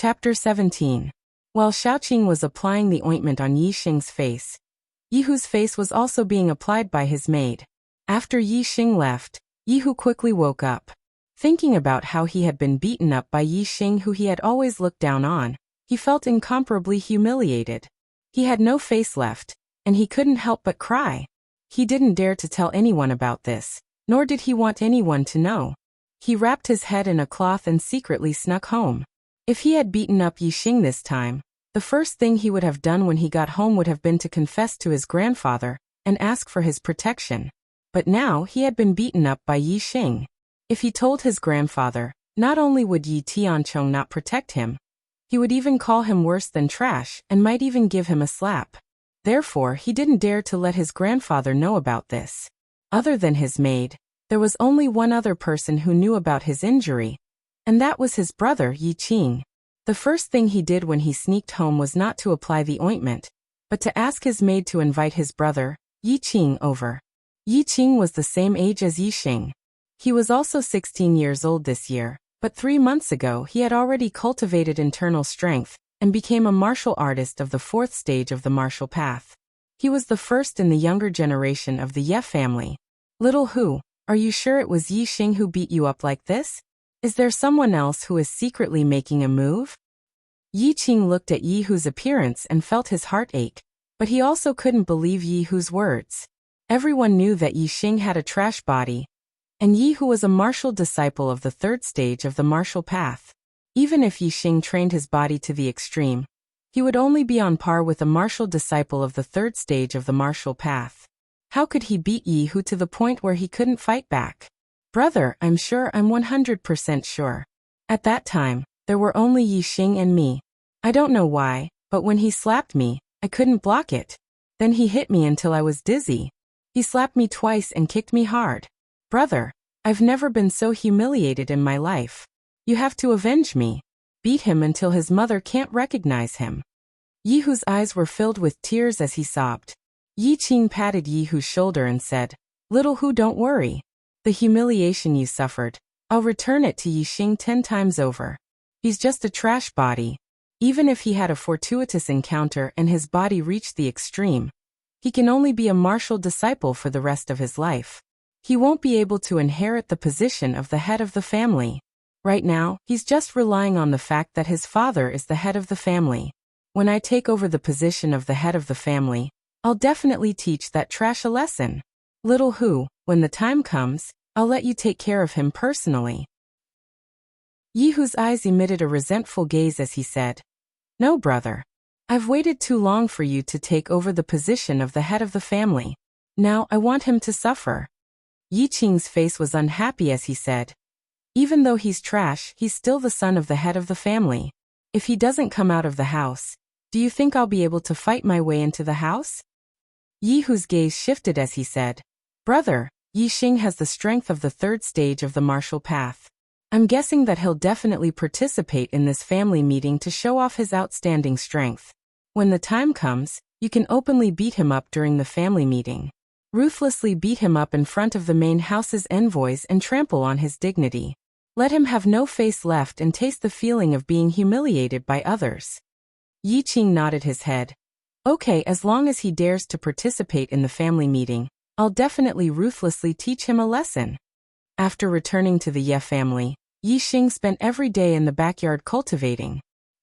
Chapter 17. While Xiaoqing was applying the ointment on Yi Xing's face, Yihu's face was also being applied by his maid. After Yi Xing left, Yihu quickly woke up. Thinking about how he had been beaten up by Yi Xing, who he had always looked down on, he felt incomparably humiliated. He had no face left, and he couldn't help but cry. He didn't dare to tell anyone about this, nor did he want anyone to know. He wrapped his head in a cloth and secretly snuck home. If he had beaten up Yi Xing this time, the first thing he would have done when he got home would have been to confess to his grandfather and ask for his protection. But now he had been beaten up by Yi Xing. If he told his grandfather, not only would Yi Tianchong not protect him, he would even call him worse than trash and might even give him a slap. Therefore, he didn't dare to let his grandfather know about this. Other than his maid, there was only one other person who knew about his injury, and that was his brother Yi Qing. The first thing he did when he sneaked home was not to apply the ointment, but to ask his maid to invite his brother, Yi Qing, over. Yi Qing was the same age as Yi Xing. He was also 16 years old this year, but 3 months ago he had already cultivated internal strength and became a martial artist of the 4th stage of the martial path. He was the first in the younger generation of the Ye family. Little Hu, are you sure it was Yi Xing who beat you up like this? Is there someone else who is secretly making a move? Yi Qing looked at Yi Hu's appearance and felt his heart ache, but he also couldn't believe Yi Hu's words. Everyone knew that Yi Xing had a trash body, and Yi Hu was a martial disciple of the 3rd stage of the martial path. Even if Yi Xing trained his body to the extreme, he would only be on par with a martial disciple of the 3rd stage of the martial path. How could he beat Yi Hu to the point where he couldn't fight back? Brother, I'm 100% sure. At that time, there were only Yi Xing and me. I don't know why, but when he slapped me, I couldn't block it. Then he hit me until I was dizzy. He slapped me twice and kicked me hard. Brother, I've never been so humiliated in my life. You have to avenge me. Beat him until his mother can't recognize him. Yi Hu's eyes were filled with tears as he sobbed. Yi Qing patted Yi Hu's shoulder and said, Little Hu, don't worry. The humiliation you suffered, I'll return it to Yi Xing 10 times over. He's just a trash body. Even if he had a fortuitous encounter and his body reached the extreme, he can only be a martial disciple for the rest of his life. He won't be able to inherit the position of the head of the family. Right now, he's just relying on the fact that his father is the head of the family. When I take over the position of the head of the family, I'll definitely teach that trash a lesson. Little Hu, when the time comes, I'll let you take care of him personally. Yi Hu's eyes emitted a resentful gaze as he said, No, brother. I've waited too long for you to take over the position of the head of the family. Now I want him to suffer. Yi Qing's face was unhappy as he said, Even though he's trash, he's still the son of the head of the family. If he doesn't come out of the house, do you think I'll be able to fight my way into the house? Yi Hu's gaze shifted as he said, Brother, Yi Xing has the strength of the 3rd stage of the martial path. I'm guessing that he'll definitely participate in this family meeting to show off his outstanding strength. When the time comes, you can openly beat him up during the family meeting. Ruthlessly beat him up in front of the main house's envoys and trample on his dignity. Let him have no face left and taste the feeling of being humiliated by others. Yi Qing nodded his head. Okay, as long as he dares to participate in the family meeting, I'll definitely ruthlessly teach him a lesson. After returning to the Ye family, Yi Xing spent every day in the backyard cultivating.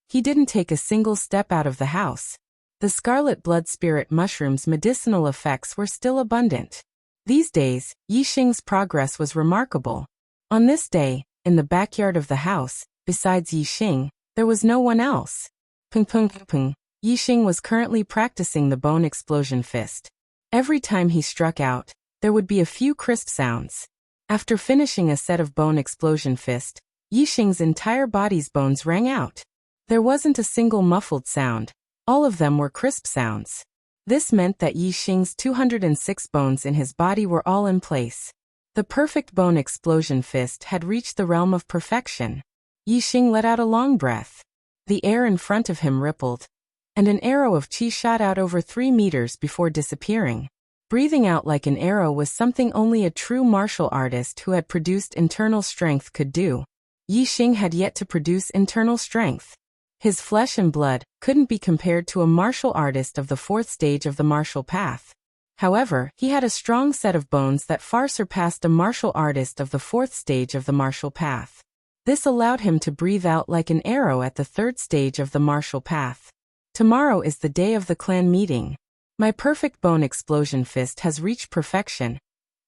He didn't take a single step out of the house. The scarlet blood spirit mushroom's medicinal effects were still abundant. These days, Yi Xing's progress was remarkable. On this day, in the backyard of the house, besides Yi Xing, there was no one else. Pung pung pung. Yi Xing was currently practicing the bone explosion fist. Every time he struck out, there would be a few crisp sounds. After finishing a set of bone explosion fist, Yi Xing's entire body's bones rang out. There wasn't a single muffled sound. All of them were crisp sounds. This meant that Yi Xing's 206 bones in his body were all in place. The perfect bone explosion fist had reached the realm of perfection. Yi Xing let out a long breath. The air in front of him rippled, and an arrow of qi shot out over 3 meters before disappearing. Breathing out like an arrow was something only a true martial artist who had produced internal strength could do. Yi Xing had yet to produce internal strength. His flesh and blood couldn't be compared to a martial artist of the fourth stage of the martial path. However, he had a strong set of bones that far surpassed a martial artist of the fourth stage of the martial path. This allowed him to breathe out like an arrow at the third stage of the martial path. Tomorrow is the day of the clan meeting. My perfect bone explosion fist has reached perfection,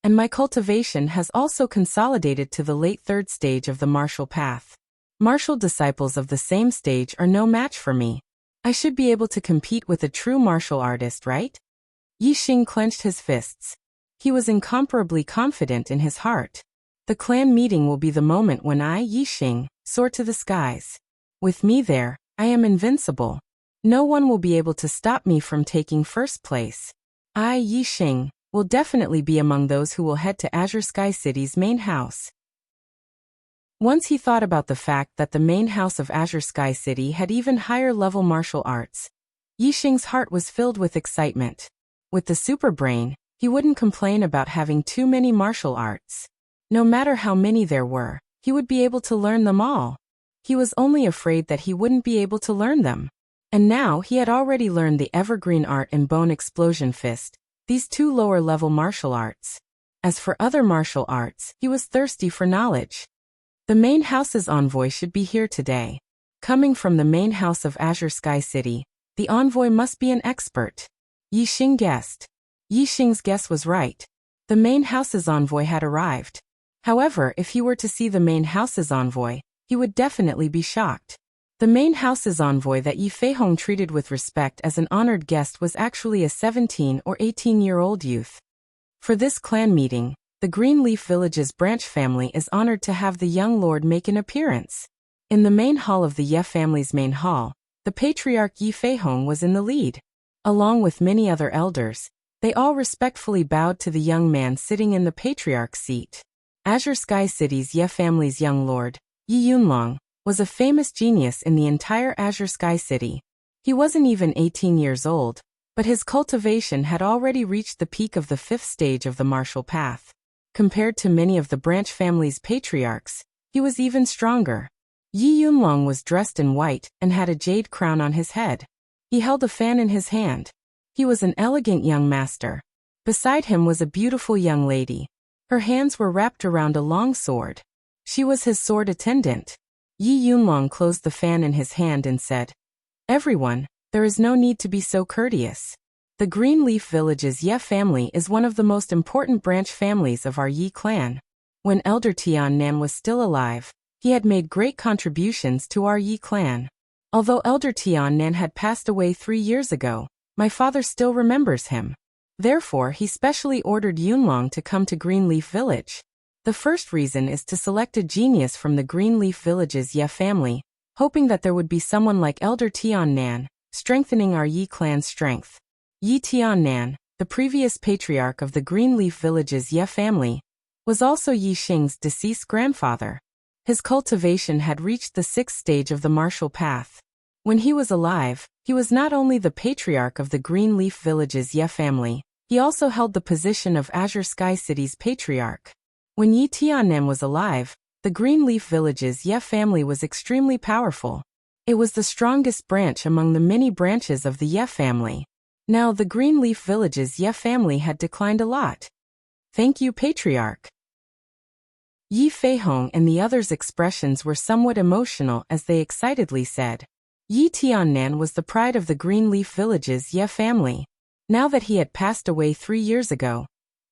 and my cultivation has also consolidated to the late third stage of the martial path. Martial disciples of the same stage are no match for me. I should be able to compete with a true martial artist, right? Yi Xing clenched his fists. He was incomparably confident in his heart. The clan meeting will be the moment when I, Yi Xing, soar to the skies. With me there, I am invincible. No one will be able to stop me from taking first place. I, Yi Xing, will definitely be among those who will head to Azure Sky City's main house. Once he thought about the fact that the main house of Azure Sky City had even higher level martial arts. Yi Xing's heart was filled with excitement. With the super brain, he wouldn't complain about having too many martial arts. No matter how many there were, he would be able to learn them all. He was only afraid that he wouldn't be able to learn them. And now he had already learned the evergreen art and bone explosion fist, these two lower-level martial arts. As for other martial arts, he was thirsty for knowledge. The main house's envoy should be here today. Coming from the main house of Azure Sky City, the envoy must be an expert. Yi Xing guessed. Yi Xing's guess was right. The main house's envoy had arrived. However, if he were to see the main house's envoy, he would definitely be shocked. The main house's envoy that Yi Feihong treated with respect as an honored guest was actually a 17 or 18-year-old youth. For this clan meeting, the Greenleaf Village's branch family is honored to have the young lord make an appearance. In the main hall of the Ye family's main hall, the patriarch Yi Feihong was in the lead. Along with many other elders, they all respectfully bowed to the young man sitting in the patriarch's seat. Azure Sky City's Ye family's young lord, Yi Yunlong, was a famous genius in the entire Azure Sky City. He wasn't even 18 years old, but his cultivation had already reached the peak of the fifth stage of the martial path. Compared to many of the branch family's patriarchs, he was even stronger. Yi Yunlong was dressed in white and had a jade crown on his head. He held a fan in his hand. He was an elegant young master. Beside him was a beautiful young lady. Her hands were wrapped around a long sword. She was his sword attendant. Yi Yunlong closed the fan in his hand and said, "Everyone, there is no need to be so courteous. The Greenleaf Village's Ye family is one of the most important branch families of our Yi clan. When Elder Tian Nan was still alive, he had made great contributions to our Yi clan. Although Elder Tian Nan had passed away 3 years ago, my father still remembers him. Therefore, he specially ordered Yunlong to come to Greenleaf Village. The first reason is to select a genius from the Greenleaf Village's Ye family, hoping that there would be someone like Elder Tian Nan, strengthening our Yi clan's strength. Yi Tian Nan, the previous patriarch of the Greenleaf Village's Ye family, was also Yi Xing's deceased grandfather. His cultivation had reached the sixth stage of the martial path. When he was alive, he was not only the patriarch of the Greenleaf Village's Ye family, he also held the position of Azure Sky City's patriarch. When Yi Tianan was alive, the Greenleaf Village's Ye family was extremely powerful. It was the strongest branch among the many branches of the Ye family. Now the Greenleaf Village's Ye family had declined a lot. Thank you, patriarch. Yi Feihong and the others' expressions were somewhat emotional as they excitedly said. Yi Tiannan was the pride of the Greenleaf Village's Ye family. Now that he had passed away 3 years ago,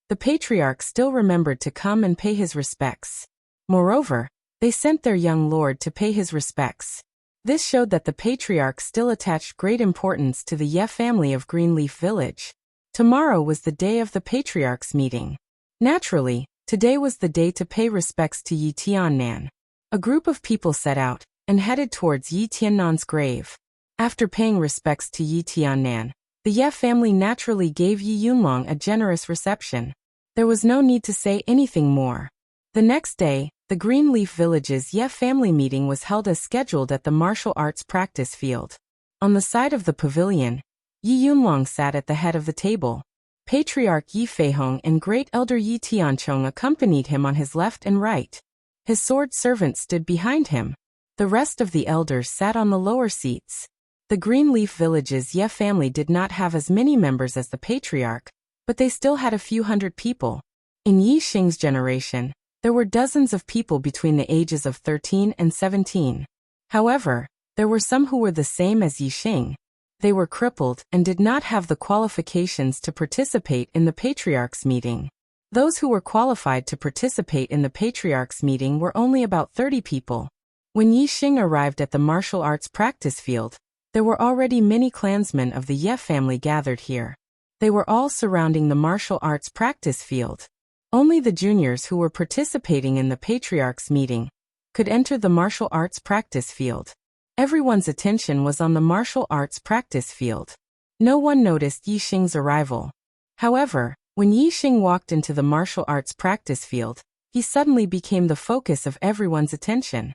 the patriarch still remembered to come and pay his respects. Moreover, they sent their young lord to pay his respects. This showed that the patriarch still attached great importance to the Ye family of Greenleaf Village. Tomorrow was the day of the patriarch's meeting. Naturally, today was the day to pay respects to Yi Tiannan. A group of people set out and headed towards Yi Tiannan's grave. After paying respects to Yi Tiannan, the Ye family naturally gave Yi Yunlong a generous reception. There was no need to say anything more. The next day, the Greenleaf Village's Ye family meeting was held as scheduled at the martial arts practice field. On the side of the pavilion, Yi Yunlong sat at the head of the table. Patriarch Yi Feihong and Great Elder Yi Tianchong accompanied him on his left and right. His sword servant stood behind him. The rest of the elders sat on the lower seats. The Greenleaf Village's Ye family did not have as many members as the patriarch, but they still had a few hundred people. In Yi Xing's generation, there were dozens of people between the ages of 13 and 17. However, there were some who were the same as Yi Xing. They were crippled and did not have the qualifications to participate in the patriarch's meeting. Those who were qualified to participate in the patriarch's meeting were only about 30 people. When Yi Xing arrived at the martial arts practice field, there were already many clansmen of the Ye family gathered here. They were all surrounding the martial arts practice field. Only the juniors who were participating in the patriarch's meeting could enter the martial arts practice field. Everyone's attention was on the martial arts practice field. No one noticed Yi Xing's arrival. However, when Yi Xing walked into the martial arts practice field, he suddenly became the focus of everyone's attention.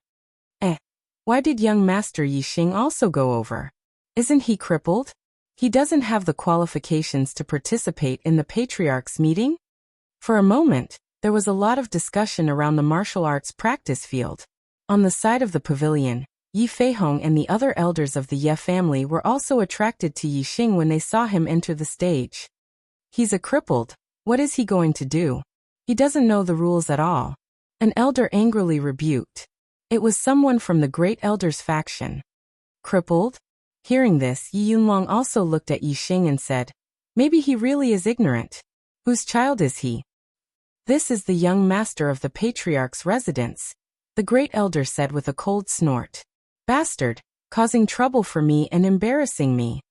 Why did young Master Yi Xing also go over? Isn't he crippled? He doesn't have the qualifications to participate in the patriarch's meeting? For a moment, there was a lot of discussion around the martial arts practice field. On the side of the pavilion, Yi Feihong and the other elders of the Ye family were also attracted to Yi Xing when they saw him enter the stage. He's a crippled. What is he going to do? He doesn't know the rules at all. An elder angrily rebuked. It was someone from the Great Elder's faction. Crippled? Hearing this, Yi Yunlong also looked at Yi Xing and said, maybe he really is ignorant. Whose child is he? This is the young master of the patriarch's residence, the Great Elder said with a cold snort. Bastard, causing trouble for me and embarrassing me.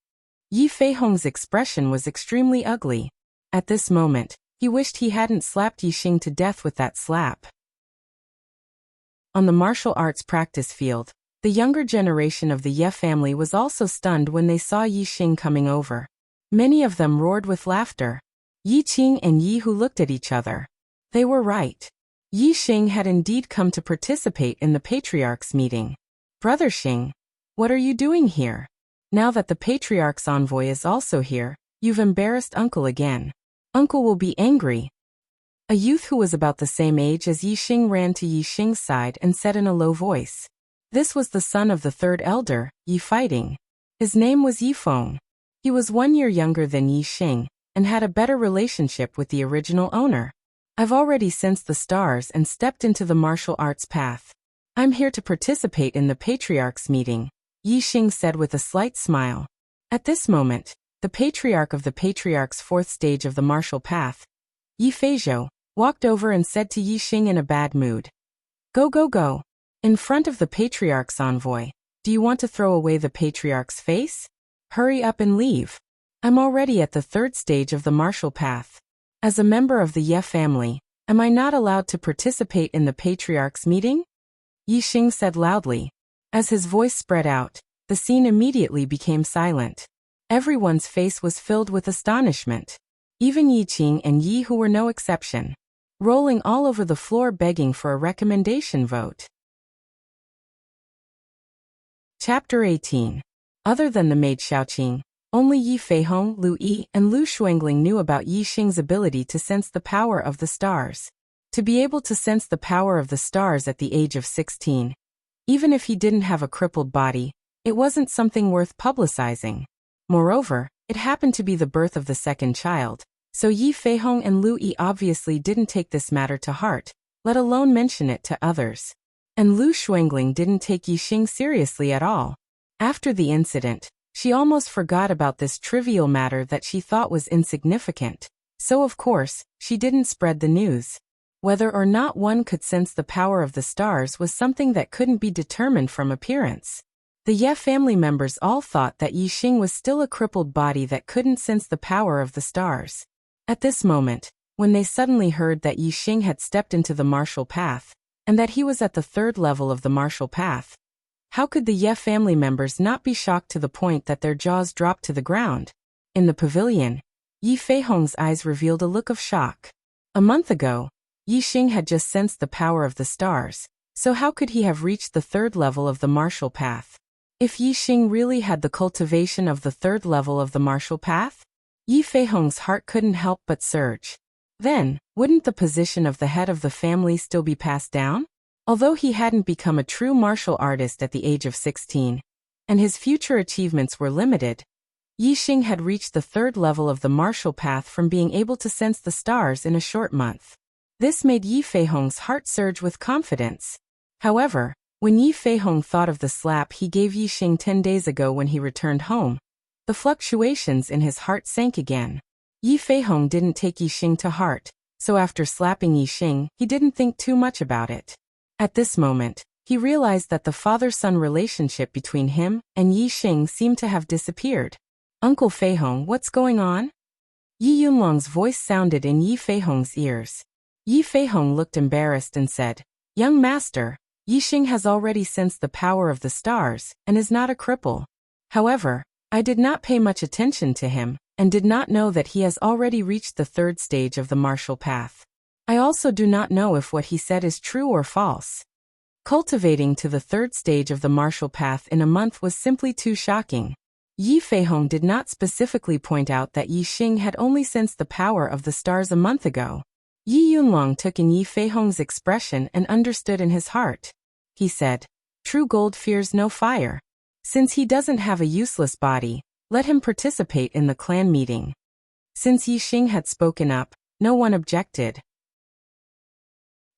Yi Feihong's expression was extremely ugly. At this moment, he wished he hadn't slapped Yi Xing to death with that slap. On the martial arts practice field, the younger generation of the Ye family was also stunned when they saw Yi Xing coming over. Many of them roared with laughter. Yi Qing and Yi Hu looked at each other. They were right. Yi Xing had indeed come to participate in the patriarch's meeting. Brother Xing, what are you doing here? Now that the patriarch's envoy is also here, you've embarrassed Uncle again. Uncle will be angry. A youth who was about the same age as Yi Xing ran to Yi Xing's side and said in a low voice. This was the son of the third elder, Yi Fighting. His name was Yi Feng. He was 1 year younger than Yi Xing, and had a better relationship with the original owner. I've already sensed the stars and stepped into the martial arts path. I'm here to participate in the patriarch's meeting, Yi Xing said with a slight smile. At this moment, the patriarch of the patriarch's fourth stage of the martial path, Yi Feizhou, walked over and said to Yi Xing in a bad mood. Go, go, go. In front of the patriarch's envoy, do you want to throw away the patriarch's face? Hurry up and leave. I'm already at the third stage of the martial path. As a member of the Ye family, am I not allowed to participate in the patriarch's meeting? Yi Xing said loudly. As his voice spread out, the scene immediately became silent. Everyone's face was filled with astonishment. Even Yi Qing and Yi Hu were no exception, rolling all over the floor begging for a recommendation vote. Chapter 18. Other than the maid Xiaoqing, only Yi Feihong, Lu Yi, and Lu Shuangling knew about Yi Xing's ability to sense the power of the stars. To be able to sense the power of the stars at the age of 16, even if he didn't have a crippled body, it wasn't something worth publicizing. Moreover, it happened to be the birth of the second child, so Yi Feihong and Lu Yi obviously didn't take this matter to heart, let alone mention it to others. And Lu Shuangling didn't take Yi Xing seriously at all. After the incident, she almost forgot about this trivial matter that she thought was insignificant. So of course, she didn't spread the news. Whether or not one could sense the power of the stars was something that couldn't be determined from appearance. The Ye family members all thought that Yi Xing was still a crippled body that couldn't sense the power of the stars. At this moment, when they suddenly heard that Yi Xing had stepped into the martial path, and that he was at the third level of the martial path, how could the Ye family members not be shocked to the point that their jaws dropped to the ground? In the pavilion, Yi Feihong's eyes revealed a look of shock. A month ago, Yi Xing had just sensed the power of the stars, so how could he have reached the third level of the martial path? If Yi Xing really had the cultivation of the third level of the martial path, Yi Feihong's heart couldn't help but surge. Then, wouldn't the position of the head of the family still be passed down? Although he hadn't become a true martial artist at the age of 16, and his future achievements were limited, Yi Xing had reached the third level of the martial path from being able to sense the stars in a short month. This made Yi Feihong's heart surge with confidence. However, when Yi Feihong thought of the slap he gave Yi Xing 10 days ago when he returned home, the fluctuations in his heart sank again. Yi Feihong didn't take Yi Xing to heart, so after slapping Yi Xing, he didn't think too much about it. At this moment, he realized that the father-son relationship between him and Yi Xing seemed to have disappeared. "Uncle Feihong, what's going on?" Yi Yunlong's voice sounded in Yi Feihong's ears. Yi Feihong looked embarrassed and said, "Young master, Yi Xing has already sensed the power of the stars and is not a cripple. However, I did not pay much attention to him and did not know that he has already reached the third stage of the martial path. I also do not know if what he said is true or false." Cultivating to the third stage of the martial path in a month was simply too shocking. Yi Feihong did not specifically point out that Yi Xing had only sensed the power of the stars a month ago. Yi Yunlong took in Yi Feihong's expression and understood in his heart. He said, "True gold fears no fire. Since he doesn't have a useless body, let him participate in the clan meeting." Since Yi Xing had spoken up, no one objected.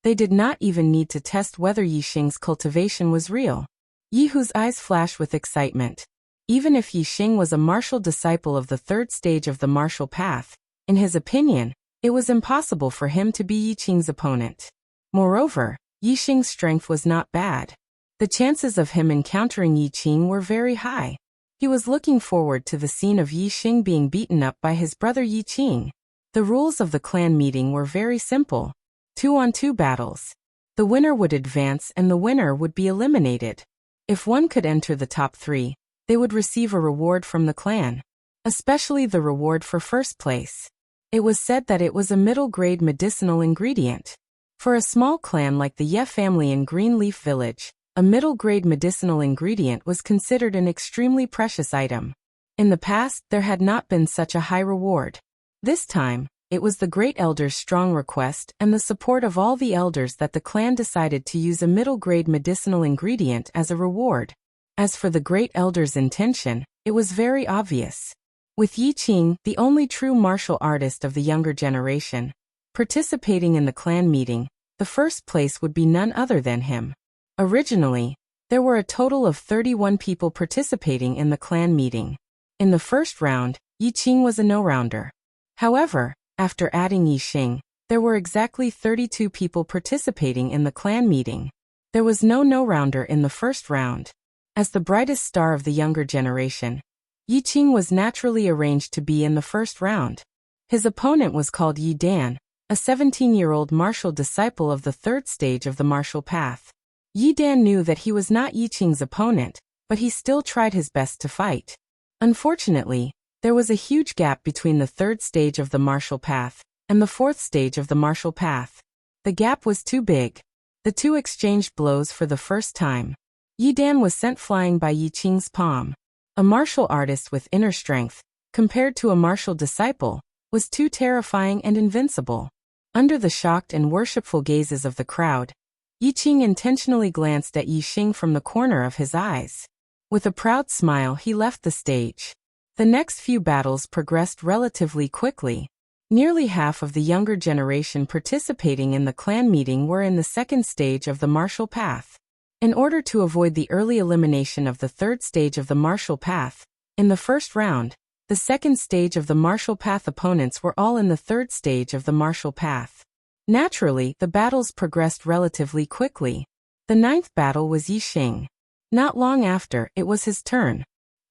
They did not even need to test whether Yi Xing's cultivation was real. Yi Hu's eyes flashed with excitement. Even if Yi Xing was a martial disciple of the third stage of the martial path, in his opinion, it was impossible for him to be Yi Qing's opponent. Moreover, Yi Xing's strength was not bad. The chances of him encountering Yi Qing were very high. He was looking forward to the scene of Yi Xing being beaten up by his brother Yi Qing. The rules of the clan meeting were very simple. 2-on-2 battles. The winner would advance and the winner would be eliminated. If one could enter the top 3, they would receive a reward from the clan, especially the reward for first place. It was said that it was a middle-grade medicinal ingredient. For a small clan like the Ye family in Greenleaf Village, a middle-grade medicinal ingredient was considered an extremely precious item. In the past, there had not been such a high reward. This time, it was the Great Elder's strong request and the support of all the elders that the clan decided to use a middle-grade medicinal ingredient as a reward. As for the Great Elder's intention, it was very obvious. With Yi Qing, the only true martial artist of the younger generation, participating in the clan meeting, the first place would be none other than him. Originally, there were a total of 31 people participating in the clan meeting. In the first round, Yi Qing was a no-rounder. However, after adding Yi Xing, there were exactly 32 people participating in the clan meeting. There was no no-rounder in the first round. As the brightest star of the younger generation, Yi Qing was naturally arranged to be in the first round. His opponent was called Yi Dan, a 17-year-old martial disciple of the third stage of the martial path. Yi Dan knew that he was not Yi Qing's opponent, but he still tried his best to fight. Unfortunately, there was a huge gap between the third stage of the martial path and the fourth stage of the martial path. The gap was too big. The two exchanged blows for the first time. Yi Dan was sent flying by Yi Qing's palm. A martial artist with inner strength, compared to a martial disciple, was too terrifying and invincible. Under the shocked and worshipful gazes of the crowd, Yi Qing intentionally glanced at Yi Xing from the corner of his eyes. With a proud smile he left the stage. The next few battles progressed relatively quickly. Nearly half of the younger generation participating in the clan meeting were in the second stage of the martial path. In order to avoid the early elimination of the third stage of the martial path, in the first round, the second stage of the martial path opponents were all in the third stage of the martial path. Naturally, the battles progressed relatively quickly. The ninth battle was Yi Xing. Not long after, it was his turn.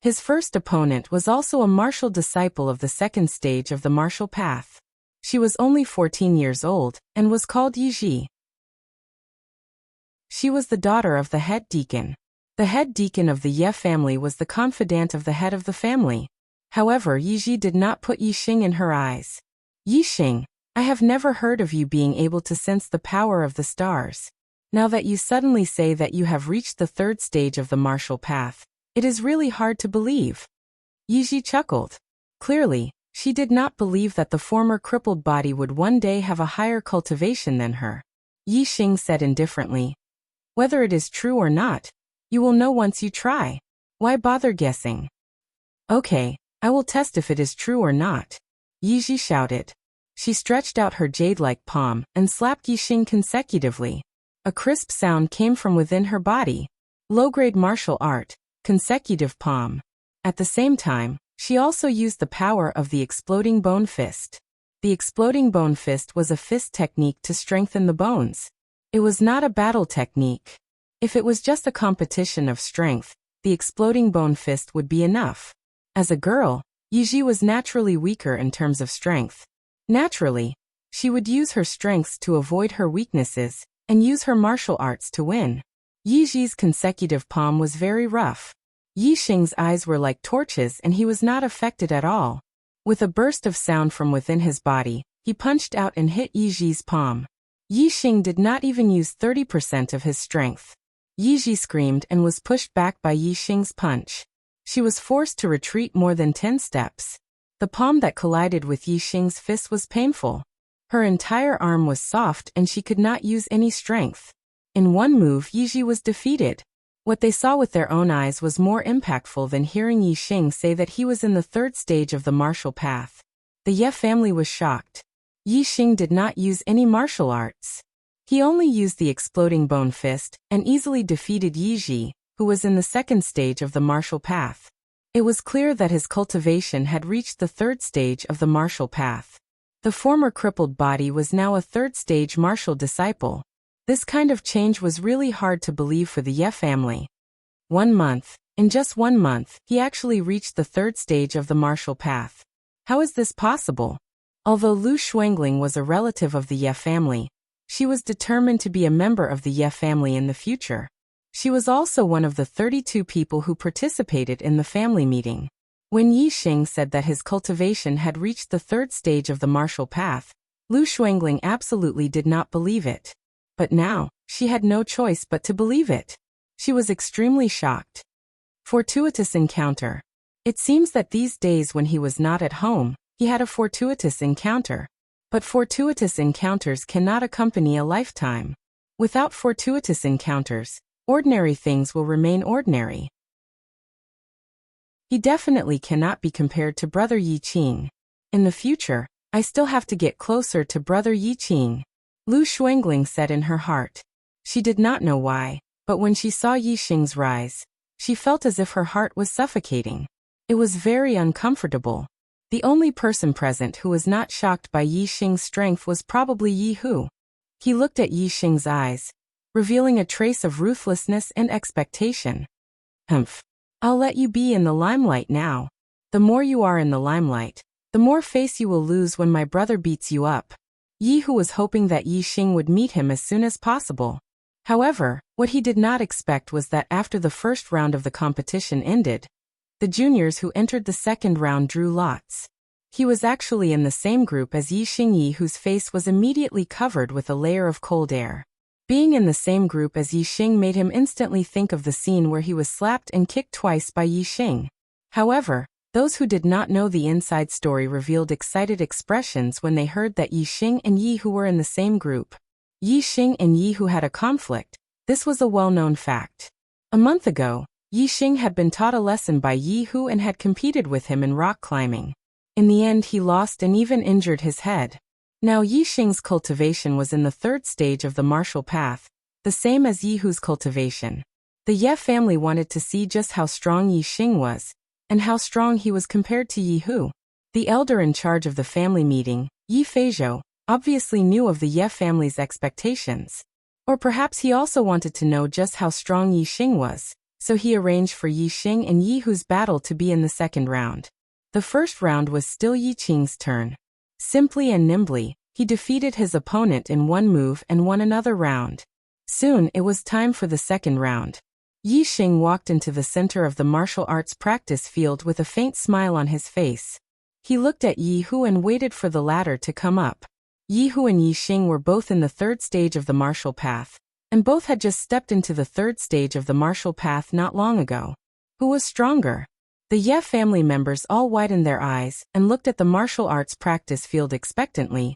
His first opponent was also a martial disciple of the second stage of the martial path. She was only 14 years old, and was called Yi Ji. She was the daughter of the head deacon. The head deacon of the Ye family was the confidant of the head of the family. However, Yi Ji did not put Yi Xing in her eyes. "Yi Xing, I have never heard of you being able to sense the power of the stars. Now that you suddenly say that you have reached the third stage of the martial path, it is really hard to believe." Yi Ji chuckled. Clearly, she did not believe that the former crippled body would one day have a higher cultivation than her. Yi Xing said indifferently, Whether it is true or not, you will know once you try. Why bother guessing? Okay, I will test if it is true or not, Yiji shouted. She stretched out her jade-like palm and slapped Yixing consecutively. A crisp sound came from within her body. Low-grade martial art, consecutive palm. At the same time, she also used the power of the exploding bone fist. The exploding bone fist was a fist technique to strengthen the bones. It was not a battle technique. If it was just a competition of strength, the exploding bone fist would be enough. As a girl, Yiji was naturally weaker in terms of strength. Naturally, she would use her strengths to avoid her weaknesses and use her martial arts to win. Yiji's consecutive palm was very rough. Yixing's eyes were like torches and he was not affected at all. With a burst of sound from within his body, he punched out and hit Yiji's palm. Yixing did not even use 30% of his strength. Yiji screamed and was pushed back by Yixing's punch. She was forced to retreat more than 10 steps. The palm that collided with Yixing's fist was painful. Her entire arm was soft and she could not use any strength. In one move, Yiji was defeated. What they saw with their own eyes was more impactful than hearing Yixing say that he was in the third stage of the martial path. The Ye family was shocked. Yixing did not use any martial arts. He only used the exploding bone fist and easily defeated Yiji, who was in the second stage of the martial path. It was clear that his cultivation had reached the third stage of the martial path. The former crippled body was now a third-stage martial disciple. This kind of change was really hard to believe for the Ye family. 1 month. In just 1 month, he actually reached the third stage of the martial path. How is this possible? Although Lu Shuangling was a relative of the Ye family, she was determined to be a member of the Ye family in the future. She was also one of the 32 people who participated in the family meeting. When Yixing said that his cultivation had reached the third stage of the martial path, Lu Shuangling absolutely did not believe it. But now, she had no choice but to believe it. She was extremely shocked. Fortuitous encounter. It seems that these days when he was not at home, he had a fortuitous encounter. But fortuitous encounters cannot accompany a lifetime. Without fortuitous encounters, ordinary things will remain ordinary. He definitely cannot be compared to Brother Yiqing. In the future, I still have to get closer to Brother Yiqing, Lu Shuangling said in her heart. She did not know why, but when she saw Yixing's rise, she felt as if her heart was suffocating. It was very uncomfortable. The only person present who was not shocked by Yixing's strength was probably Yi Hu. He looked at Yixing's eyes, revealing a trace of ruthlessness and expectation. Humph. I'll let you be in the limelight now. The more you are in the limelight, the more face you will lose when my brother beats you up. Yi Hu was hoping that Yixing would meet him as soon as possible. However, what he did not expect was that after the first round of the competition ended, the juniors who entered the second round drew lots. He was actually in the same group as Yixing, whose face was immediately covered with a layer of cold air. Being in the same group as Yixing made him instantly think of the scene where he was slapped and kicked twice by Yixing. However, those who did not know the inside story revealed excited expressions when they heard that Yixing and Yi Hu were in the same group. Yixing and Yi Hu had a conflict. This was a well-known fact. A month ago, Yixing had been taught a lesson by Yi Hu and had competed with him in rock climbing. In the end, he lost and even injured his head. Now Yixing's cultivation was in the third stage of the martial path, the same as Yi Hu's cultivation. The Ye family wanted to see just how strong Yixing was, and how strong he was compared to Yi Hu. The elder in charge of the family meeting, Yi Feizhou, obviously knew of the Ye family's expectations. Or perhaps he also wanted to know just how strong Yixing was, so he arranged for Yixing and Yi Hu's battle to be in the second round. The first round was still Yixing's turn. Simply and nimbly, he defeated his opponent in one move and won another round. Soon it was time for the second round. Yixing walked into the center of the martial arts practice field with a faint smile on his face. He looked at Yi Hu and waited for the latter to come up. Yi Hu and Yixing were both in the third stage of the martial path, and both had just stepped into the third stage of the martial path not long ago. Who was stronger? The Ye family members all widened their eyes and looked at the martial arts practice field expectantly,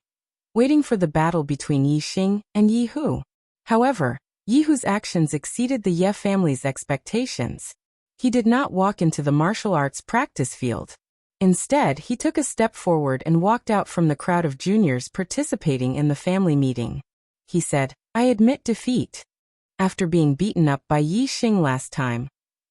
waiting for the battle between Yixing and Yi Hu. However, Yi Hu's actions exceeded the Ye family's expectations. He did not walk into the martial arts practice field. Instead, he took a step forward and walked out from the crowd of juniors participating in the family meeting. He said, "I admit defeat." After being beaten up by Yi Xing last time,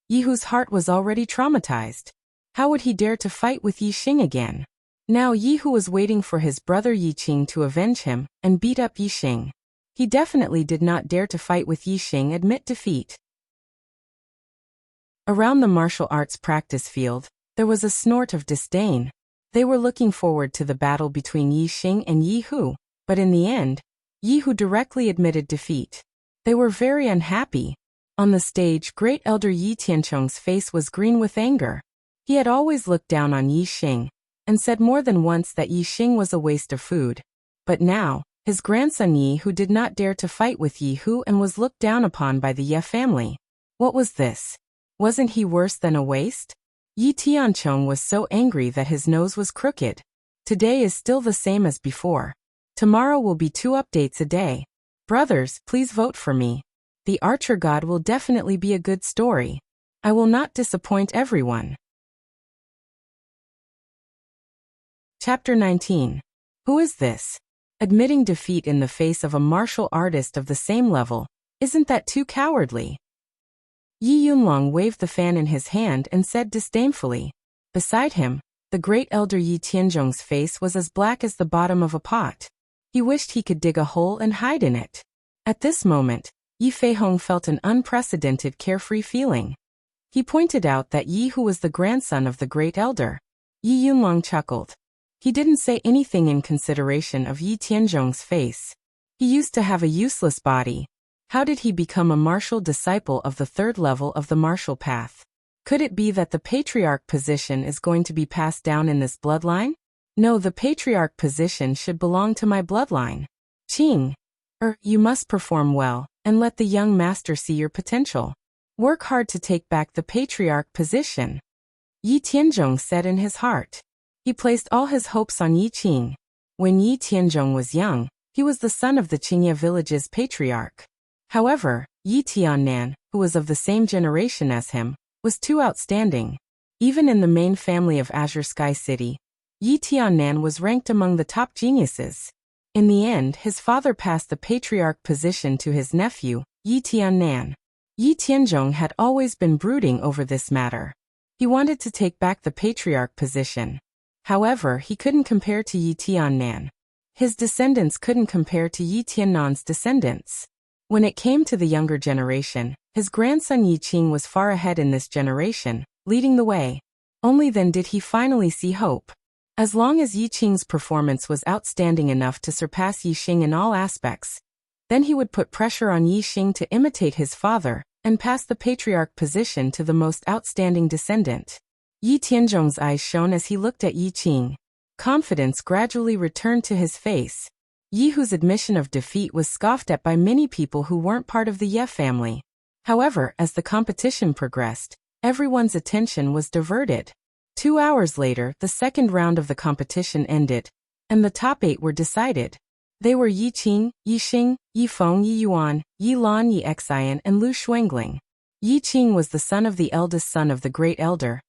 Yi Hu's heart was already traumatized. How would he dare to fight with Yi Xing again? Now Yi Hu was waiting for his brother Yi Qing to avenge him and beat up Yi Xing. He definitely did not dare to fight with Yi Xing admit defeat. Around the martial arts practice field, there was a snort of disdain. They were looking forward to the battle between Yi Xing and Yi Hu, but in the end, Yi Hu directly admitted defeat. They were very unhappy. On the stage, Great Elder Yi Tianchong's face was green with anger. He had always looked down on Yi Xing, and said more than once that Yi Xing was a waste of food. But now, his grandson Yi Hu did not dare to fight with Yi Hu and was looked down upon by the Ye family. What was this? Wasn't he worse than a waste? Yi Tianchong was so angry that his nose was crooked. Today is still the same as before. Tomorrow will be 2 updates a day. Brothers, please vote for me. The Archer God will definitely be a good story. I will not disappoint everyone. Chapter 19. Who is this? Admitting defeat in the face of a martial artist of the same level, isn't that too cowardly? Yi Yunlong waved the fan in his hand and said disdainfully. Beside him, the great elder Yi Tianzhong's face was as black as the bottom of a pot. He wished he could dig a hole and hide in it. At this moment, Yi Feihong felt an unprecedented carefree feeling. He pointed out that Yi Hu was the grandson of the great elder. Yi Yunlong chuckled. He didn't say anything in consideration of Yi Tianzhong's face. He used to have a useless body. How did he become a martial disciple of the 3rd level of the martial path? Could it be that the patriarch position is going to be passed down in this bloodline? No, the patriarch position should belong to my bloodline. Qing. You must perform well, and let the young master see your potential. Work hard to take back the patriarch position. Yi Tianzhong said in his heart. He placed all his hopes on Yi Qing. When Yi Tianzhong was young, he was the son of the Qingye village's patriarch. However, Yi Tiannan, who was of the same generation as him, was too outstanding. Even in the main family of Azure Sky City, Yi Tiannan was ranked among the top geniuses. In the end, his father passed the patriarch position to his nephew, Yi Tiannan. Yi Tianzhong had always been brooding over this matter. He wanted to take back the patriarch position. However, he couldn't compare to Yi Tiannan. His descendants couldn't compare to Yi Tiannan's descendants. When it came to the younger generation, his grandson Yi Qing was far ahead in this generation, leading the way. Only then did he finally see hope. As long as Yi Qing's performance was outstanding enough to surpass Yi Xing in all aspects, then he would put pressure on Yi Xing to imitate his father and pass the patriarch position to the most outstanding descendant. Yi Tianzhong's eyes shone as he looked at Yi Qing. Confidence gradually returned to his face. Yi Hu's admission of defeat was scoffed at by many people who weren't part of the Ye family. However, as the competition progressed, everyone's attention was diverted. 2 hours later, the 2nd round of the competition ended, and the top 8 were decided. They were Yi Qing, Yi Xing, Yi Feng, Yi Yuan, Yi Lan, Yi Xian, and Lu Shuangling. Yi Qing was the son of the eldest son of the great elder.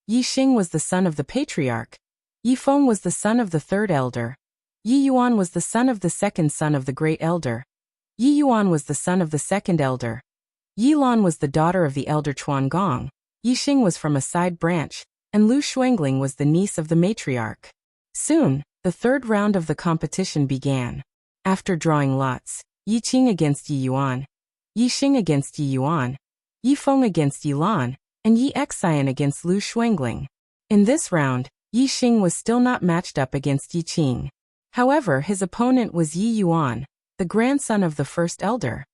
Yi Xing was the son of the patriarch. Yi Feng was the son of the 3rd elder. Yi Yuan was the son of the 2nd son of the great elder. Yi Yuan was the son of the 2nd elder. Yi Lan was the daughter of the elder Chuan Gong. Yi Xing was from a side branch, and Lu Shuangling was the niece of the matriarch. Soon, the 3rd round of the competition began. After drawing lots, Yi Qing against Yi Yuan, Yi Xing against Yi Yuan, Yi Feng against Yi Lan, and Yi Xian against Lu Shuangling. In this round, Yi Xing was still not matched up against Yi Qing. However, his opponent was Yi Yuan, the grandson of the 1st elder.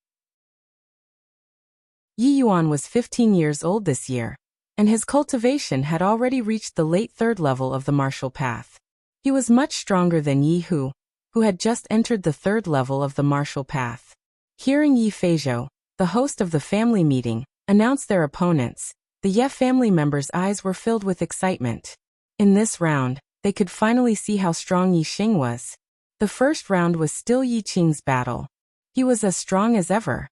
Yi Yuan was 15 years old this year, and his cultivation had already reached the late 3rd level of the martial path. He was much stronger than Yi Hu, who had just entered the 3rd level of the martial path. Hearing Yi Feizhou, the host of the family meeting, announce their opponents, the Ye family members' eyes were filled with excitement. In this round, they could finally see how strong Yi Xing was. The 1st round was still Yi Qing's battle. He was as strong as ever.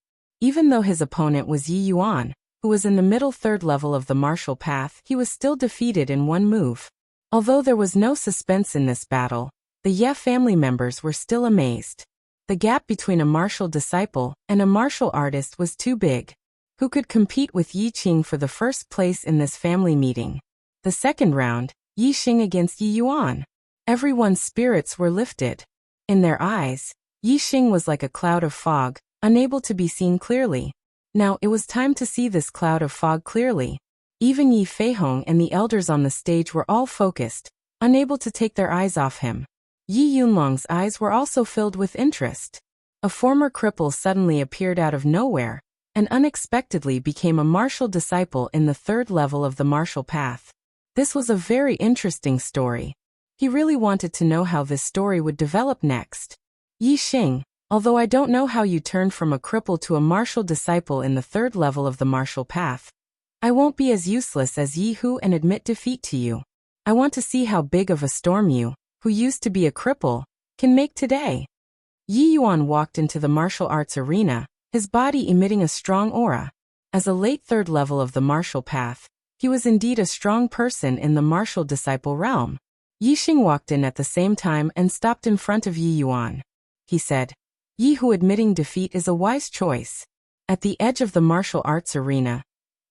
Even though his opponent was Yi Yuan, who was in the middle third level of the martial path, he was still defeated in one move. Although there was no suspense in this battle, the Ye family members were still amazed. The gap between a martial disciple and a martial artist was too big. Who could compete with Yi Qing for the first place in this family meeting? The second round, Yi Xing against Yi Yuan. Everyone's spirits were lifted. In their eyes, Yi Xing was like a cloud of fog, unable to be seen clearly. Now it was time to see this cloud of fog clearly. Even Yi Feihong and the elders on the stage were all focused, unable to take their eyes off him. Yi Yunlong's eyes were also filled with interest. A former cripple suddenly appeared out of nowhere, and unexpectedly became a martial disciple in the third level of the martial path. This was a very interesting story. He really wanted to know how this story would develop next. Yi Xing, although I don't know how you turned from a cripple to a martial disciple in the third level of the martial path, I won't be as useless as Yi Hu and admit defeat to you. I want to see how big of a storm you, who used to be a cripple, can make today. Yi Yuan walked into the martial arts arena, his body emitting a strong aura. As a late third level of the martial path, he was indeed a strong person in the martial disciple realm. Yi Xing walked in at the same time and stopped in front of Yi Yuan. He said, Yi Hu admitting defeat is a wise choice. At the edge of the martial arts arena,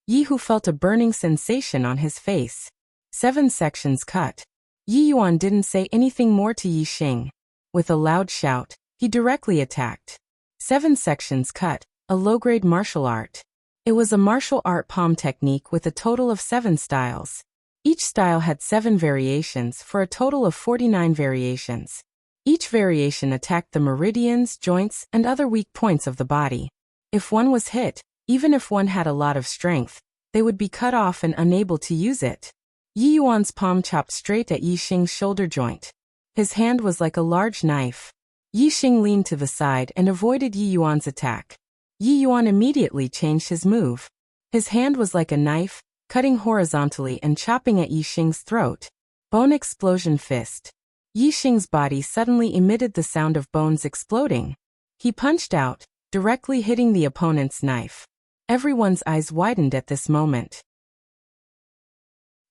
Yi Hu felt a burning sensation on his face. 7 sections cut. Yi Yuan didn't say anything more to Yi Xing. With a loud shout, he directly attacked. 7 sections cut, a low-grade martial art. It was a martial art palm technique with a total of 7 styles. Each style had 7 variations for a total of 49 variations. Each variation attacked the meridians, joints, and other weak points of the body. If one was hit, even if one had a lot of strength, they would be cut off and unable to use it. Yi Yuan's palm chopped straight at Yi Xing's shoulder joint. His hand was like a large knife. Yi Xing leaned to the side and avoided Yi Yuan's attack. Yi Yuan immediately changed his move. His hand was like a knife, cutting horizontally and chopping at Yi Xing's throat. Bone explosion fist. Yi Xing's body suddenly emitted the sound of bones exploding. He punched out, directly hitting the opponent's knife. Everyone's eyes widened at this moment.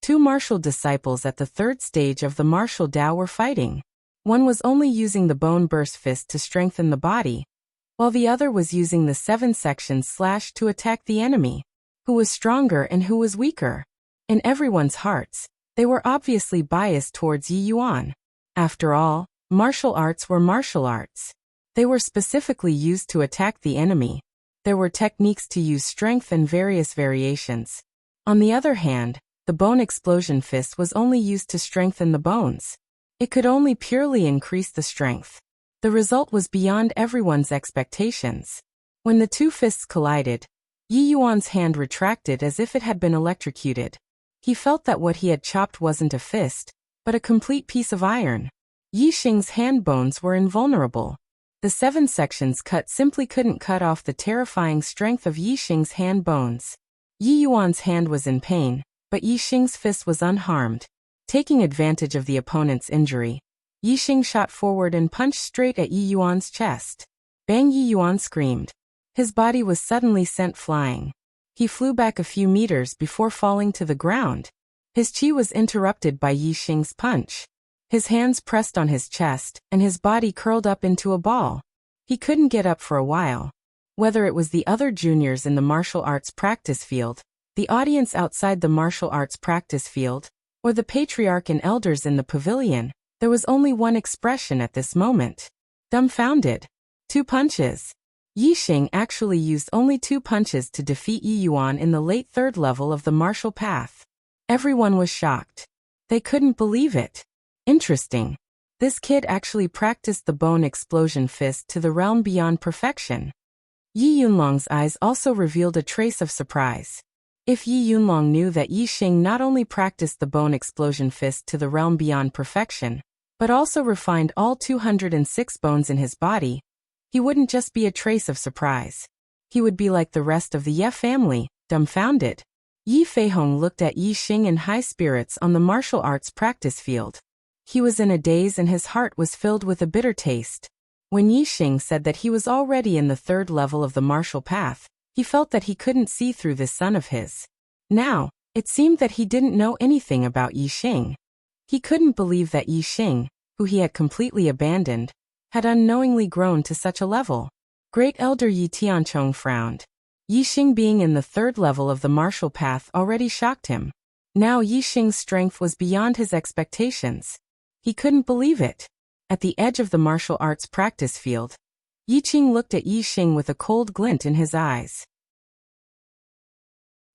2 martial disciples at the third stage of the martial Dao were fighting. One was only using the bone burst fist to strengthen the body, while the other was using the 7 sections slash to attack the enemy. Who was stronger and who was weaker? In everyone's hearts, they were obviously biased towards Yi Yuan. After all, martial arts were martial arts. They were specifically used to attack the enemy. There were techniques to use strength and various variations. On the other hand, the bone explosion fist was only used to strengthen the bones. It could only purely increase the strength. The result was beyond everyone's expectations. When the 2 fists collided, Yi Yuan's hand retracted as if it had been electrocuted. He felt that what he had chopped wasn't a fist, but a complete piece of iron. Yi Xing's hand bones were invulnerable. The 7 sections cut simply couldn't cut off the terrifying strength of Yi Xing's hand bones. Yi Yuan's hand was in pain, but Yi Xing's fist was unharmed. Taking advantage of the opponent's injury, Yi Xing shot forward and punched straight at Yi Yuan's chest. Bang! Yi Yuan screamed. His body was suddenly sent flying. He flew back a few meters before falling to the ground. His chi was interrupted by Yi Xing's punch. His hands pressed on his chest, and his body curled up into a ball. He couldn't get up for a while. Whether it was the other juniors in the martial arts practice field, the audience outside the martial arts practice field, or the patriarch and elders in the pavilion, there was only one expression at this moment. Dumbfounded. 2 punches. Yi Xing actually used only 2 punches to defeat Yi Yuan in the late third level of the martial path. Everyone was shocked. They couldn't believe it. Interesting. This kid actually practiced the bone explosion fist to the realm beyond perfection. Yi Yunlong's eyes also revealed a trace of surprise. If Yi Yunlong knew that Yi Xing not only practiced the bone explosion fist to the realm beyond perfection, but also refined all 206 bones in his body, he wouldn't just be a trace of surprise. He would be like the rest of the Ye family, dumbfounded. Yi Feihong looked at Yi Xing in high spirits on the martial arts practice field. He was in a daze and his heart was filled with a bitter taste. When Yi Xing said that he was already in the third level of the martial path, He felt that he couldn't see through this son of his. Now, it seemed that he didn't know anything about Yi Xing. He couldn't believe that Yi Xing, who he had completely abandoned, had unknowingly grown to such a level. Great Elder Yi Tianchong frowned. Yi Xing being in the third level of the martial path already shocked him. Now Yi Xing's strength was beyond his expectations. He couldn't believe it. At the edge of the martial arts practice field, Yi Qing looked at Yi Xing with a cold glint in his eyes.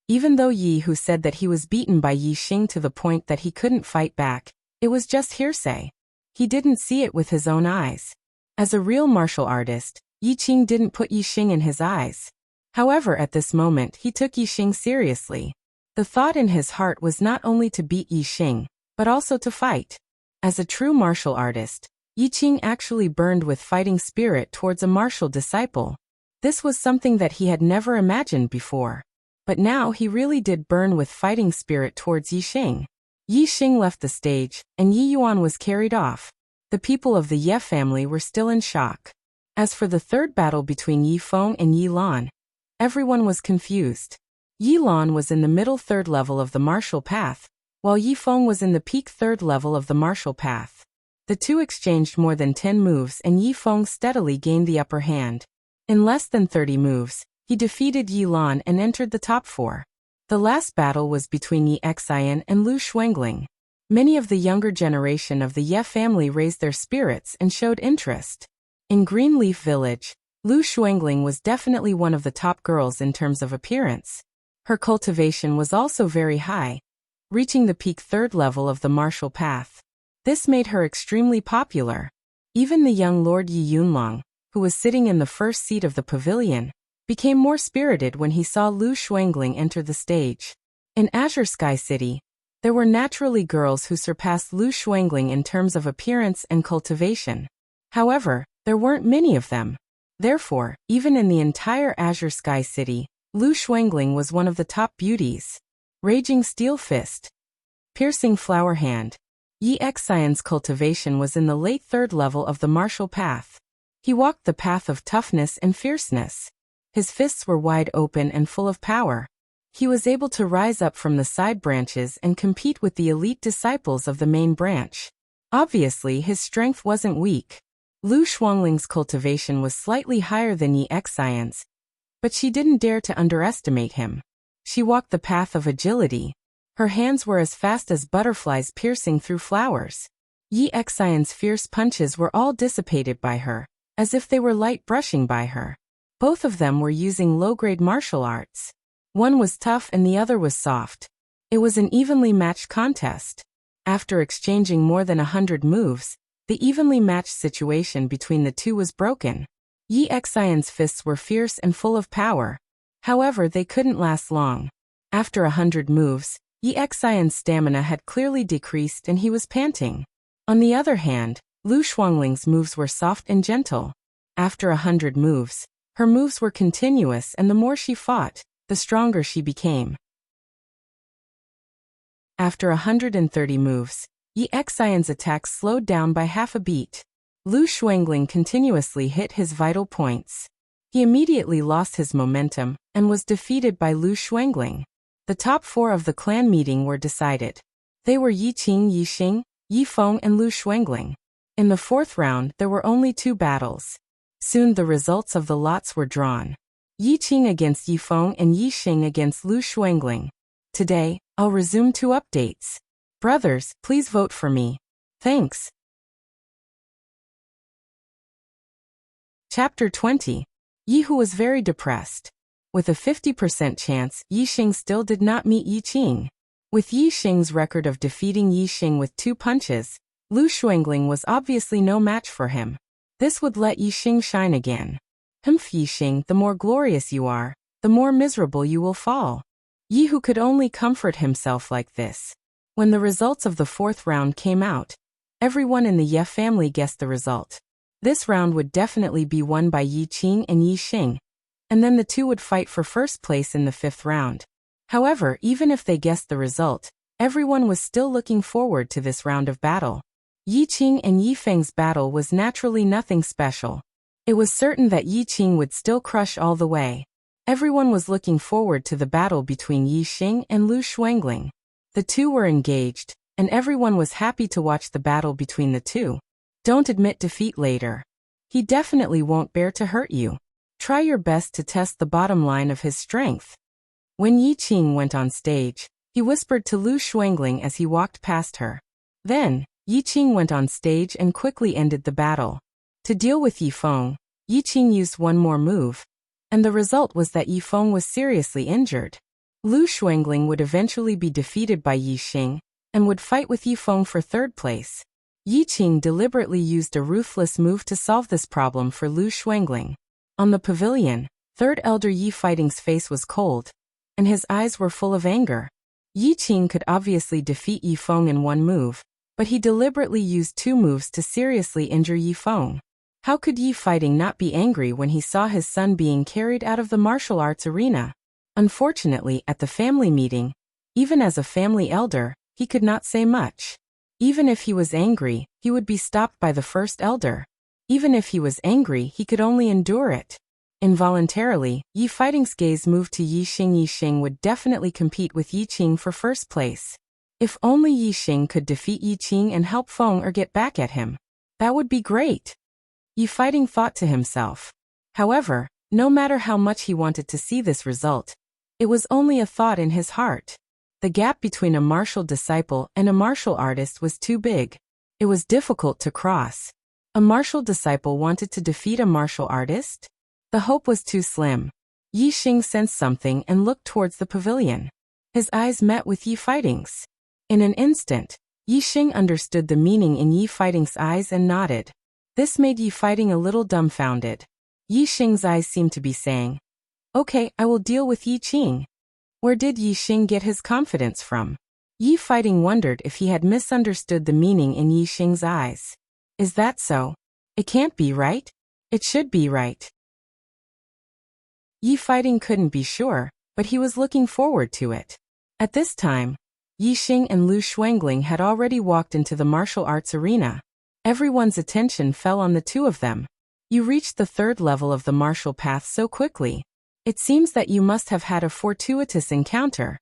Even though Yi Hu said that he was beaten by Yi Xing to the point that he couldn't fight back, it was just hearsay. He didn't see it with his own eyes. As a real martial artist, Yi Qing didn't put Yi Xing in his eyes. However, at this moment he took Yi Xing seriously. The thought in his heart was not only to beat Yi Xing, but also to fight. As a true martial artist, Yi Qing actually burned with fighting spirit towards a martial disciple. This was something that he had never imagined before. But now he really did burn with fighting spirit towards Yi Xing. Yi Xing left the stage, and Yi Yuan was carried off. The people of the Ye family were still in shock. As for the third battle between Yi Feng and Yi Lan, everyone was confused. Yi Lan was in the middle third level of the martial path, while Yi Feng was in the peak third level of the martial path. The two exchanged more than 10 moves and Yi Feng steadily gained the upper hand. In less than 30 moves, he defeated Yi Lan and entered the top 4. The last battle was between Yi Xian and Lu Shuangling. Many of the younger generation of the Ye family raised their spirits and showed interest. In Greenleaf Village, Lu Shuangling was definitely one of the top girls in terms of appearance. Her cultivation was also very high, reaching the peak third level of the martial path. This made her extremely popular. Even the young Lord Yi Yunlong, who was sitting in the first seat of the pavilion, became more spirited when he saw Lu Shuangling enter the stage. In Azure Sky City, there were naturally girls who surpassed Lu Shuangling in terms of appearance and cultivation. However, there weren't many of them. Therefore, even in the entire Azure Sky City, Lu Shuangling was one of the top beauties. Raging Steel Fist. Piercing Flower Hand. Yi Xian's cultivation was in the late third level of the martial path. He walked the path of toughness and fierceness. His fists were wide open and full of power. He was able to rise up from the side branches and compete with the elite disciples of the main branch. Obviously, his strength wasn't weak. Lu Shuangling's cultivation was slightly higher than Yi Xian's, but she didn't dare to underestimate him. She walked the path of agility. Her hands were as fast as butterflies piercing through flowers. Yi Xian's fierce punches were all dissipated by her, as if they were light brushing by her. Both of them were using low-grade martial arts. One was tough and the other was soft. It was an evenly matched contest. After exchanging more than 100 moves, the evenly matched situation between the two was broken. Yi Xian's fists were fierce and full of power. However, they couldn't last long. After 100 moves, Yi Xian's stamina had clearly decreased and he was panting. On the other hand, Lu Shuangling's moves were soft and gentle. After 100 moves, her moves were continuous and the more she fought, the stronger she became. After 130 moves, Yi Xian's attacks slowed down by half a beat. Lu Shuangling continuously hit his vital points. He immediately lost his momentum and was defeated by Lu Shuangling. The top 4 of the clan meeting were decided. They were Yi Qing, Yi Xing, Yi Feng and Lu Shuangling. In the 4th round, there were only 2 battles. Soon the results of the lots were drawn. Yi Qing against Yi Feng and Yi Xing against Lu Shuangling. Today, I'll resume 2 updates. Brothers, please vote for me. Thanks. Chapter 20. Yi Hu was very depressed. With a 50% chance, Yi Xing still did not meet Yi Qing. With Yi Xing's record of defeating Yi Xing with 2 punches, Lu Shuangling was obviously no match for him. This would let Yi Xing shine again. Yi Xing, the more glorious you are, the more miserable you will fall. Yi Hu could only comfort himself like this. When the results of the 4th round came out, everyone in the Ye family guessed the result. This round would definitely be won by Yi Qing and Yi Xing, and then the two would fight for first place in the 5th round. However, even if they guessed the result, everyone was still looking forward to this round of battle. Yi Qing and Yi Feng's battle was naturally nothing special. It was certain that Yi Qing would still crush all the way. Everyone was looking forward to the battle between Yi Xing and Lu Shuangling. The two were engaged, and everyone was happy to watch the battle between the two. Don't admit defeat later. He definitely won't bear to hurt you. Try your best to test the bottom line of his strength. When Yi Qing went on stage, he whispered to Lu Shuangling as he walked past her. Then, Yi Qing went on stage and quickly ended the battle. To deal with Yi Feng, Yi Qing used one more move, and the result was that Yi Feng was seriously injured. Lu Shuangling would eventually be defeated by Yi Xing, and would fight with Yi Feng for third place. Yi Qing deliberately used a ruthless move to solve this problem for Lu Shuangling. On the pavilion, third elder Yi Fighting's face was cold, and his eyes were full of anger. Yi Qing could obviously defeat Yi Feng in one move, but he deliberately used two moves to seriously injure Yi Feng. How could Yi Fighting not be angry when he saw his son being carried out of the martial arts arena? Unfortunately, at the family meeting, even as a family elder, he could not say much. Even if he was angry, he would be stopped by the first elder. Even if he was angry, he could only endure it. Involuntarily, Yi Fighting's gaze moved to Yi Xing. Yi Xing would definitely compete with Yi Qing for first place. If only Yi Xing could defeat Yi Qing and help Feng or get back at him. That would be great. Yi Fighting thought to himself. However, no matter how much he wanted to see this result, it was only a thought in his heart. The gap between a martial disciple and a martial artist was too big. It was difficult to cross. A martial disciple wanted to defeat a martial artist? The hope was too slim. Yi Xing sensed something and looked towards the pavilion. His eyes met with Yi Fighting's. In an instant, Yi Xing understood the meaning in Yi Fighting's eyes and nodded. This made Yi Fighting a little dumbfounded. Yi Xing's eyes seemed to be saying, "Okay, I will deal with Yi Qing." Where did Yi Xing get his confidence from? Yi Fighting wondered if he had misunderstood the meaning in Yi Xing's eyes. Is that so? It can't be right? It should be right. Yi Fighting couldn't be sure, but he was looking forward to it. At this time, Yi Xing and Lu Shuangling had already walked into the martial arts arena. Everyone's attention fell on the two of them. You reached the third level of the martial path so quickly. It seems that you must have had a fortuitous encounter.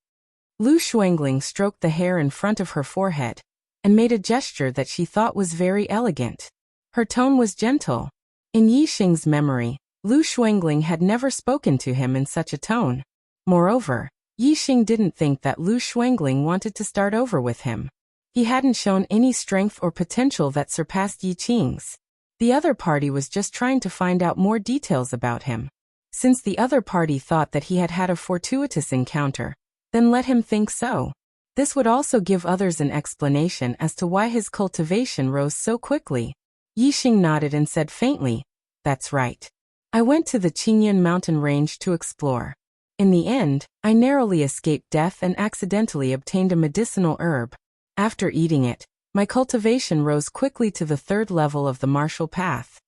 Lu Shuangling stroked the hair in front of her forehead, and made a gesture that she thought was very elegant. Her tone was gentle. In Yi Xing's memory, Lu Shuangling had never spoken to him in such a tone. Moreover, Yi Xing didn't think that Lu Shuangling wanted to start over with him. He hadn't shown any strength or potential that surpassed Yi Qing's. The other party was just trying to find out more details about him. Since the other party thought that he had had a fortuitous encounter, then let him think so. This would also give others an explanation as to why his cultivation rose so quickly. Yi Xing nodded and said faintly, "That's right. I went to the Qingyun mountain range to explore. In the end, I narrowly escaped death and accidentally obtained a medicinal herb. After eating it, my cultivation rose quickly to the third level of the martial path."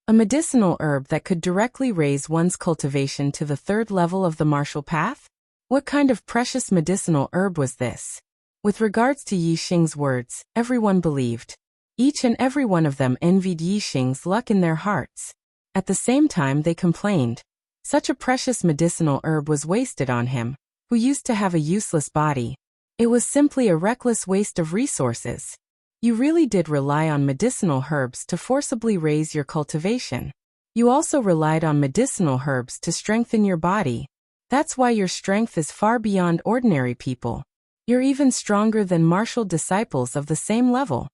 A medicinal herb that could directly raise one's cultivation to the third level of the martial path? What kind of precious medicinal herb was this? With regards to Yi Xing's words, everyone believed. Each and every one of them envied Yi Xing's luck in their hearts. At the same time they complained. Such a precious medicinal herb was wasted on him, who used to have a useless body. It was simply a reckless waste of resources. You really did rely on medicinal herbs to forcibly raise your cultivation. You also relied on medicinal herbs to strengthen your body. That's why your strength is far beyond ordinary people. You're even stronger than martial disciples of the same level.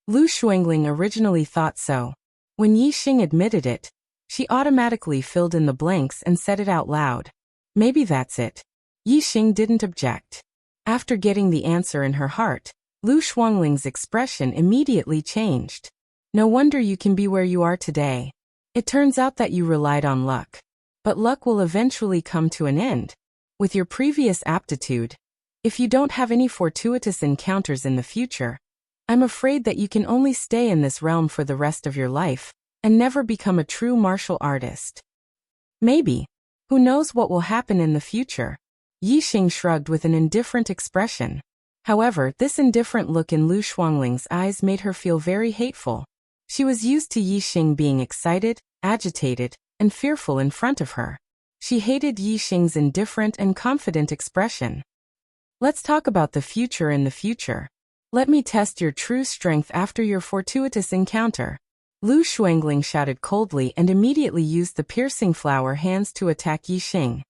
Lu Shuangling originally thought so. When Yi Xing admitted it, she automatically filled in the blanks and said it out loud. Maybe that's it. Yi Xing didn't object. After getting the answer in her heart, Lu Shuangling's expression immediately changed. No wonder you can be where you are today. It turns out that you relied on luck. But luck will eventually come to an end. With your previous aptitude, if you don't have any fortuitous encounters in the future, I'm afraid that you can only stay in this realm for the rest of your life, and never become a true martial artist. Maybe. Who knows what will happen in the future? Yi Xing shrugged with an indifferent expression. However, this indifferent look in Lu Shuangling's eyes made her feel very hateful. She was used to Yi Xing being excited, agitated, and fearful in front of her. She hated Yi Xing's indifferent and confident expression. Let's talk about the future in the future. Let me test your true strength after your fortuitous encounter. Lu Shuangling shouted coldly and immediately used the piercing flower hands to attack Yi Xing.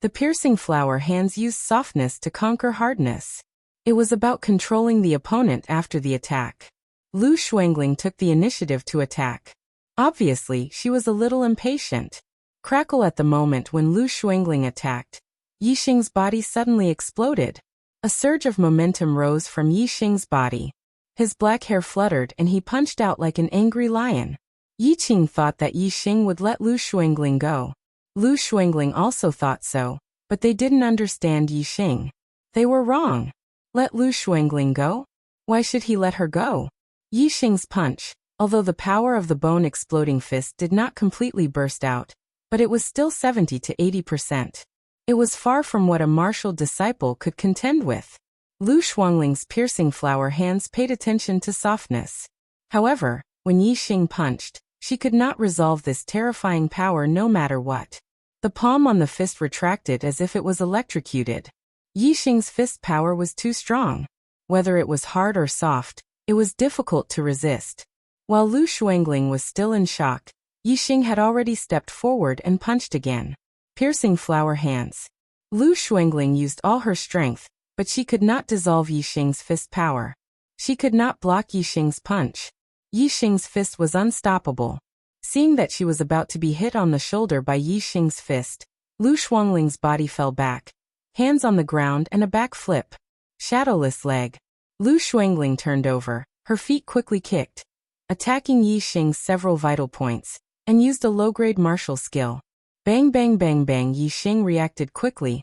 The piercing flower hands used softness to conquer hardness. It was about controlling the opponent after the attack. Lu Shuangling took the initiative to attack. Obviously, she was a little impatient. Crackle at the moment when Lu Shuangling attacked. Yi Xing's body suddenly exploded. A surge of momentum rose from Yi Xing's body. His black hair fluttered and he punched out like an angry lion. Yi Qing thought that Yi Xing would let Lu Shuangling go. Lu Shuangling also thought so, but they didn't understand Yi Xing. They were wrong. Let Lu Shuangling go? Why should he let her go? Yi Xing's punch, although the power of the bone-exploding fist did not completely burst out, but it was still 70 to 80%. It was far from what a martial disciple could contend with. Lu Shuangling's piercing flower hands paid attention to softness. However, when Yi Xing punched, she could not resolve this terrifying power no matter what. The palm on the fist retracted as if it was electrocuted. Yi Xing's fist power was too strong. Whether it was hard or soft, it was difficult to resist. While Lu Shuangling was still in shock, Yi Xing had already stepped forward and punched again. Piercing flower hands. Lu Shuangling used all her strength, but she could not dissolve Yi Xing's fist power. She could not block Yi Xing's punch. Yi Xing's fist was unstoppable. Seeing that she was about to be hit on the shoulder by Yi Xing's fist, Lu Shuangling's body fell back. Hands on the ground and a back flip. Shadowless leg. Lu Shuangling turned over, her feet quickly kicked, attacking Yi Xing's several vital points, and used a low-grade martial skill. Bang bang bang bang. Yi Xing reacted quickly,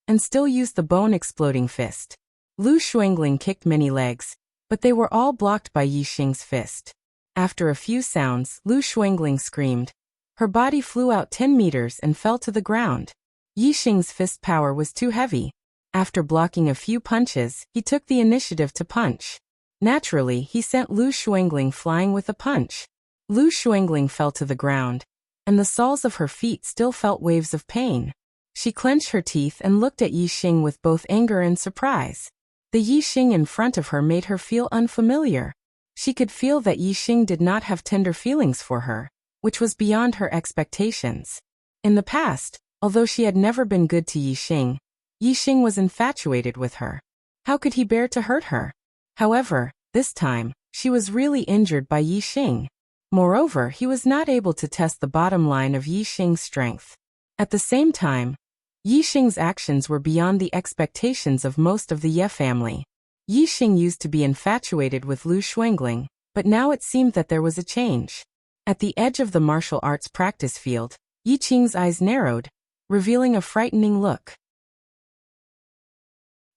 and still used the bone-exploding fist. Lu Shuangling kicked many legs, but they were all blocked by Yi Xing's fist. After a few sounds, Lu Shuangling screamed. Her body flew out 10 meters and fell to the ground. Yi Xing's fist power was too heavy. After blocking a few punches, he took the initiative to punch. Naturally, he sent Lu Shuangling flying with a punch. Lu Shuangling fell to the ground, and the soles of her feet still felt waves of pain. She clenched her teeth and looked at Yi Xing with both anger and surprise. The Yi Xing in front of her made her feel unfamiliar. She could feel that Yi Xing did not have tender feelings for her, which was beyond her expectations. In the past, although she had never been good to Yi Xing was infatuated with her. How could he bear to hurt her? However, this time, she was really injured by Yi Xing. Moreover, he was not able to test the bottom line of Yi Xing's strength. At the same time, Yi Xing's actions were beyond the expectations of most of the Ye family. Yi Xing used to be infatuated with Lu Shuangling, but now it seemed that there was a change. At the edge of the martial arts practice field, Yi Xing's eyes narrowed, revealing a frightening look.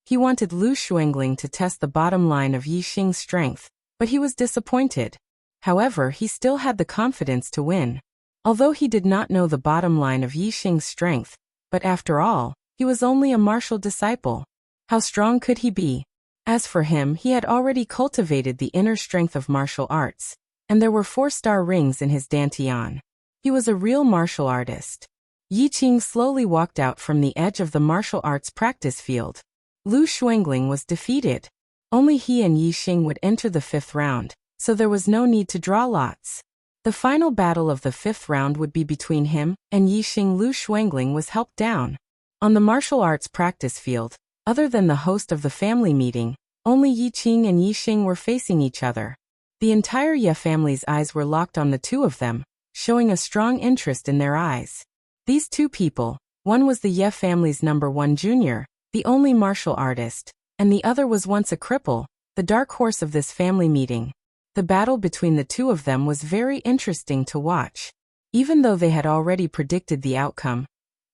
He wanted Lu Shuangling to test the bottom line of Yi Xing's strength, but he was disappointed. However, he still had the confidence to win. Although he did not know the bottom line of Yi Xing's strength, but after all, he was only a martial disciple. How strong could he be? As for him, he had already cultivated the inner strength of martial arts, and there were 4-star rings in his dantian. He was a real martial artist. Yi Qing slowly walked out from the edge of the martial arts practice field. Lu Shuangling was defeated. Only he and Yi Xing would enter the 5th round, so there was no need to draw lots. The final battle of the 5th round would be between him and Yi Xing. Lu Shuangling was helped down. On the martial arts practice field, other than the host of the family meeting, only Yi Qing and Yi Xing were facing each other. The entire Ye family's eyes were locked on the two of them, showing a strong interest in their eyes. These two people, one was the Ye family's #1 junior, the only martial artist, and the other was once a cripple, the dark horse of this family meeting. The battle between the two of them was very interesting to watch. Even though they had already predicted the outcome,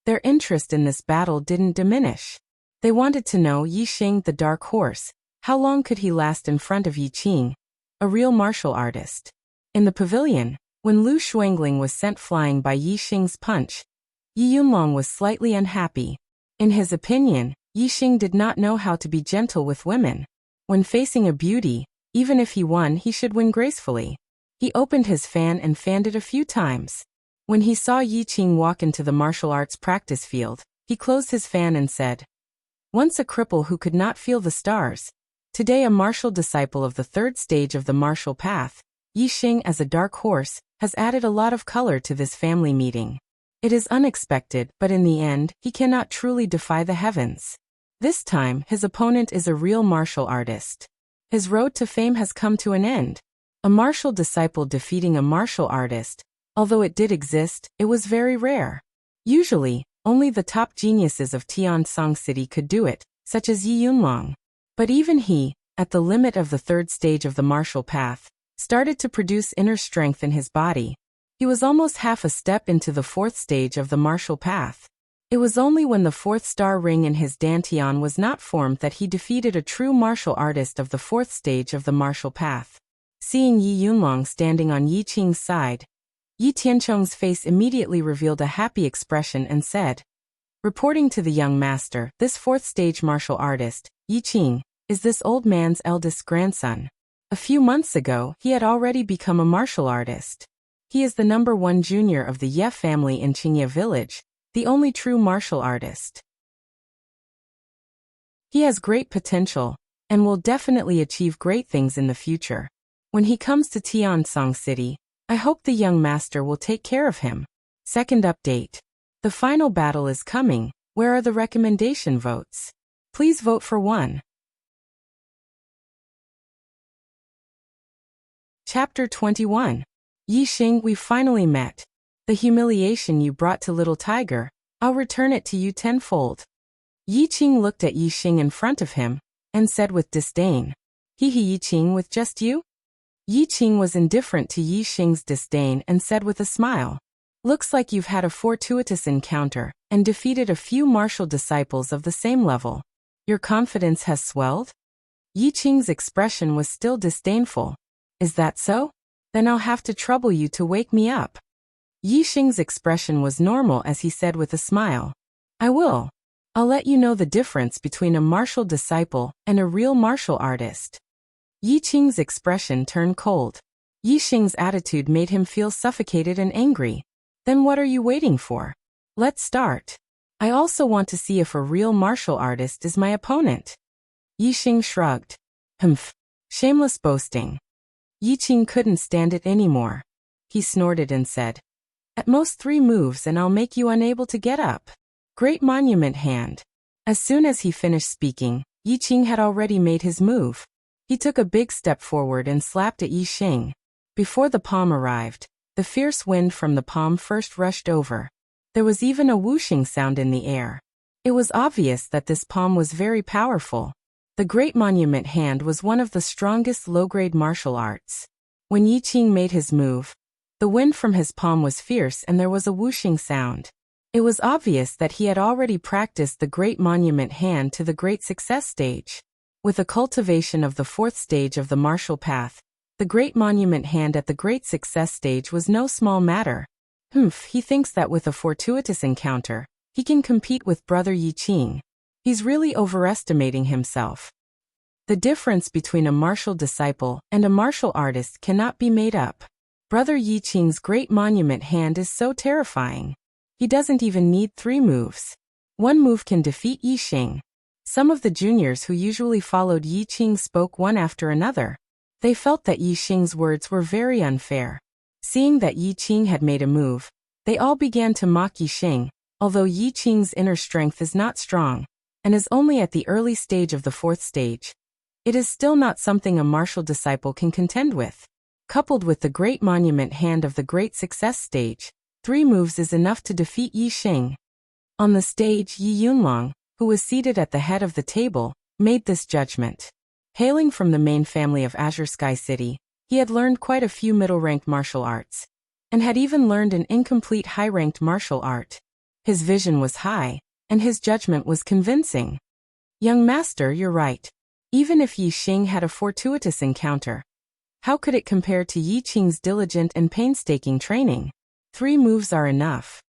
their interest in this battle didn't diminish. They wanted to know Yi Xing, the dark horse, how long could he last in front of Yi Qing, a real martial artist. In the pavilion, when Lu Shuangling was sent flying by Yi Xing's punch, Yi Yunlong was slightly unhappy. In his opinion, Yi Xing did not know how to be gentle with women. When facing a beauty, even if he won, he should win gracefully. He opened his fan and fanned it a few times. When he saw Yi Qing walk into the martial arts practice field, he closed his fan and said, "Once a cripple who could not feel the stars, today a martial disciple of the third stage of the martial path, Yi Qing as a dark horse, has added a lot of color to this family meeting. It is unexpected, but in the end, he cannot truly defy the heavens. This time, his opponent is a real martial artist. His road to fame has come to an end. A martial disciple defeating a martial artist. Although it did exist, it was very rare. Usually, only the top geniuses of Tiansong City could do it, such as Yi Yunlong. But even he, at the limit of the third stage of the martial path, started to produce inner strength in his body. He was almost half a step into the fourth stage of the martial path. It was only when the fourth star ring in his dantian was not formed that he defeated a true martial artist of the fourth stage of the martial path. Seeing Yi Yunlong standing on Yi Qing's side, Yi Tianchong's face immediately revealed a happy expression and said, reporting to the young master, this fourth stage martial artist, Yi Qing, is this old man's eldest grandson. A few months ago, he had already become a martial artist. He is the #1 junior of the Ye family in Qingye village, the only true martial artist. He has great potential, and will definitely achieve great things in the future. When he comes to Tiansong City, I hope the young master will take care of him. Second update. The final battle is coming. Where are the recommendation votes? Please vote for 1. Chapter 21. Yi Qing, we finally met. The humiliation you brought to little tiger, I'll return it to you tenfold. Yi Qing looked at Yi Qing in front of him, and said with disdain, He Yi Qing with just you? Yi Qing was indifferent to Yi Qing's disdain and said with a smile, looks like you've had a fortuitous encounter, and defeated a few martial disciples of the same level. Your confidence has swelled? Yi Qing's expression was still disdainful. Is that so? Then I'll have to trouble you to wake me up. Yi Qing's expression was normal as he said with a smile. I will. I'll let you know the difference between a martial disciple and a real martial artist. Yi Qing's expression turned cold. Yi Qing's attitude made him feel suffocated and angry. Then what are you waiting for? Let's start. I also want to see if a real martial artist is my opponent. Yi Qing shrugged. Humph. Shameless boasting. Yi Qing couldn't stand it anymore. He snorted and said, At most 3 moves and I'll make you unable to get up. Great monument hand. As soon as he finished speaking, Yi Qing had already made his move. He took a big step forward and slapped at Yi Qing. Before the palm arrived, the fierce wind from the palm first rushed over. There was even a whooshing sound in the air. It was obvious that this palm was very powerful. The Great Monument Hand was one of the strongest low-grade martial arts. When Yi Qing made his move, the wind from his palm was fierce and there was a whooshing sound. It was obvious that he had already practiced the Great Monument Hand to the Great Success stage. With a cultivation of the 4th stage of the martial path, the Great Monument Hand at the Great Success stage was no small matter. He thinks that with a fortuitous encounter, he can compete with brother Yi Qing. He's really overestimating himself. The difference between a martial disciple and a martial artist cannot be made up. Brother Yi Qing's Great Monument Hand is so terrifying. He doesn't even need 3 moves. 1 move can defeat Yi Qing. Some of the juniors who usually followed Yi Qing spoke one after another. They felt that Yi Qing's words were very unfair. Seeing that Yi Qing had made a move, they all began to mock Yi Qing, although Yi Qing's inner strength is not strong, and is only at the early stage of the 4th stage. It is still not something a martial disciple can contend with. Coupled with the Great Monument Hand of the Great Success stage, 3 moves is enough to defeat Yi Qing. On the stage, Yi Yunlong, who was seated at the head of the table, made this judgment. Hailing from the main family of Azure Sky City, he had learned quite a few middle-ranked martial arts, and had even learned an incomplete high-ranked martial art. His vision was high, and his judgment was convincing. Young master, you're right. Even if Yi Qing had a fortuitous encounter, how could it compare to Yi Qing's diligent and painstaking training? 3 moves are enough.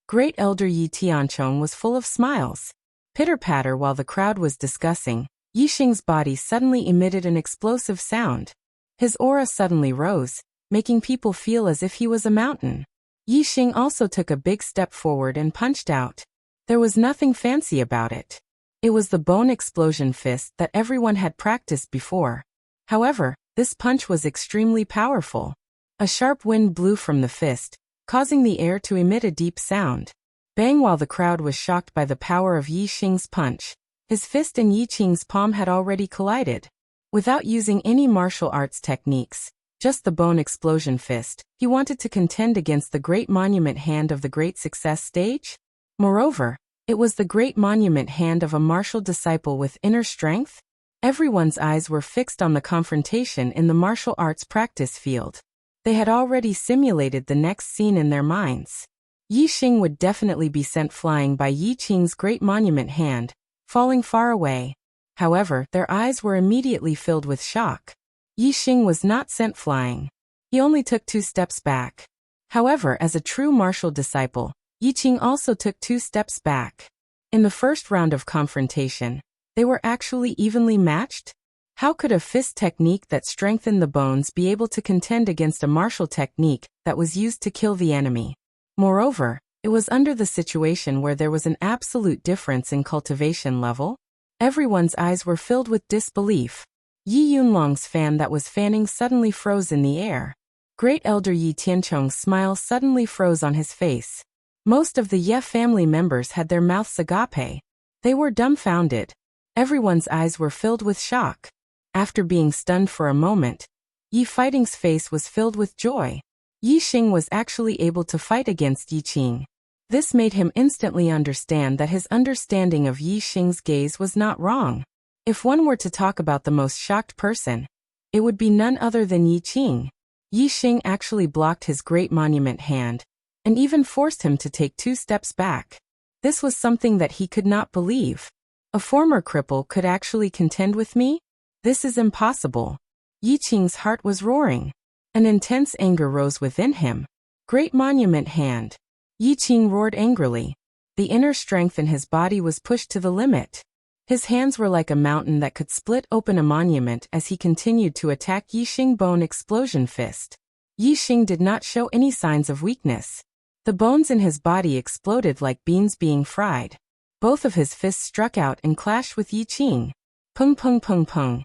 Great Elder Yi Tianchong was full of smiles. Pitter-patter while the crowd was discussing, Yi Qing's body suddenly emitted an explosive sound. His aura suddenly rose, making people feel as if he was a mountain. Yi Xing also took a big step forward and punched out. There was nothing fancy about it. It was the bone explosion fist that everyone had practiced before. However, this punch was extremely powerful. A sharp wind blew from the fist, causing the air to emit a deep sound. Bang! While the crowd was shocked by the power of Yi Xing's punch, his fist and Yi Qing's palm had already collided. Without using any martial arts techniques, just the bone explosion fist, he wanted to contend against the great monument hand of the great success stage. Moreover, it was the great monument hand of a martial disciple with inner strength. Everyone's eyes were fixed on the confrontation in the martial arts practice field. They had already simulated the next scene in their minds. Yi Xing would definitely be sent flying by Yi Qing's great monument hand, falling far away. However, their eyes were immediately filled with shock. Yi Xing was not sent flying. He only took 2 steps back. However, as a true martial disciple, Yi Qing also took 2 steps back. In the first round of confrontation, they were actually evenly matched. How could a fist technique that strengthened the bones be able to contend against a martial technique that was used to kill the enemy? Moreover, it was under the situation where there was an absolute difference in cultivation level. Everyone's eyes were filled with disbelief. Yi Yunlong's fan that was fanning suddenly froze in the air. Great Elder Yi Tianchong's smile suddenly froze on his face. Most of the Ye family members had their mouths agape. They were dumbfounded. Everyone's eyes were filled with shock. After being stunned for a moment, Yi Fighting's face was filled with joy. Yi Xing was actually able to fight against Yi Qing. This made him instantly understand that his understanding of Yi Xing's gaze was not wrong. If one were to talk about the most shocked person, it would be none other than Yi Qing. Yi Xing actually blocked his great monument hand, and even forced him to take 2 steps back. This was something that he could not believe. A former cripple could actually contend with me? This is impossible. Yi Qing's heart was roaring. An intense anger rose within him. Great monument hand. Yi Qing roared angrily. The inner strength in his body was pushed to the limit. His hands were like a mountain that could split open a monument as he continued to attack Yi Xing bone explosion fist. Yi Xing did not show any signs of weakness. The bones in his body exploded like beans being fried. Both of his fists struck out and clashed with Yi Qing. Pung pung pung pung.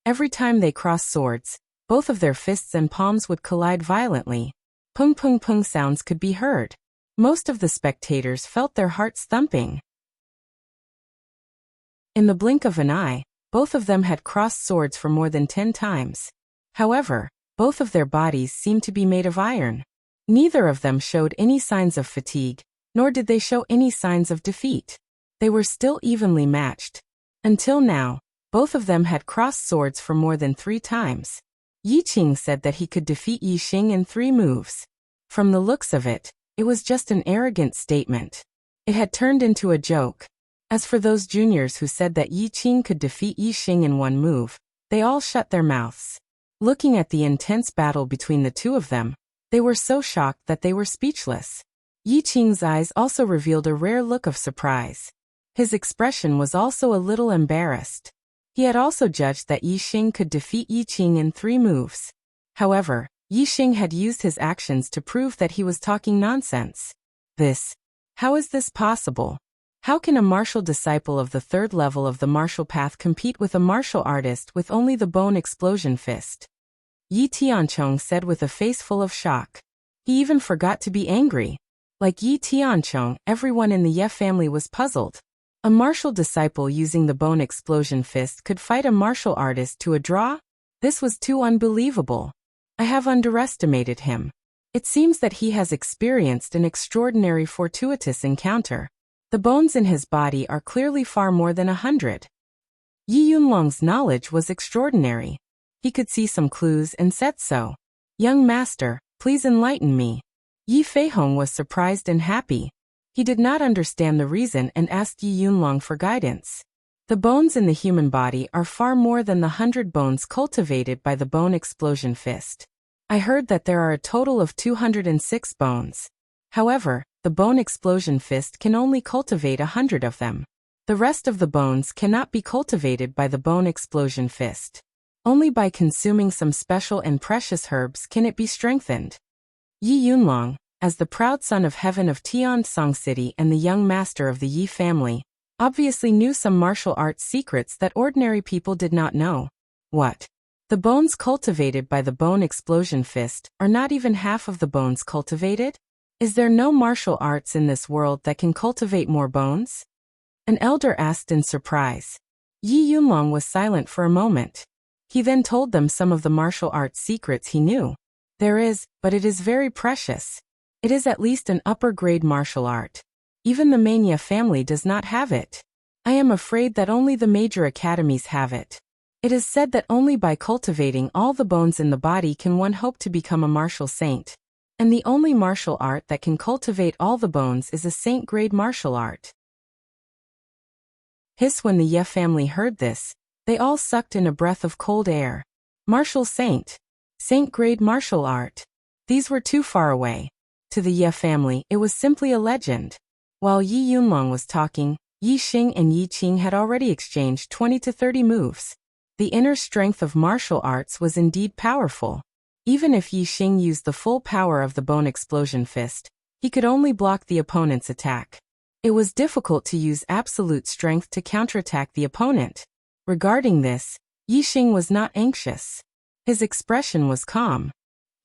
Every time they crossed swords, both of their fists and palms would collide violently. Pung pung pung sounds could be heard. Most of the spectators felt their hearts thumping. In the blink of an eye, both of them had crossed swords for more than 10 times. However, both of their bodies seemed to be made of iron. Neither of them showed any signs of fatigue, nor did they show any signs of defeat. They were still evenly matched. Until now, both of them had crossed swords for more than 3 times. Yi Qing said that he could defeat Yi Xing in 3 moves. From the looks of it, it was just an arrogant statement. It had turned into a joke. As for those juniors who said that Yi Qing could defeat Yi Xing in 1 move, they all shut their mouths. Looking at the intense battle between the 2 of them, they were so shocked that they were speechless. Yi Qing's eyes also revealed a rare look of surprise. His expression was also a little embarrassed. He had also judged that Yi Xing could defeat Yi Qing in 3 moves. However, Yi Xing had used his actions to prove that he was talking nonsense. How is this possible? How can a martial disciple of the 3rd level of the martial path compete with a martial artist with only the bone explosion fist? Yi Tianchong said with a face full of shock. He even forgot to be angry. Like Yi Tianchong, everyone in the Ye family was puzzled. A martial disciple using the bone explosion fist could fight a martial artist to a draw? This was too unbelievable. I have underestimated him. It seems that he has experienced an extraordinary fortuitous encounter. The bones in his body are clearly far more than 100. Yi Yunlong's knowledge was extraordinary. He could see some clues and said so. Young master, please enlighten me. Yi Feihong was surprised and happy. He did not understand the reason and asked Yi Yunlong for guidance. The bones in the human body are far more than the 100 bones cultivated by the bone explosion fist. I heard that there are a total of 206 bones. However, the bone explosion fist can only cultivate 100 of them. The rest of the bones cannot be cultivated by the bone explosion fist. Only by consuming some special and precious herbs can it be strengthened. Yi Yunlong, as the proud son of heaven of Tiansong City and the young master of the Yi family, obviously knew some martial arts secrets that ordinary people did not know. What? The bones cultivated by the bone explosion fist are not even half of the bones cultivated? Is there no martial arts in this world that can cultivate more bones? An elder asked in surprise. Yi Yunlong was silent for a moment. He then told them some of the martial arts secrets he knew. There is, but it is very precious. It is at least an upper-grade martial art. Even the Mania family does not have it. I am afraid that only the major academies have it. It is said that only by cultivating all the bones in the body can one hope to become a martial saint. And the only martial art that can cultivate all the bones is a saint-grade martial art. Hiss. When the Ye family heard this, they all sucked in a breath of cold air. Martial saint. Saint-grade martial art. These were too far away. To the Ye family, it was simply a legend. While Yi Yunlong was talking, Yi Xing and Yi Qing had already exchanged 20 to 30 moves. The inner strength of martial arts was indeed powerful. Even if Yi Xing used the full power of the bone explosion fist, he could only block the opponent's attack. It was difficult to use absolute strength to counterattack the opponent. Regarding this, Yi Xing was not anxious. His expression was calm.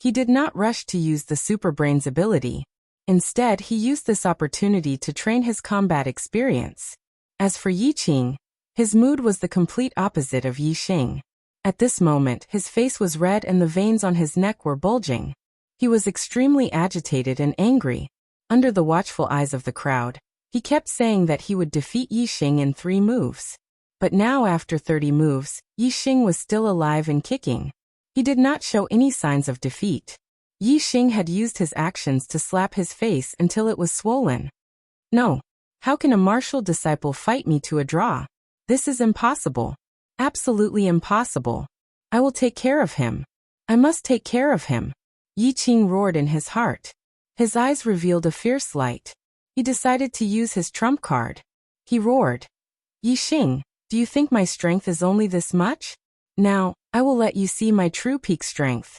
He did not rush to use the super brain's ability. Instead, he used this opportunity to train his combat experience. As for Yi Qing, his mood was the complete opposite of Yi Xing. At this moment, his face was red and the veins on his neck were bulging. He was extremely agitated and angry. Under the watchful eyes of the crowd, he kept saying that he would defeat Yi Xing in 3 moves. But now after 30 moves, Yi Xing was still alive and kicking. He did not show any signs of defeat. Yi Xing had used his actions to slap his face until it was swollen. No. How can a martial disciple fight me to a draw? This is impossible. Absolutely impossible. I will take care of him. I must take care of him. Yi Qing roared in his heart. His eyes revealed a fierce light. He decided to use his trump card. He roared. Yi Xing, do you think my strength is only this much? Now, I will let you see my true peak strength.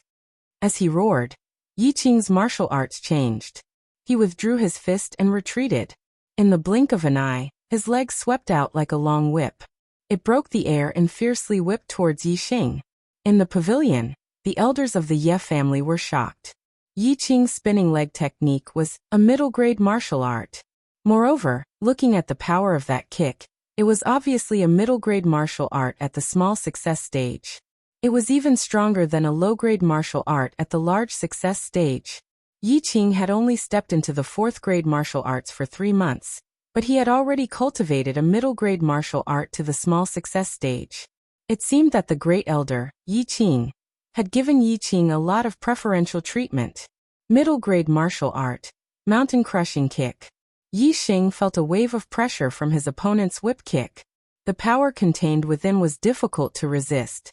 As he roared, Yi Qing's martial arts changed. He withdrew his fist and retreated. In the blink of an eye, his legs swept out like a long whip. It broke the air and fiercely whipped towards Yi Xing. In the pavilion, the elders of the Ye family were shocked. Yi Qing's spinning leg technique was a middle-grade martial art. Moreover, looking at the power of that kick, it was obviously a middle-grade martial art at the small success stage. It was even stronger than a low-grade martial art at the large success stage. Yi Qing had only stepped into the 4th-grade martial arts for 3 months, but he had already cultivated a middle-grade martial art to the small success stage. It seemed that the great elder, Yi Qing, had given Yi Qing a lot of preferential treatment. Middle-grade martial art, mountain-crushing kick. Yi Xing felt a wave of pressure from his opponent's whip kick. The power contained within was difficult to resist.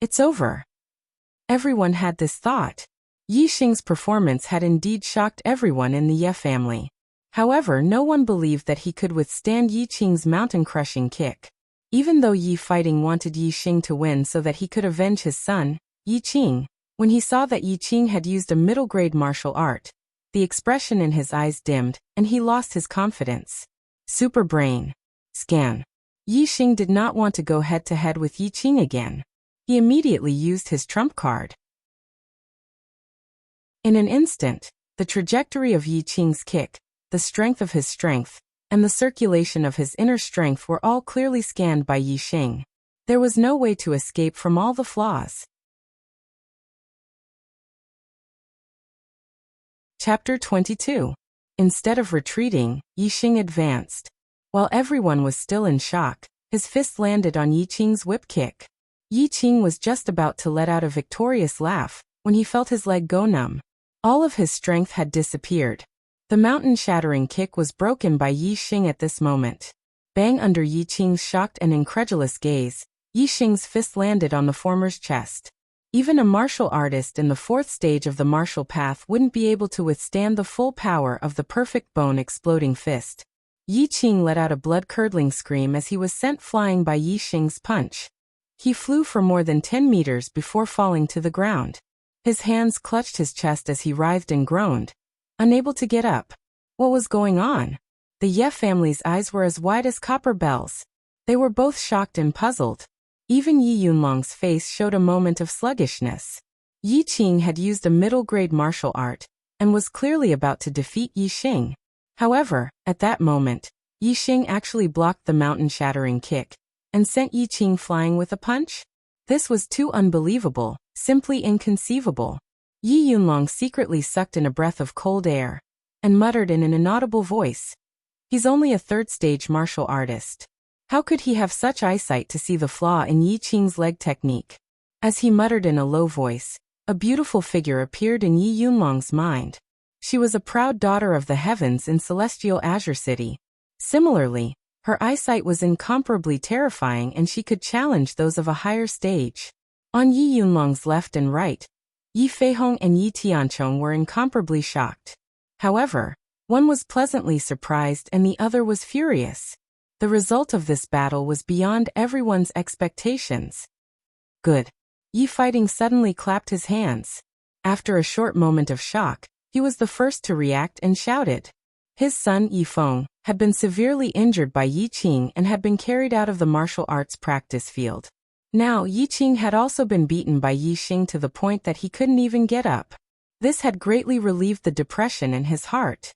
It's over. Everyone had this thought. Yi Xing's performance had indeed shocked everyone in the Ye family. However, no one believed that he could withstand Yi Qing's mountain-crushing kick. Even though Yi Fighting wanted Yi Xing to win so that he could avenge his son, Yi Qing, when he saw that Yi Qing had used a middle-grade martial art, the expression in his eyes dimmed, and he lost his confidence. Super brain. Scan. Yi Xing did not want to go head-to-head with Yi Qing again. He immediately used his trump card. In an instant, the trajectory of Yi Qing's kick, the strength of his strength, and the circulation of his inner strength were all clearly scanned by Yi Xing. There was no way to escape from all the flaws. Chapter 22. Instead of retreating, Yi Xing advanced. While everyone was still in shock, his fist landed on Yi Qing's whip kick. Yi Qing was just about to let out a victorious laugh when he felt his leg go numb. All of his strength had disappeared. The mountain-shattering kick was broken by Yi Xing at this moment. Bang! Under Yi Qing's shocked and incredulous gaze, Yi Xing's fist landed on the former's chest. Even a martial artist in the 4th stage of the martial path wouldn't be able to withstand the full power of the perfect bone-exploding fist. Yi Qing let out a blood-curdling scream as he was sent flying by Yi Xing's punch. He flew for more than 10 meters before falling to the ground. His hands clutched his chest as he writhed and groaned, unable to get up. What was going on? The Ye family's eyes were as wide as copper bells. They were both shocked and puzzled. Even Yi Yunlong's face showed a moment of sluggishness. Yi Qing had used a middle-grade martial art, and was clearly about to defeat Yi Xing. However, at that moment, Yi Xing actually blocked the mountain-shattering kick, and sent Yi Qing flying with a punch? This was too unbelievable, simply inconceivable. Yi Yunlong secretly sucked in a breath of cold air, and muttered in an inaudible voice. He's only a third-stage martial artist. How could he have such eyesight to see the flaw in Yi Qing's leg technique? As he muttered in a low voice, a beautiful figure appeared in Yi Yunlong's mind. She was a proud daughter of the heavens in celestial Azure City. Similarly, her eyesight was incomparably terrifying and she could challenge those of a higher stage. On Yi Yunlong's left and right, Yi Feihong and Yi Tianchong were incomparably shocked. However, one was pleasantly surprised and the other was furious. The result of this battle was beyond everyone's expectations. Good. Yi Fighting suddenly clapped his hands. After a short moment of shock, he was the first to react and shouted. His son Yi Feng had been severely injured by Yi Qing and had been carried out of the martial arts practice field. Now Yi Qing had also been beaten by Yi Xing to the point that he couldn't even get up. This had greatly relieved the depression in his heart.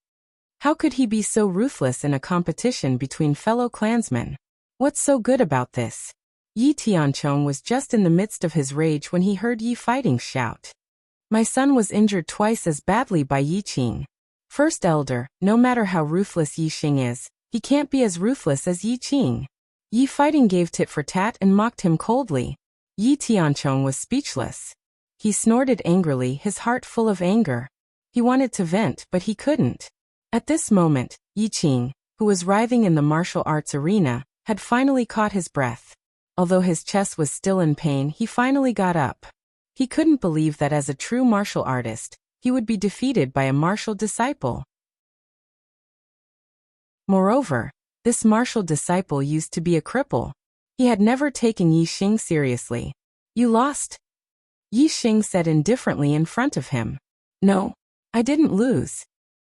How could he be so ruthless in a competition between fellow clansmen? What's so good about this? Yi Tianchong was just in the midst of his rage when he heard Yi Fighting shout. My son was injured twice as badly by Yi Qing. First elder, no matter how ruthless Yi Xing is, he can't be as ruthless as Yi Qing. Yi Fighting gave tit for tat and mocked him coldly. Yi Tianchong was speechless. He snorted angrily, his heart full of anger. He wanted to vent, but he couldn't. At this moment, Yi Qing, who was writhing in the martial arts arena, had finally caught his breath. Although his chest was still in pain, he finally got up. He couldn't believe that as a true martial artist, he would be defeated by a martial disciple. Moreover, this martial disciple used to be a cripple. He had never taken Yi Xing seriously. You lost? Yi Xing said indifferently in front of him. No, I didn't lose.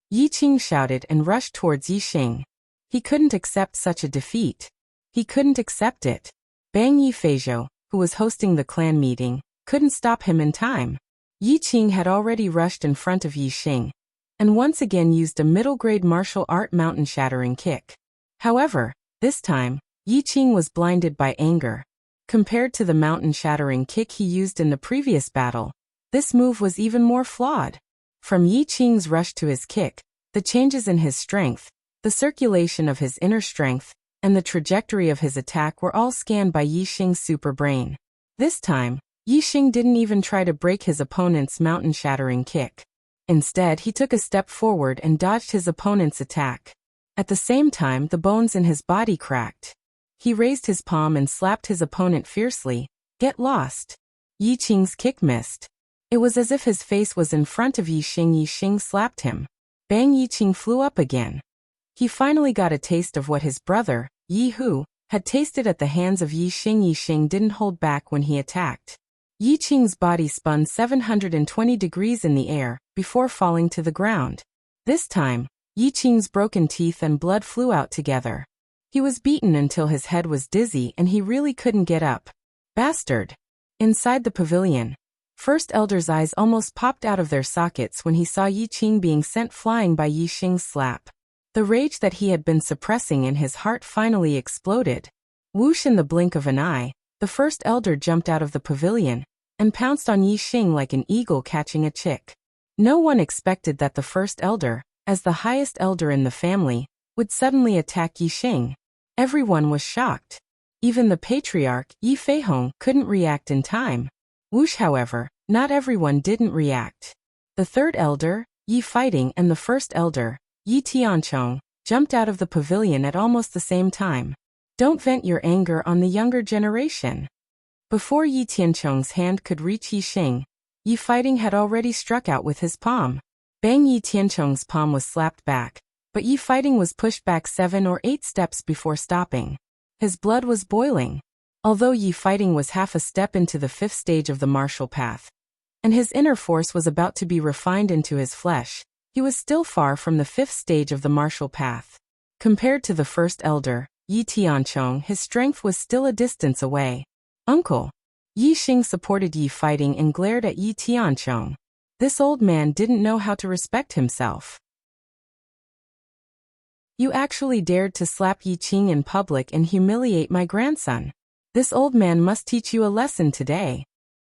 Yi Qing shouted and rushed towards Yi Xing. He couldn't accept such a defeat. He couldn't accept it. Bang Yi Feizhou, who was hosting the clan meeting, couldn't stop him in time. Yi Qing had already rushed in front of Yi Xing, and once again used a middle-grade martial art mountain-shattering kick. However, this time, Yi Qing was blinded by anger. Compared to the mountain-shattering kick he used in the previous battle, this move was even more flawed. From Yi Qing's rush to his kick, the changes in his strength, the circulation of his inner strength, and the trajectory of his attack were all scanned by Yi Xing's super brain. This time, Yi Xing didn't even try to break his opponent's mountain-shattering kick. Instead, he took a step forward and dodged his opponent's attack. At the same time, the bones in his body cracked. He raised his palm and slapped his opponent fiercely. Get lost. Yi Qing's kick missed. It was as if his face was in front of Yi Xing. Yi Xing slapped him. Bang! Yi Qing flew up again. He finally got a taste of what his brother, Yi Hu, had tasted at the hands of Yi Xing. Yi Xing didn't hold back when he attacked. Yi Qing's body spun 720 degrees in the air, before falling to the ground. This time, Yi Qing's broken teeth and blood flew out together. He was beaten until his head was dizzy and he really couldn't get up. Bastard! Inside the pavilion, First Elder's eyes almost popped out of their sockets when he saw Yi Qing being sent flying by Yi Xing's slap. The rage that he had been suppressing in his heart finally exploded. Whoosh! In the blink of an eye, the First Elder jumped out of the pavilion, and pounced on Yi Xing like an eagle catching a chick. No one expected that the First Elder, as the highest elder in the family, would suddenly attack Yi Xing. Everyone was shocked. Even the patriarch, Yi Feihong, couldn't react in time. Whoosh! However, not everyone didn't react. The third elder, Yi Fighting, and the first elder, Yi Tianchong, jumped out of the pavilion at almost the same time. Don't vent your anger on the younger generation. Before Yi Tianchong's hand could reach Yi Xing, Yi Fighting had already struck out with his palm. Bang! Yi Tianchong's palm was slapped back, but Yi Fighting was pushed back 7 or 8 steps before stopping. His blood was boiling. Although Yi fighting was half a step into the 5th stage of the martial path, and his inner force was about to be refined into his flesh, he was still far from the 5th stage of the martial path. Compared to the first elder, Yi Tianchong, his strength was still a distance away. Uncle. Yi Xing supported Yi fighting and glared at Yi Tianchong. This old man didn't know how to respect himself. You actually dared to slap Yi Qing in public and humiliate my grandson. This old man must teach you a lesson today.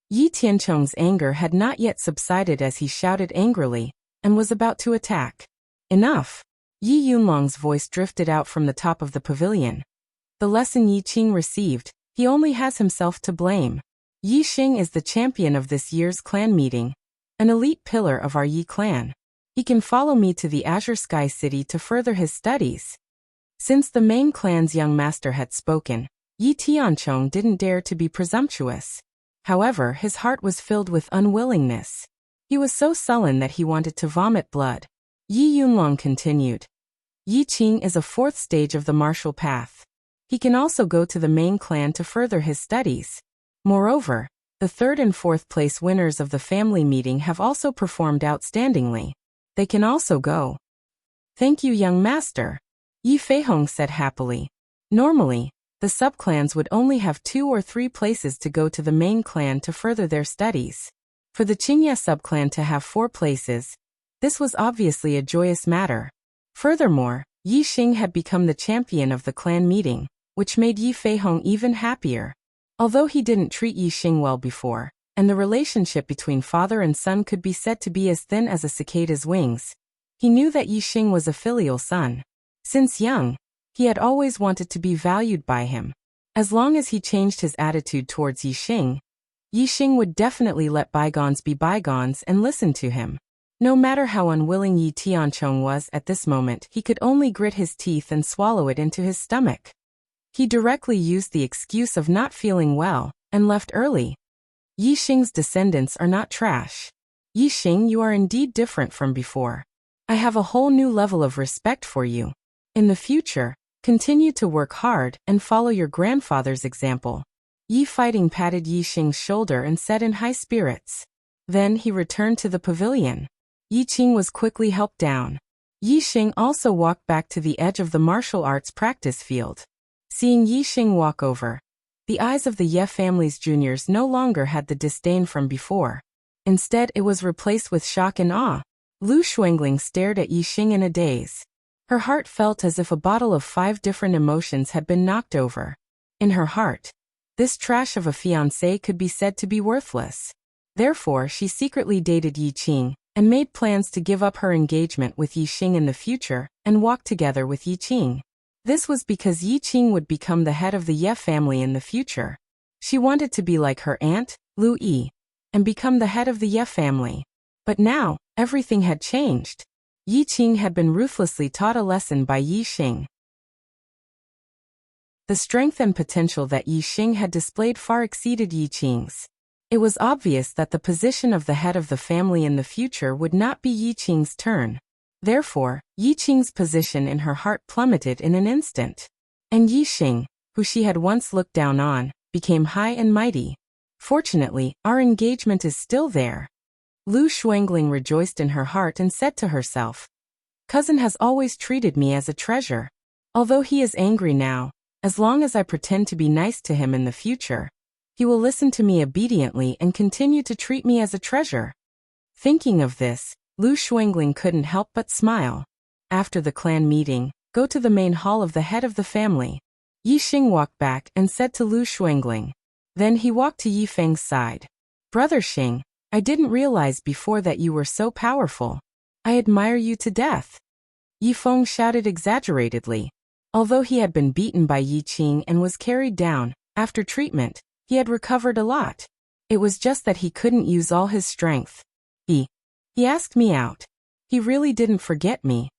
Yi Tianchong's anger had not yet subsided as he shouted angrily, and was about to attack. Enough! Yi Yunlong's voice drifted out from the top of the pavilion. The lesson Yi Qing received, he only has himself to blame. Yi Xing is the champion of this year's clan meeting, an elite pillar of our Yi clan. He can follow me to the Azure Sky City to further his studies. Since the main clan's young master had spoken, Yi Tianchong didn't dare to be presumptuous. However, his heart was filled with unwillingness. He was so sullen that he wanted to vomit blood. Yi Yunlong continued. Yi Qing is a 4th stage of the martial path. He can also go to the main clan to further his studies. Moreover, the 3rd and 4th place winners of the family meeting have also performed outstandingly. They can also go. Thank you, young master, Yi Feihong said happily. Normally, the subclans would only have 2 or 3 places to go to the main clan to further their studies. For the Qingye subclan to have 4 places, this was obviously a joyous matter. Furthermore, Yi Xing had become the champion of the clan meeting, which made Yi Feihong even happier. Although he didn't treat Yi Xing well before, and the relationship between father and son could be said to be as thin as a cicada's wings, he knew that Yi Xing was a filial son. Since young, he had always wanted to be valued by him. As long as he changed his attitude towards Yi Xing would definitely let bygones be bygones and listen to him. No matter how unwilling Yi Tianchong was at this moment, he could only grit his teeth and swallow it into his stomach. He directly used the excuse of not feeling well, and left early. Yi Xing's descendants are not trash. Yi Xing, you are indeed different from before. I have a whole new level of respect for you. In the future, continue to work hard and follow your grandfather's example. Yi fighting patted Yi Xing's shoulder and said in high spirits. Then he returned to the pavilion. Yi Qing was quickly helped down. Yi Xing also walked back to the edge of the martial arts practice field. Seeing Yi Xing walk over, the eyes of the Ye family's juniors no longer had the disdain from before. Instead, it was replaced with shock and awe. Lu Shuangling stared at Yi Xing in a daze. Her heart felt as if a bottle of 5 different emotions had been knocked over. In her heart, this trash of a fiancé could be said to be worthless. Therefore, she secretly dated Yi Qing, and made plans to give up her engagement with Yi Xing in the future, and walk together with Yi Qing. This was because Yi Qing would become the head of the Ye family in the future. She wanted to be like her aunt, Lu Yi, and become the head of the Ye family. But now, everything had changed. Yi Qing had been ruthlessly taught a lesson by Yi Xing. The strength and potential that Yi Xing had displayed far exceeded Yi Qing's. It was obvious that the position of the head of the family in the future would not be Yi Qing's turn. Therefore, Yi Qing's position in her heart plummeted in an instant. And Yi Xing, who she had once looked down on, became high and mighty. Fortunately, our engagement is still there. Lu Shuangling rejoiced in her heart and said to herself, Cousin has always treated me as a treasure. Although he is angry now, as long as I pretend to be nice to him in the future, he will listen to me obediently and continue to treat me as a treasure. Thinking of this, Lu Shuangling couldn't help but smile. After the clan meeting, go to the main hall of the head of the family. Yi Xing walked back and said to Lu Shuangling. Then he walked to Yi Feng's side. Brother Xing, I didn't realize before that you were so powerful. I admire you to death. Yi Feng shouted exaggeratedly. Although he had been beaten by Yi Qing and was carried down, after treatment, he had recovered a lot. It was just that he couldn't use all his strength. He asked me out. He really didn't forget me.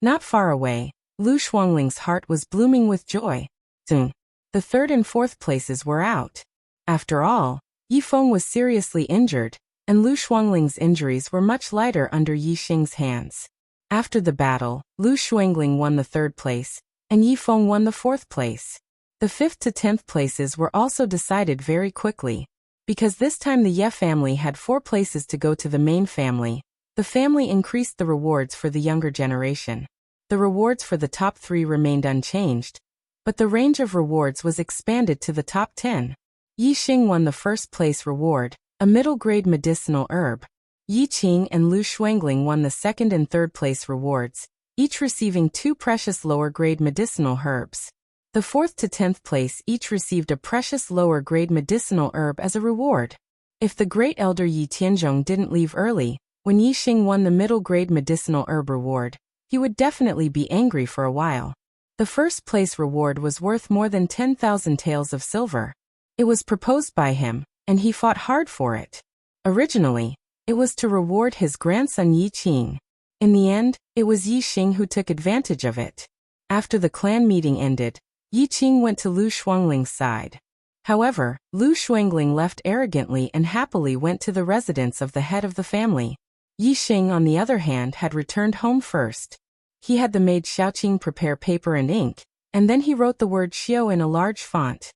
Not far away, Lu Shuangling's heart was blooming with joy. Soon, the 3rd and 4th places were out. After all, Yi Feng was seriously injured, and Lu Shuangling's injuries were much lighter under Yi Xing's hands. After the battle, Lu Shuangling won the 3rd place, and Yi Feng won the 4th place. The 5th to 10th places were also decided very quickly. Because this time the Ye family had 4 places to go to the main family, the family increased the rewards for the younger generation. The rewards for the top 3 remained unchanged, but the range of rewards was expanded to the top 10. Yi Xing won the 1st place reward, a middle-grade medicinal herb. Yi Qing and Lu Shuangling won the 2nd and 3rd place rewards, each receiving 2 precious lower-grade medicinal herbs. The 4th to 10th place each received a precious lower-grade medicinal herb as a reward. If the great elder Yi Tianzhong didn't leave early, when Yi Xing won the middle-grade medicinal herb reward, he would definitely be angry for a while. The 1st place reward was worth more than 10,000 taels of silver. It was proposed by him, and he fought hard for it. Originally, it was to reward his grandson Yi Qing. In the end, it was Yi Xing who took advantage of it. After the clan meeting ended, Yi Qing went to Lu Shuangling's side. However, Lu Shuangling left arrogantly and happily went to the residence of the head of the family. Yi Xing, on the other hand, had returned home first. He had the maid Xiaoqing prepare paper and ink, and then he wrote the word Xiao in a large font.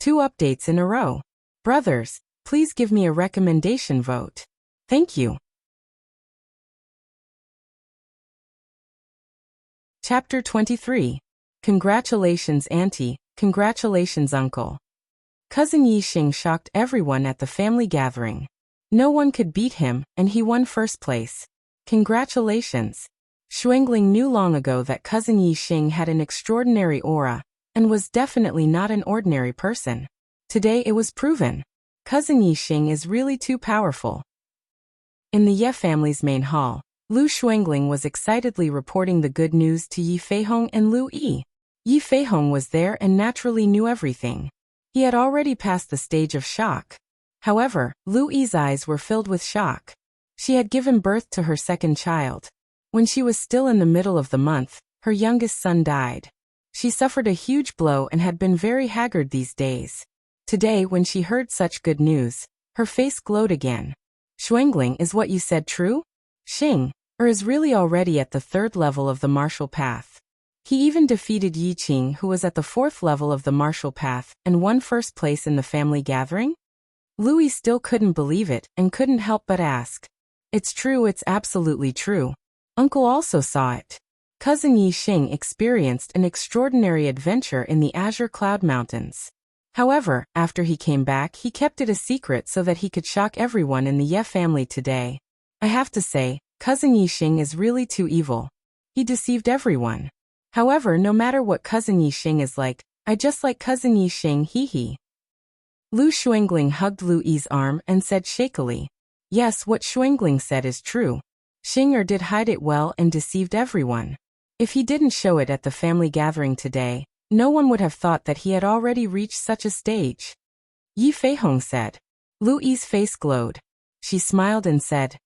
2 updates in a row. Brothers, please give me a recommendation vote. Thank you. Chapter 23. Congratulations, Auntie. Congratulations, Uncle. Cousin Yi Xing shocked everyone at the family gathering. No one could beat him, and he won 1st place. Congratulations. Shuangling knew long ago that cousin Yi Xing had an extraordinary aura, and was definitely not an ordinary person. Today it was proven. Cousin Yi Xing is really too powerful. In the Ye family's main hall, Lu Shuangling was excitedly reporting the good news to Yi Feihong and Lu Yi. Yi Feihong was there and naturally knew everything. He had already passed the stage of shock. However, Lu Yi's eyes were filled with shock. She had given birth to her 2nd child. When she was still in the middle of the month, her youngest son died. She suffered a huge blow and had been very haggard these days. Today, when she heard such good news, her face glowed again. Shuangling, is what you said true? Xing is really already at the 3rd level of the martial path. He even defeated Yi Qing, who was at the 4th level of the martial path, and won 1st place in the family gathering? Louis still couldn't believe it and couldn't help but ask. It's true, it's absolutely true. Uncle also saw it. Cousin Yi Xing experienced an extraordinary adventure in the Azure Cloud Mountains. However, after he came back, he kept it a secret so that he could shock everyone in the Ye family today. I have to say, Cousin Yi Xing is really too evil. He deceived everyone. However, no matter what Cousin Yi Xing is like, I just like Cousin Yi Xing, hee. Lu Shuangling hugged Lu Yi's arm and said shakily, yes, what Shuangling said is true. Xing did hide it well and deceived everyone. If he didn't show it at the family gathering today, no one would have thought that he had already reached such a stage. Yi Feihong said. Lu Yi's face glowed. She smiled and said,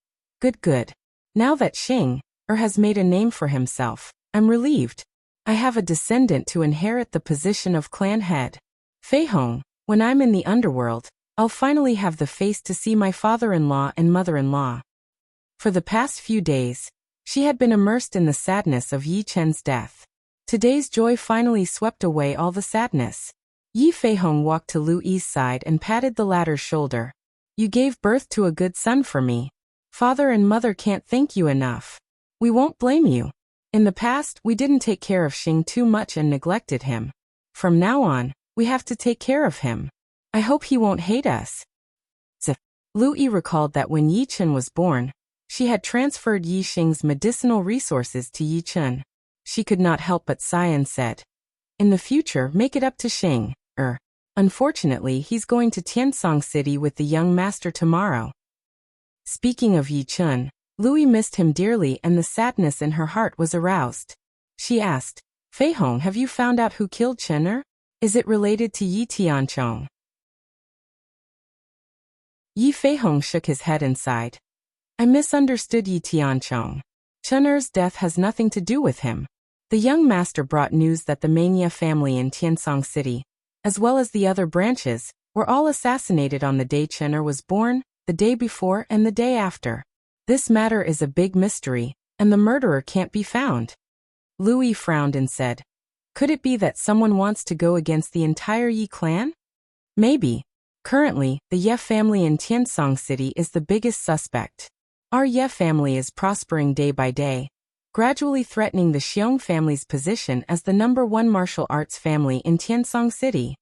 good. Now that Xing has made a name for himself, I'm relieved. I have a descendant to inherit the position of clan head. Feihong, when I'm in the underworld, I'll finally have the face to see my father-in-law and mother-in-law. For the past few days, she had been immersed in the sadness of Yi Chen's death. Today's joy finally swept away all the sadness. Yi Feihong walked to Lu Yi's side and patted the latter's shoulder. You gave birth to a good son for me. Father and mother can't thank you enough. We won't blame you. In the past, we didn't take care of Xing too much and neglected him. From now on, we have to take care of him. I hope he won't hate us. Lu Yi recalled that when Yi Chen was born, she had transferred Yi Xing's medicinal resources to Yi Chen. She could not help but sigh and said, in the future, make it up to Xing. Unfortunately, he's going to Tiansong City with the young master tomorrow. Speaking of Yi Chen, Lu Yi missed him dearly and the sadness in her heart was aroused. She asked, Feihong, have you found out who killed Chen? Is it related to Yi Tianchong? Yi Feihong shook his head and sighed. I misunderstood Yi Tianchong. Chen's death has nothing to do with him. The young master brought news that the Mania family in Tiansong City, as well as the other branches, were all assassinated on the day Chen was born, the day before and the day after. This matter is a big mystery, and the murderer can't be found. Lu Yi frowned and said, Could it be that someone wants to go against the entire Yi clan? Maybe. Currently, the Ye family in Tiansong City is the biggest suspect. Our Ye family is prospering day by day, gradually threatening the Xiong family's position as the #1 martial arts family in Tiansong City.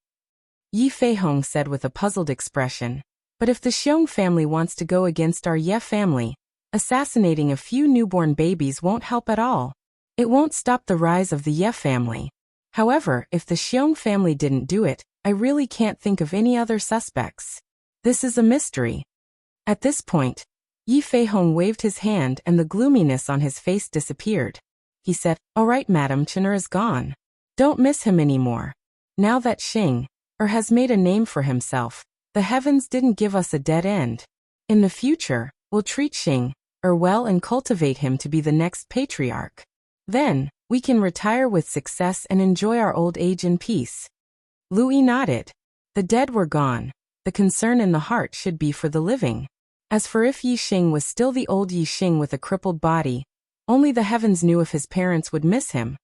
Yi Feihong said with a puzzled expression. But if the Xiong family wants to go against our Ye family, assassinating a few newborn babies won't help at all. It won't stop the rise of the Ye family. However, if the Xiong family didn't do it, I really can't think of any other suspects. This is a mystery. At this point, Yi Feihong waved his hand and the gloominess on his face disappeared. He said, "All right, Madam Chen'er is gone. Don't miss him anymore. Now that Xing has made a name for himself, the heavens didn't give us a dead end. In the future, we'll treat Xing well and cultivate him to be the next patriarch. Then, we can retire with success and enjoy our old age in peace." Louis nodded. The dead were gone. The concern in the heart should be for the living. As for if Yi Xing was still the old Yi Xing with a crippled body, only the heavens knew if his parents would miss him.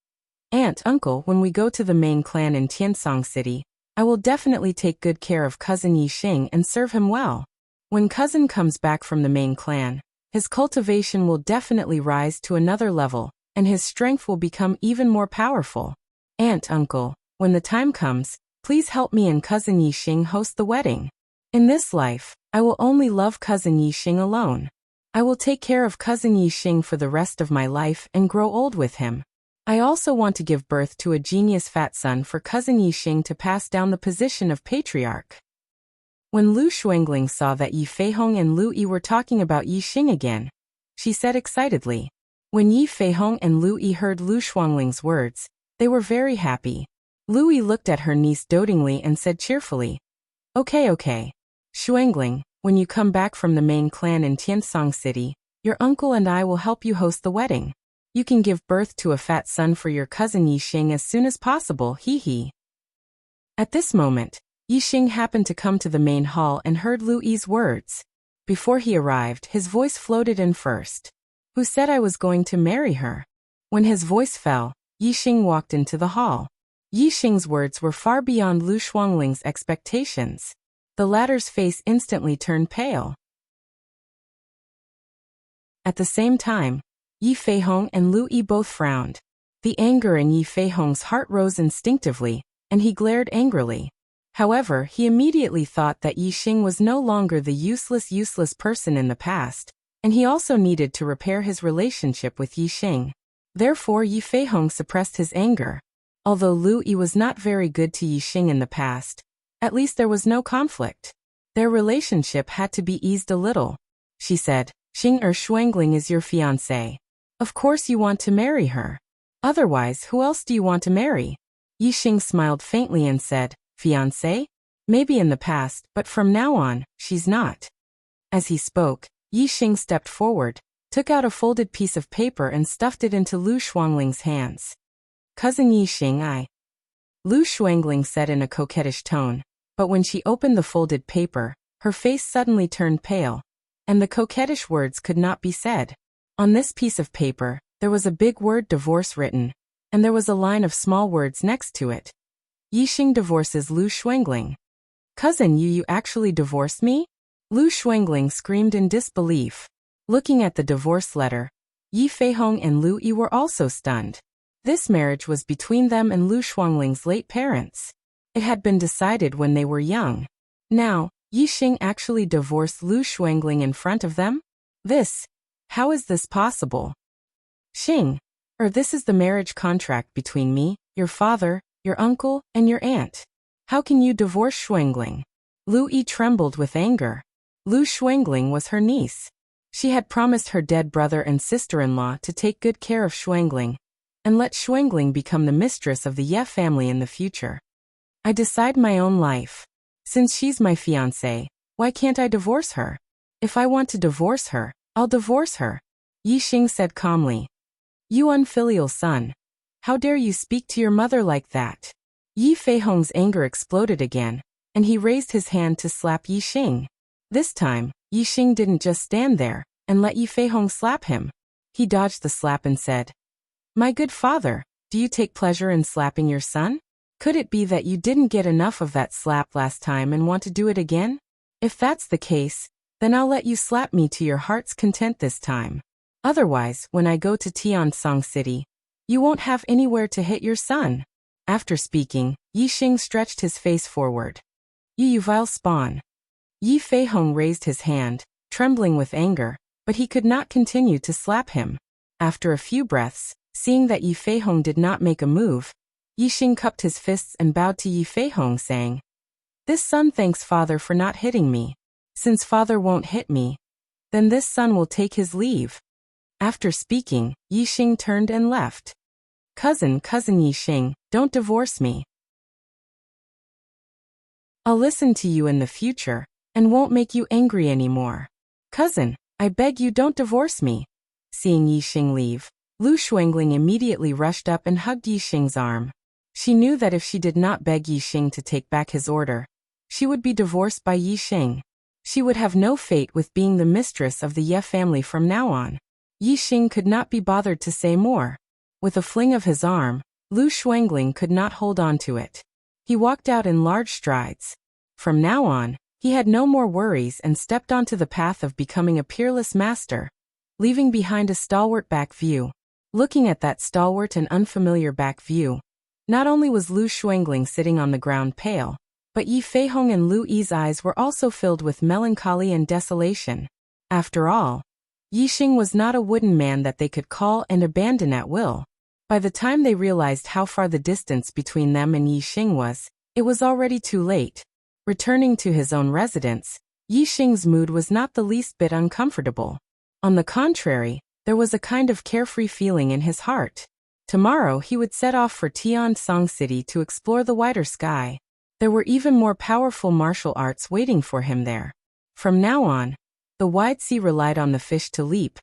"Aunt, uncle, when we go to the main clan in Tiansong City, I will definitely take good care of cousin Yi Xing and serve him well. When cousin comes back from the main clan, his cultivation will definitely rise to another level, and his strength will become even more powerful. Aunt, uncle, when the time comes, please help me and cousin Yi Xing host the wedding. In this life, I will only love cousin Yi Xing alone. I will take care of cousin Yi Xing for the rest of my life and grow old with him. I also want to give birth to a genius fat son for cousin Yi Xing to pass down the position of patriarch." When Lu Xuangling saw that Yi Feihong and Lu Yi were talking about Yi Xing again, she said excitedly. When Yi Feihong and Lu Yi heard Lu Xuangling's words, they were very happy. Lu Yi looked at her niece dotingly and said cheerfully, Okay. Xuangling, when you come back from the main clan in Tiansong City, your uncle and I will help you host the wedding. You can give birth to a fat son for your cousin Yi Xing as soon as possible, hee. At this moment, Yi Xing happened to come to the main hall and heard Lu Yi's words. Before he arrived, his voice floated in first. Who said I was going to marry her? When his voice fell, Yi Xing walked into the hall. Yi Xing's words were far beyond Lu Xuangling's expectations. The latter's face instantly turned pale. At the same time, Yi Feihong and Lu Yi both frowned. The anger in Yi Feihong's heart rose instinctively, and he glared angrily. However, he immediately thought that Yi Xing was no longer the useless person in the past, and he also needed to repair his relationship with Yi Xing. Therefore, Yi Feihong suppressed his anger. Although Lu Yi was not very good to Yi Xing in the past, at least there was no conflict. Their relationship had to be eased a little. She said, Xing Xuangling is your fiancé. Of course you want to marry her. Otherwise, who else do you want to marry? Yi Xing smiled faintly and said, Fiancé? Maybe in the past, but from now on, she's not. As he spoke, Yi Xing stepped forward, took out a folded piece of paper and stuffed it into Lu Xuangling's hands. Cousin Yi Xing, Lu Xuangling said in a coquettish tone, but when she opened the folded paper, her face suddenly turned pale, and the coquettish words could not be said. On this piece of paper, there was a big word divorce written, and there was a line of small words next to it. Yi Xing divorces Lu Xuangling. Cousin, you actually divorced me? Lu Xuangling screamed in disbelief. Looking at the divorce letter, Yi Feihong and Lu Yi were also stunned. This marriage was between them and Lu Xuangling's late parents. It had been decided when they were young. Now, Yi Xing actually divorced Lu Xuangling in front of them? How is this possible? Xing, this is the marriage contract between me, your father, your uncle, and your aunt. How can you divorce Xuangling? Lu Yi trembled with anger. Lu Xuangling was her niece. She had promised her dead brother and sister-in-law to take good care of Xuangling, and let Xuangling become the mistress of the Ye family in the future. I decide my own life. Since she's my fiancée, why can't I divorce her? If I want to divorce her, I'll divorce her, Yi Xing said calmly. You unfilial son. How dare you speak to your mother like that? Yi Feihong's anger exploded again, and he raised his hand to slap Yi Xing. This time, Yi Xing didn't just stand there and let Yi Feihong slap him. He dodged the slap and said, My good father, Do you take pleasure in slapping your son? Could it be that you didn't get enough of that slap last time and want to do it again? If that's the case, then I'll let you slap me to your heart's content this time. Otherwise, when I go to Tiansong City, you won't have anywhere to hit your son." After speaking, Yi Xing stretched his face forward. "You vile spawn." Yi Feihong raised his hand, trembling with anger, but he could not continue to slap him. After a few breaths, seeing that Yi Feihong did not make a move, Yi Xing cupped his fists and bowed to Yi Feihong, saying, "This son thanks father for not hitting me. Since father won't hit me, then this son will take his leave." After speaking, Yi Xing turned and left. Cousin Yi Xing, don't divorce me. I'll listen to you in the future, and won't make you angry anymore. Cousin, I beg you don't divorce me." Seeing Yi Xing leave, Lu Shuangling immediately rushed up and hugged Yi Xing's arm. She knew that if she did not beg Yi Xing to take back his order, she would be divorced by Yi Xing. She would have no fate with being the mistress of the Ye family from now on. Yi Xing could not be bothered to say more. With a fling of his arm, Lu Shuangling could not hold on to it. He walked out in large strides. From now on, he had no more worries and stepped onto the path of becoming a peerless master, leaving behind a stalwart back view. Looking at that stalwart and unfamiliar back view, not only was Lu Shuangling sitting on the ground pale, but Yi Feihong and Lu Yi's eyes were also filled with melancholy and desolation. After all, Yi Xing was not a wooden man that they could call and abandon at will. By the time they realized how far the distance between them and Yi Xing was, it was already too late. Returning to his own residence, Yi Xing's mood was not the least bit uncomfortable. On the contrary, there was a kind of carefree feeling in his heart. Tomorrow he would set off for Tiansong City to explore the wider sky. There were even more powerful martial arts waiting for him there. From now on, the wide sea relied on the fish to leap.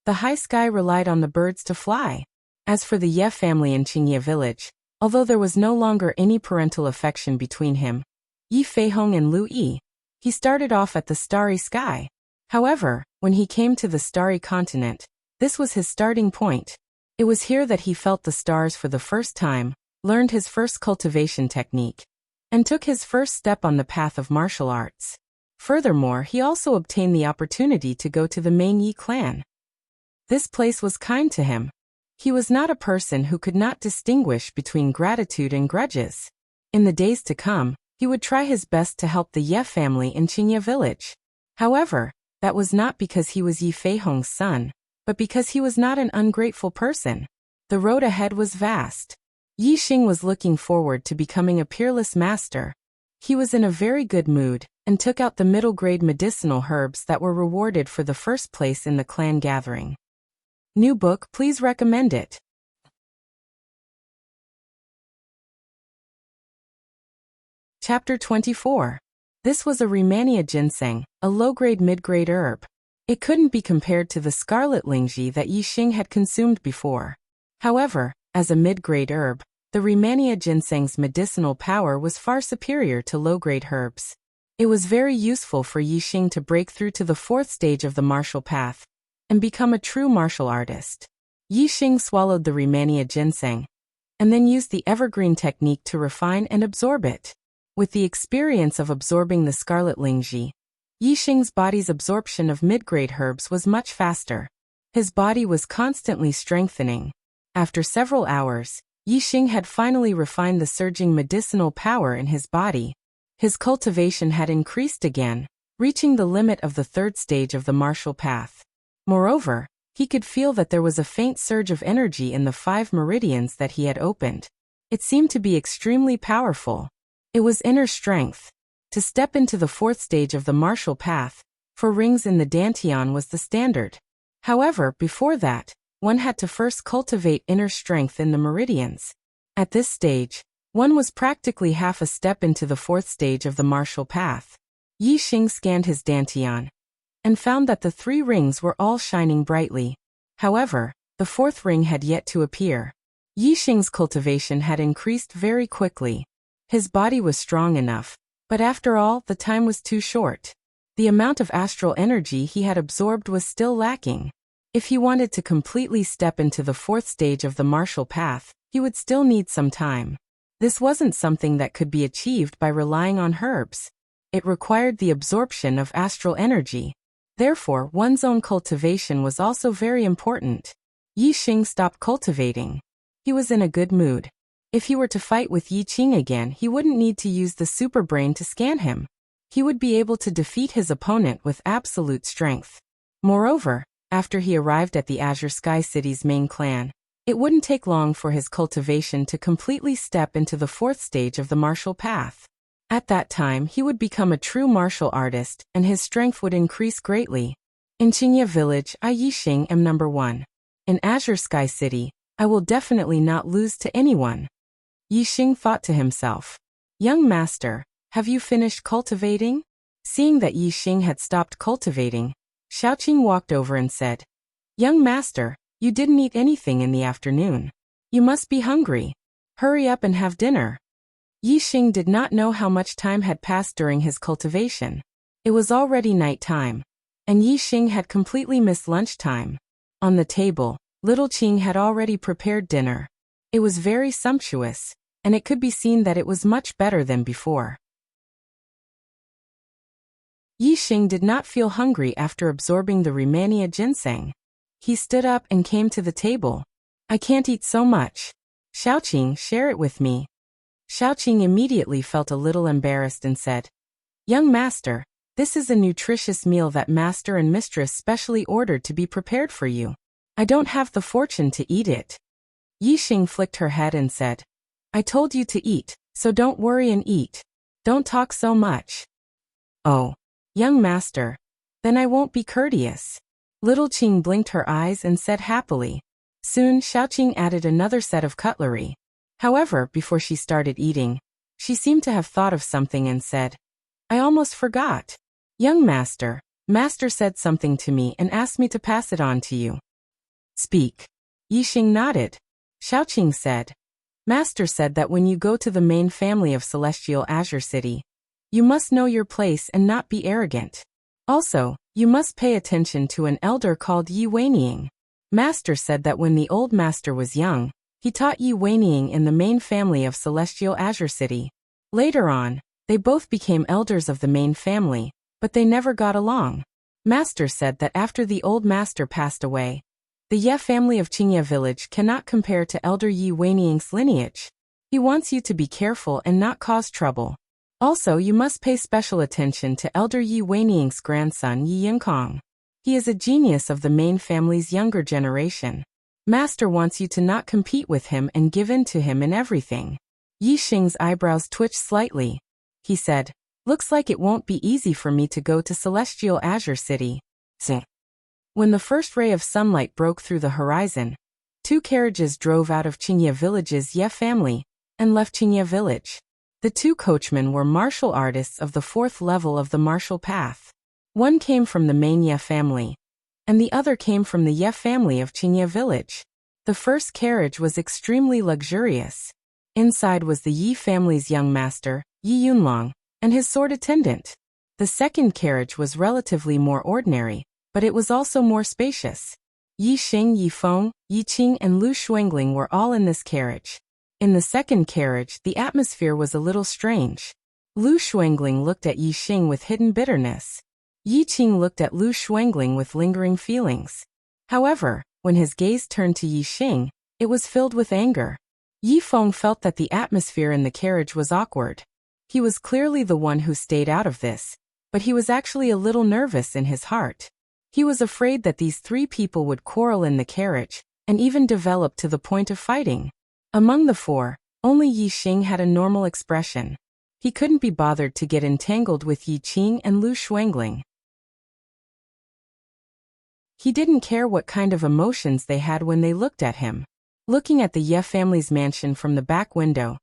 The high sky relied on the birds to fly. As for the Ye family in Qingye village, although there was no longer any parental affection between him, Yi Feihong and Lu Yi, he started off at the starry sky. However, when he came to the starry continent, this was his starting point. It was here that he felt the stars for the first time, learned his first cultivation technique, and took his first step on the path of martial arts. Furthermore, he also obtained the opportunity to go to the main Yi clan. This place was kind to him. He was not a person who could not distinguish between gratitude and grudges. In the days to come, he would try his best to help the Ye family in Qingye village. However, that was not because he was Yi Feihong's son, but because he was not an ungrateful person. The road ahead was vast. Yi Xing was looking forward to becoming a peerless master. He was in a very good mood, and took out the middle-grade medicinal herbs that were rewarded for the first place in the clan gathering. New book, please recommend it. Chapter 24. This was a Rehmannia ginseng, a low-grade mid-grade herb. It couldn't be compared to the scarlet lingji that Yi Xing had consumed before. However, as a mid-grade herb, the Rehmannia ginseng's medicinal power was far superior to low-grade herbs. It was very useful for Yi Xing to break through to the fourth stage of the martial path and become a true martial artist. Yi Xing swallowed the Rehmannia ginseng and then used the evergreen technique to refine and absorb it. With the experience of absorbing the scarlet lingji, Yi Xing's body's absorption of mid-grade herbs was much faster. His body was constantly strengthening. After several hours, Yi Xing had finally refined the surging medicinal power in his body. His cultivation had increased again, reaching the limit of the third stage of the martial path. Moreover, he could feel that there was a faint surge of energy in the 5 meridians that he had opened. It seemed to be extremely powerful. It was inner strength. To step into the fourth stage of the martial path, 4 rings in the dantian was the standard. However, before that, one had to first cultivate inner strength in the meridians. At this stage, one was practically half a step into the fourth stage of the martial path. Yi Xing scanned his dantian and found that the 3 rings were all shining brightly. However, the 4th ring had yet to appear. Yi Xing's cultivation had increased very quickly. His body was strong enough, but after all, the time was too short. The amount of astral energy he had absorbed was still lacking. If he wanted to completely step into the 4th stage of the martial path, he would still need some time. This wasn't something that could be achieved by relying on herbs. It required the absorption of astral energy. Therefore, one's own cultivation was also very important. Yi Xing stopped cultivating. He was in a good mood. If he were to fight with Yi Qing again, he wouldn't need to use the super brain to scan him. He would be able to defeat his opponent with absolute strength. Moreover, after he arrived at the Azure Sky City's main clan, it wouldn't take long for his cultivation to completely step into the fourth stage of the martial path. At that time, he would become a true martial artist, and his strength would increase greatly. In Qingye Village, I Yi Xing am number 1. In Azure Sky City, I will definitely not lose to anyone. Yi Xing thought to himself. Young master, have you finished cultivating? Seeing that Yi Xing had stopped cultivating, Xiaoqing walked over and said, Young master, you didn't eat anything in the afternoon. You must be hungry. Hurry up and have dinner. Yi Xing did not know how much time had passed during his cultivation. It was already night time, and Yi Xing had completely missed lunchtime. On the table, little Qing had already prepared dinner. It was very sumptuous, and it could be seen that it was much better than before. Yi Xing did not feel hungry after absorbing the Rehmannia ginseng. He stood up and came to the table. I can't eat so much. Xiaoqing, share it with me. Xiaoqing immediately felt a little embarrassed and said, Young master, this is a nutritious meal that master and mistress specially ordered to be prepared for you. I don't have the fortune to eat it. Yi Xing flicked her head and said, I told you to eat, so don't worry and eat. Don't talk so much. Oh. Young master, then I won't be courteous. Little Qing blinked her eyes and said happily. Soon Xiaoqing added another set of cutlery. However, before she started eating, she seemed to have thought of something and said, I almost forgot. Young master, master said something to me and asked me to pass it on to you. Speak. Yi Xing nodded. Xiaoqing said, Master said that when you go to the main family of Celestial Azure City, you must know your place and not be arrogant. Also, you must pay attention to an elder called Yi Weining. Master said that when the old master was young, he taught Yi Weining in the main family of Celestial Azure City. Later on, they both became elders of the main family, but they never got along. Master said that after the old master passed away, the Ye family of Qingye Village cannot compare to Elder Yi Weining's lineage. He wants you to be careful and not cause trouble. Also, you must pay special attention to Elder Yi Weining's grandson Yi Yinkong. He is a genius of the main family's younger generation. Master wants you to not compete with him and give in to him in everything. Yi Xing's eyebrows twitched slightly. He said, Looks like it won't be easy for me to go to Celestial Azure City. When the first ray of sunlight broke through the horizon, 2 carriages drove out of Qingye Village's Ye family and left Qingye Village. The 2 coachmen were martial artists of the 4th level of the martial path. One came from the main Ye family, and the other came from the Ye family of Qingye Village. The first carriage was extremely luxurious. Inside was the Yi family's young master, Yi Yunlong, and his sword attendant. The second carriage was relatively more ordinary, but it was also more spacious. Yi Xing, Yi Feng, Yi Qing, and Lu Shuangling were all in this carriage. In the second carriage, the atmosphere was a little strange. Lu Shuangling looked at Yi Xing with hidden bitterness. Yi Qing looked at Lu Shuangling with lingering feelings. However, when his gaze turned to Yi Xing, it was filled with anger. Yi Feng felt that the atmosphere in the carriage was awkward. He was clearly the one who stayed out of this, but he was actually a little nervous in his heart. He was afraid that these 3 people would quarrel in the carriage, and even develop to the point of fighting. Among the 4, only Yi Xing had a normal expression. He couldn't be bothered to get entangled with Yi Qing and Lu Shuangling. He didn't care what kind of emotions they had when they looked at him. Looking at the Ye family's mansion from the back window,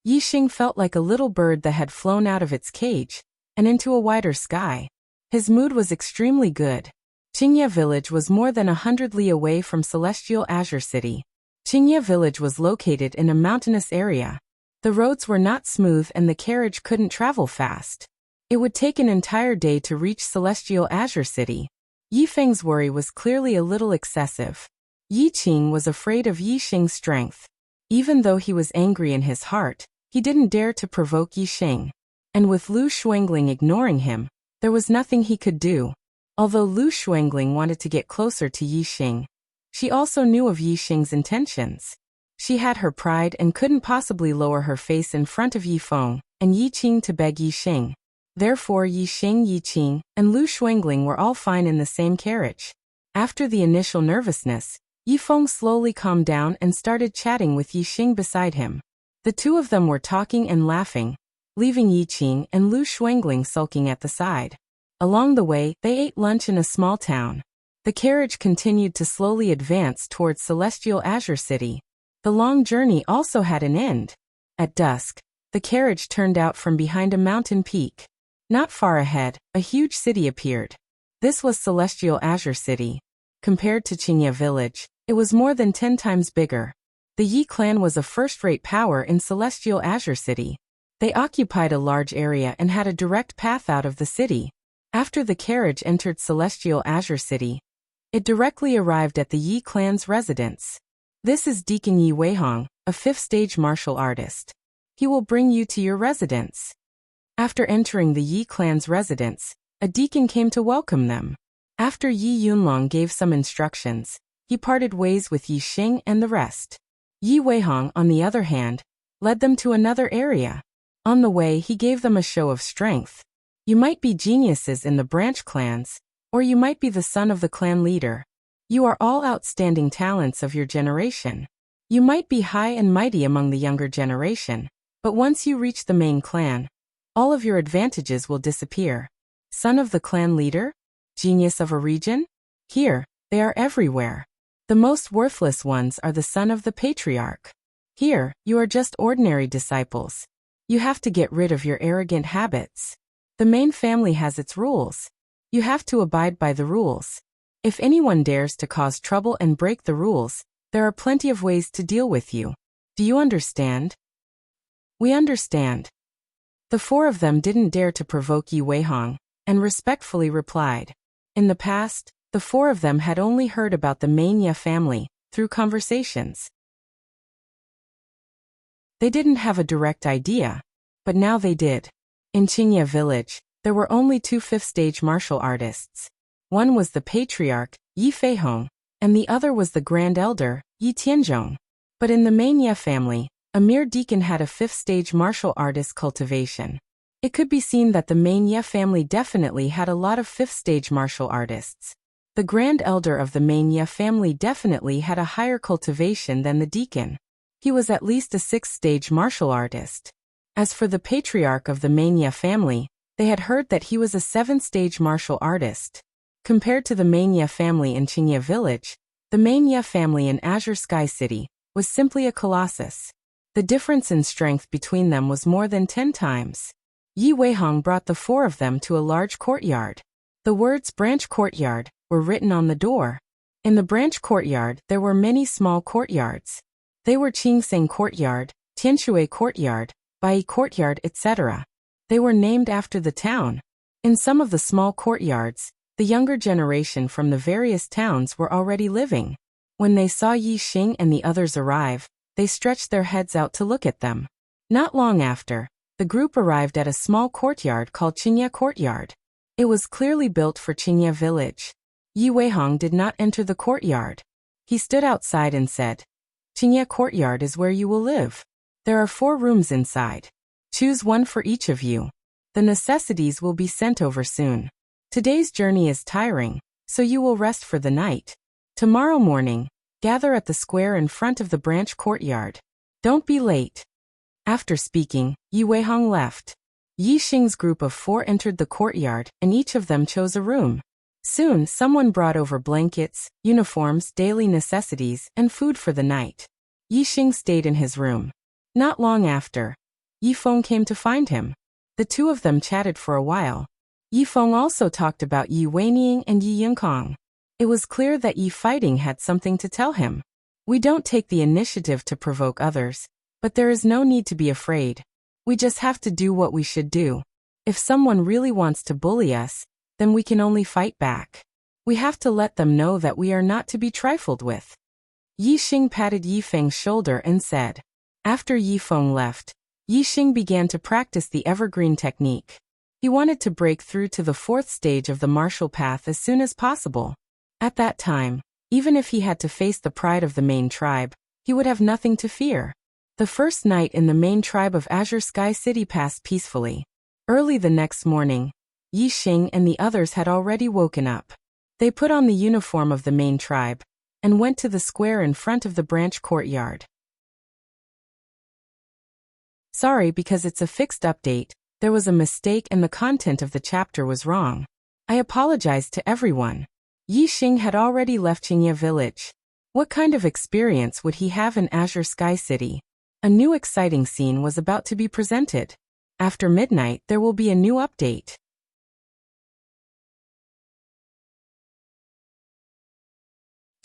Yi Xing felt like a little bird that had flown out of its cage and into a wider sky. His mood was extremely good. Qingye Village was more than 100 li away from Celestial Azure City. Qingye Village was located in a mountainous area. The roads were not smooth and the carriage couldn't travel fast. It would take an entire day to reach Celestial Azure City. Yi Feng's worry was clearly a little excessive. Yi Qing was afraid of Yi Xing's strength. Even though he was angry in his heart, he didn't dare to provoke Yi Xing. And with Lu Shuangling ignoring him, there was nothing he could do. Although Lu Shuangling wanted to get closer to Yi Xing, she also knew of Yi Xing's intentions. She had her pride and couldn't possibly lower her face in front of Yi Feng and Yi Qing to beg Yi Xing. Therefore Yi Xing, Yi Qing, and Lu Shuangling were all fine in the same carriage. After the initial nervousness, Yi Feng slowly calmed down and started chatting with Yi Xing beside him. The two of them were talking and laughing, leaving Yi Qing and Lu Shuangling sulking at the side. Along the way, they ate lunch in a small town. The carriage continued to slowly advance towards Celestial Azure City. The long journey also had an end. At dusk, the carriage turned out from behind a mountain peak. Not far ahead, a huge city appeared. This was Celestial Azure City. Compared to Qingye Village, it was more than 10 times bigger. The Yi clan was a first-rate power in Celestial Azure City. They occupied a large area and had a direct path out of the city. After the carriage entered Celestial Azure City, it directly arrived at the Yi clan's residence. This is Deacon Yi Weihong, a 5th-stage martial artist. He will bring you to your residence. After entering the Yi clan's residence, a deacon came to welcome them. After Yi Yunlong gave some instructions, he parted ways with Yi Xing and the rest. Yi Weihong, on the other hand, led them to another area. On the way, he gave them a show of strength. You might be geniuses in the branch clans, or you might be the son of the clan leader. You are all outstanding talents of your generation. You might be high and mighty among the younger generation, but once you reach the main clan, all of your advantages will disappear. Son of the clan leader? Genius of a region? Here, they are everywhere. The most worthless ones are the son of the patriarch. Here, you are just ordinary disciples. You have to get rid of your arrogant habits. The main family has its rules. You have to abide by the rules. If anyone dares to cause trouble and break the rules, there are plenty of ways to deal with you. Do you understand? We understand. The 4 of them didn't dare to provoke Yi Weihong, and respectfully replied. In the past, the 4 of them had only heard about the Mania family through conversations. They didn't have a direct idea, but now they did. In Qingye Village, there were only 2 5th-stage martial artists. One was the patriarch, Yi Feihong, and the other was the grand elder, Yi Tianzhong. But in the Mania family, a mere deacon had a 5th-stage martial artist cultivation. It could be seen that the Mania family definitely had a lot of 5th-stage martial artists. The grand elder of the Mania family definitely had a higher cultivation than the deacon. He was at least a 6th-stage martial artist. As for the patriarch of the Mania family, they had heard that he was a 7th-stage martial artist. Compared to the Mania family in Qingye Village, the Mania family in Azure Sky City was simply a colossus. The difference in strength between them was more than 10 times. Yi Weihong brought the 4 of them to a large courtyard. The words branch courtyard were written on the door. In the branch courtyard, there were many small courtyards. They were Qingseng Courtyard, Tianshui Courtyard, Bai Courtyard, etc. They were named after the town. In some of the small courtyards, the younger generation from the various towns were already living. When they saw Yi Xing and the others arrive, they stretched their heads out to look at them. Not long after, the group arrived at a small courtyard called Qingye Courtyard. It was clearly built for Qingye Village. Yi Weihong did not enter the courtyard. He stood outside and said, Qingye Courtyard is where you will live. There are 4 rooms inside. Choose one for each of you. The necessities will be sent over soon. Today's journey is tiring, so you will rest for the night. Tomorrow morning, gather at the square in front of the branch courtyard. Don't be late. After speaking, Yi Weihong left. Yi Xing's group of 4 entered the courtyard, and each of them chose a room. Soon, someone brought over blankets, uniforms, daily necessities, and food for the night. Yi Xing stayed in his room. Not long after, Yi Feng came to find him. The 2 of them chatted for a while. Yi Feng also talked about Yi Weining and Yi Yingkong. It was clear that Yi Fighting had something to tell him. We don't take the initiative to provoke others, but there is no need to be afraid. We just have to do what we should do. If someone really wants to bully us, then we can only fight back. We have to let them know that we are not to be trifled with. Yi Xing patted Yi Feng's shoulder and said. After Yi Feng left, Yi Xing began to practice the evergreen technique. He wanted to break through to the 4th stage of the martial path as soon as possible. At that time, even if he had to face the pride of the main tribe, he would have nothing to fear. The first night in the main tribe of Azure Sky City passed peacefully. Early the next morning, Yi Xing and the others had already woken up. They put on the uniform of the main tribe and went to the square in front of the branch courtyard. Sorry, because it's a fixed update, there was a mistake and the content of the chapter was wrong. I apologize to everyone. Yi Xing had already left Qingye village. What kind of experience would he have in Azure Sky City? A new exciting scene was about to be presented. After midnight, there will be a new update.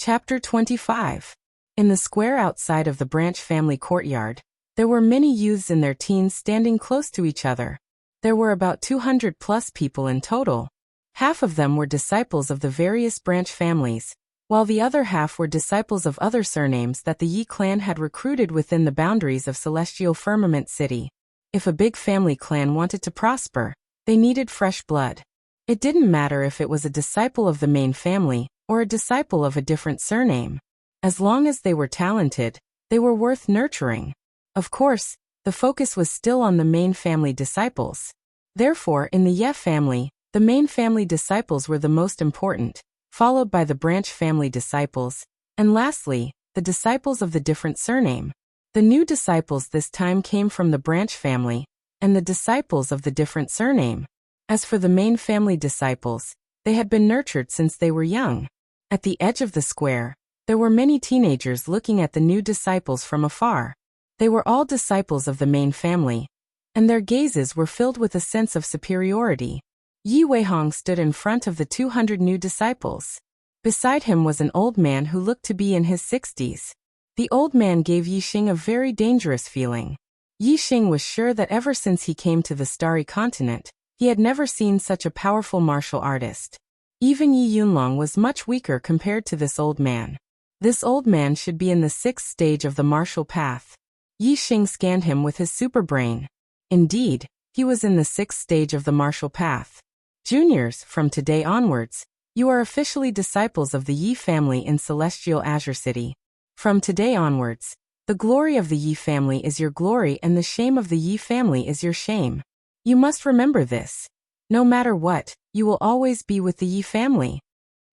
Chapter 25. In the square outside of the branch family courtyard, there were many youths in their teens standing close to each other. There were about 200 plus people in total. Half of them were disciples of the various branch families, while the other half were disciples of other surnames that the Yi clan had recruited within the boundaries of Celestial Firmament City. If a big family clan wanted to prosper, they needed fresh blood. It didn't matter if it was a disciple of the main family or a disciple of a different surname. As long as they were talented, they were worth nurturing. Of course, the focus was still on the main family disciples. Therefore, in the Ye family, the main family disciples were the most important, followed by the branch family disciples, and lastly, the disciples of the different surname. The new disciples this time came from the branch family, and the disciples of the different surname. As for the main family disciples, they had been nurtured since they were young. At the edge of the square, there were many teenagers looking at the new disciples from afar. They were all disciples of the main family, and their gazes were filled with a sense of superiority. Yi Weihong stood in front of the 200 new disciples. Beside him was an old man who looked to be in his 60s. The old man gave Yi Xing a very dangerous feeling. Yi Xing was sure that ever since he came to the Starry Continent, he had never seen such a powerful martial artist. Even Yi Yunlong was much weaker compared to this old man. This old man should be in the 6th stage of the martial path. Yi Xing scanned him with his super brain. Indeed, he was in the 6th stage of the martial path. Juniors, from today onwards, you are officially disciples of the Yi family in Celestial Azure City. From today onwards, the glory of the Yi family is your glory and the shame of the Yi family is your shame. You must remember this. No matter what, you will always be with the Yi family.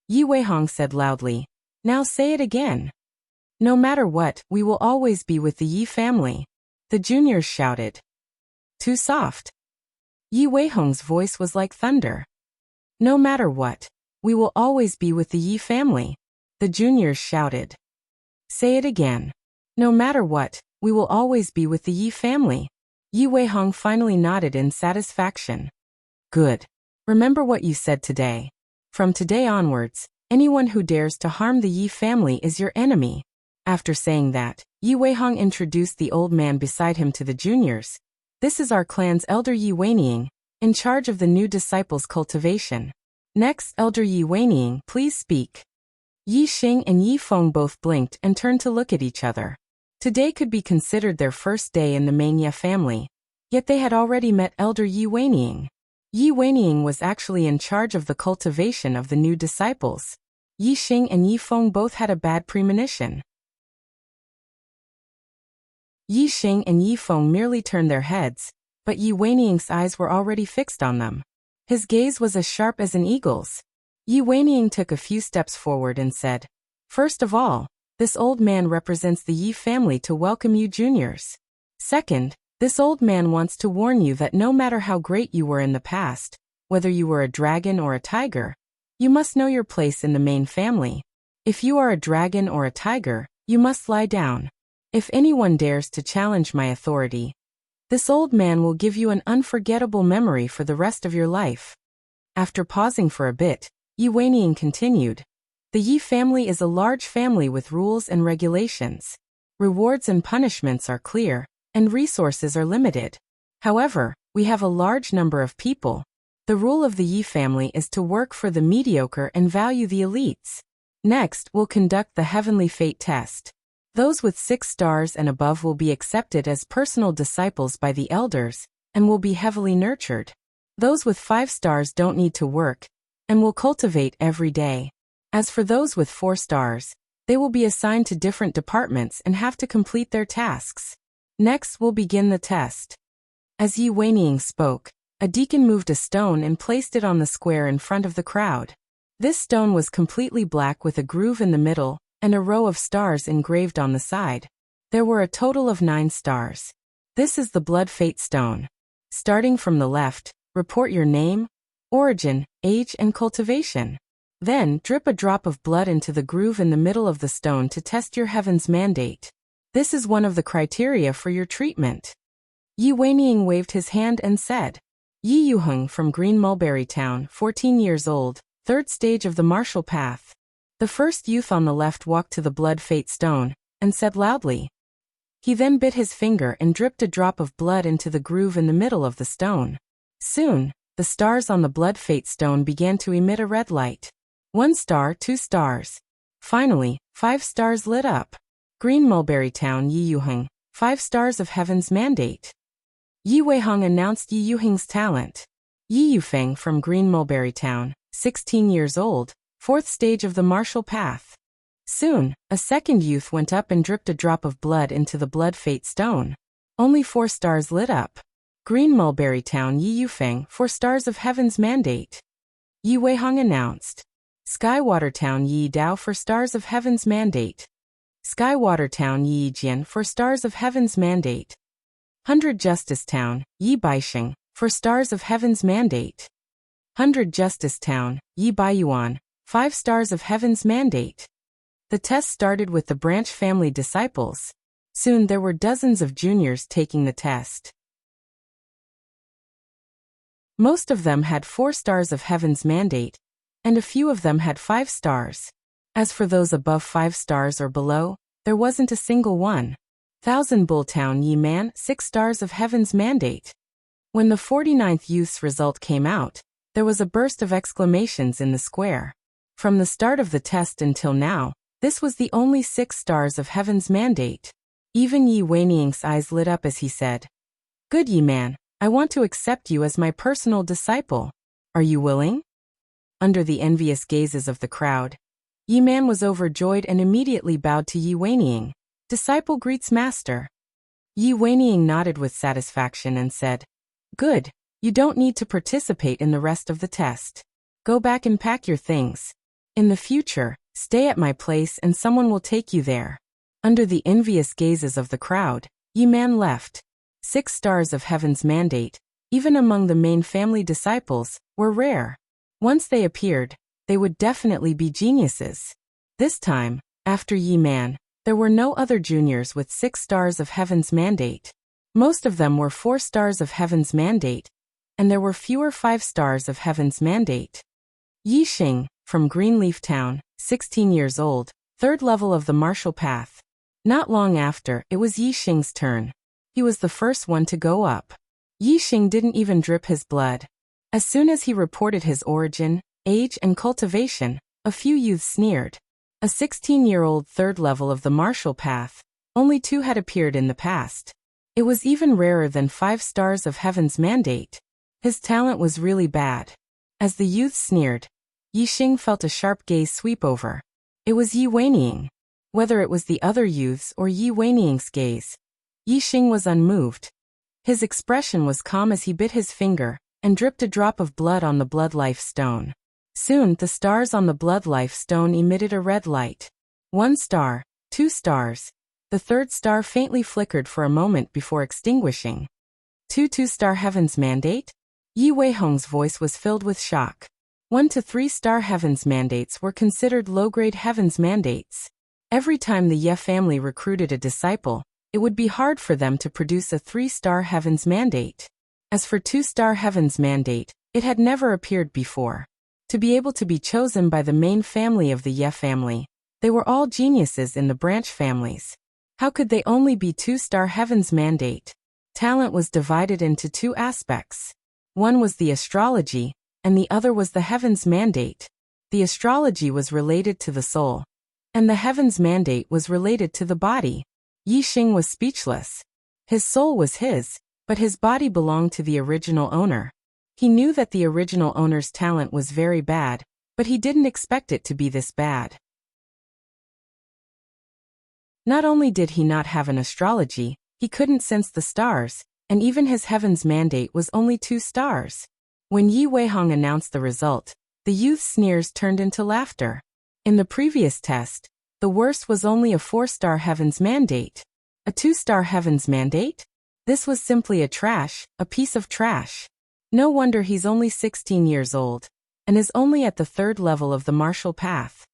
Yi Weihong said loudly. Now say it again. No matter what, we will always be with the Yi family. The juniors shouted. Too soft. Yi Weihong's voice was like thunder. No matter what, we will always be with the Yi family. The juniors shouted. Say it again. No matter what, we will always be with the Yi family. Yi Weihong finally nodded in satisfaction. Good. Remember what you said today. From today onwards, anyone who dares to harm the Yi family is your enemy. After saying that, Yi Weihong introduced the old man beside him to the juniors. This is our clan's elder Yi Weining, in charge of the new disciples' cultivation. Next, elder Yi Weining, please speak. Yi Xing and Yi Feng both blinked and turned to look at each other. Today could be considered their first day in the main Ye family, yet they had already met elder Yi Weining. Yi Weining was actually in charge of the cultivation of the new disciples. Yi Xing and Yi Feng both had a bad premonition. Yi Xing and Yi Feng merely turned their heads, but Yi Weining's eyes were already fixed on them. His gaze was as sharp as an eagle's. Yi Weining took a few steps forward and said, First of all, this old man represents the Yi family to welcome you juniors. Second, this old man wants to warn you that no matter how great you were in the past, whether you were a dragon or a tiger, you must know your place in the main family. If you are a dragon or a tiger, you must lie down. If anyone dares to challenge my authority, this old man will give you an unforgettable memory for the rest of your life. After pausing for a bit, Yi Weining continued. The Yi family is a large family with rules and regulations. Rewards and punishments are clear, and resources are limited. However, we have a large number of people. The rule of the Yi family is to work for the mediocre and value the elites. Next, we'll conduct the Heavenly Fate test. Those with 6 stars and above will be accepted as personal disciples by the elders, and will be heavily nurtured. Those with 5 stars don't need to work, and will cultivate every day. As for those with 4 stars, they will be assigned to different departments and have to complete their tasks. Next, we'll begin the test. As Yi Weining spoke, a deacon moved a stone and placed it on the square in front of the crowd. This stone was completely black with a groove in the middle, and a row of stars engraved on the side. There were a total of 9 stars. This is the Blood Fate Stone. Starting from the left, report your name, origin, age, and cultivation. Then, drip a drop of blood into the groove in the middle of the stone to test your heaven's mandate. This is one of the criteria for your treatment. Yi Weining waved his hand and said, Yi Yuheng from Green Mulberry Town, 14 years old, 3rd stage of the martial path. The first youth on the left walked to the Blood Fate Stone, and said loudly. He then bit his finger and dripped a drop of blood into the groove in the middle of the stone. Soon, the stars on the Blood Fate Stone began to emit a red light. 1 star, 2 stars. Finally, 5 stars lit up. Green Mulberry Town, Yi Yuheng, 5 stars of Heaven's Mandate. Yi Weiheng announced Yi Yuheng's talent. Yi Yufeng from Green Mulberry Town, 16 years old, 4th stage of the martial path. Soon, a second youth went up and dripped a drop of blood into the Blood Fate Stone. Only 4 stars lit up. Green Mulberry Town, Yi Yufeng, 4 stars of Heaven's Mandate. Yi Weiheng announced. Skywater Town, Yi Dao, 4 stars of Heaven's Mandate. Skywater Town, Yi Jian, 4 stars of Heaven's Mandate. 100 Justice Town, Yi Baixing, 4 stars of Heaven's Mandate. 100 Justice Town, Yi Baiyuan, 5 stars of Heaven's Mandate. The test started with the branch family disciples. Soon there were dozens of juniors taking the test. Most of them had 4 stars of Heaven's Mandate, and a few of them had 5 stars. As for those above 5 stars or below, there wasn't a single one. Thousand Bull Town, Yi Man, 6 stars of Heaven's Mandate. When the 49th youth's result came out, there was a burst of exclamations in the square. From the start of the test until now, this was the only 6 stars of Heaven's Mandate. Even Yi Weining's eyes lit up as he said, Good Yi Man, I want to accept you as my personal disciple. Are you willing? Under the envious gazes of the crowd, Yi Man was overjoyed and immediately bowed to Yi Weining. Disciple greets master. Yi Weining nodded with satisfaction and said, Good, you don't need to participate in the rest of the test. Go back and pack your things. In the future, stay at my place and someone will take you there. Under the envious gazes of the crowd, Yi Man left. 6 stars of Heaven's Mandate, even among the main family disciples, were rare. Once they appeared, they would definitely be geniuses. This time, after Yi Man, there were no other juniors with 6 stars of Heaven's Mandate. Most of them were 4 stars of Heaven's Mandate, and there were fewer 5 stars of Heaven's Mandate. Yi Xing, from Greenleaf Town, 16 years old, 3rd level of the martial path. Not long after, it was Yi Xing's turn. He was the first one to go up. Yi Xing didn't even drip his blood. As soon as he reported his origin, age, and cultivation, a few youths sneered. A 16-year-old 3rd level of the martial path, only 2 had appeared in the past. It was even rarer than 5 stars of Heaven's Mandate. His talent was really bad. As the youths sneered, Yi Xing felt a sharp gaze sweep over. It was Yi Weining. Whether it was the other youths or Yi Weining's gaze, Yi Xing was unmoved. His expression was calm as he bit his finger and dripped a drop of blood on the Blood Life Stone. Soon, the stars on the Blood Life Stone emitted a red light. 1 star, 2 stars. The 3rd star faintly flickered for a moment before extinguishing. 2 2-star Heaven's Mandate? Yi Weiheng's voice was filled with shock. 1 to 3 star Heaven's Mandates were considered low-grade Heaven's Mandates. Every time the Ye family recruited a disciple, it would be hard for them to produce a 3-star Heaven's Mandate. As for 2-star Heaven's Mandate, it had never appeared before. To be able to be chosen by the main family of the Ye family, they were all geniuses in the branch families. How could they only be 2-star Heaven's Mandate? Talent was divided into 2 aspects. One was the astrology, and the other was the Heaven's Mandate. The astrology was related to the soul, and the heaven's mandate was related to the body. Yi Xing was speechless. His soul was his, but his body belonged to the original owner. He knew that the original owner's talent was very bad, but he didn't expect it to be this bad. Not only did he not have an astrology, he couldn't sense the stars, and even his heaven's mandate was only 2 stars. When Yi Weihong announced the result, the youth's sneers turned into laughter. In the previous test, the worst was only a 4-star heaven's mandate. A 2-star heaven's mandate? This was simply a piece of trash. No wonder he's only 16 years old, and is only at the 3rd level of the martial path.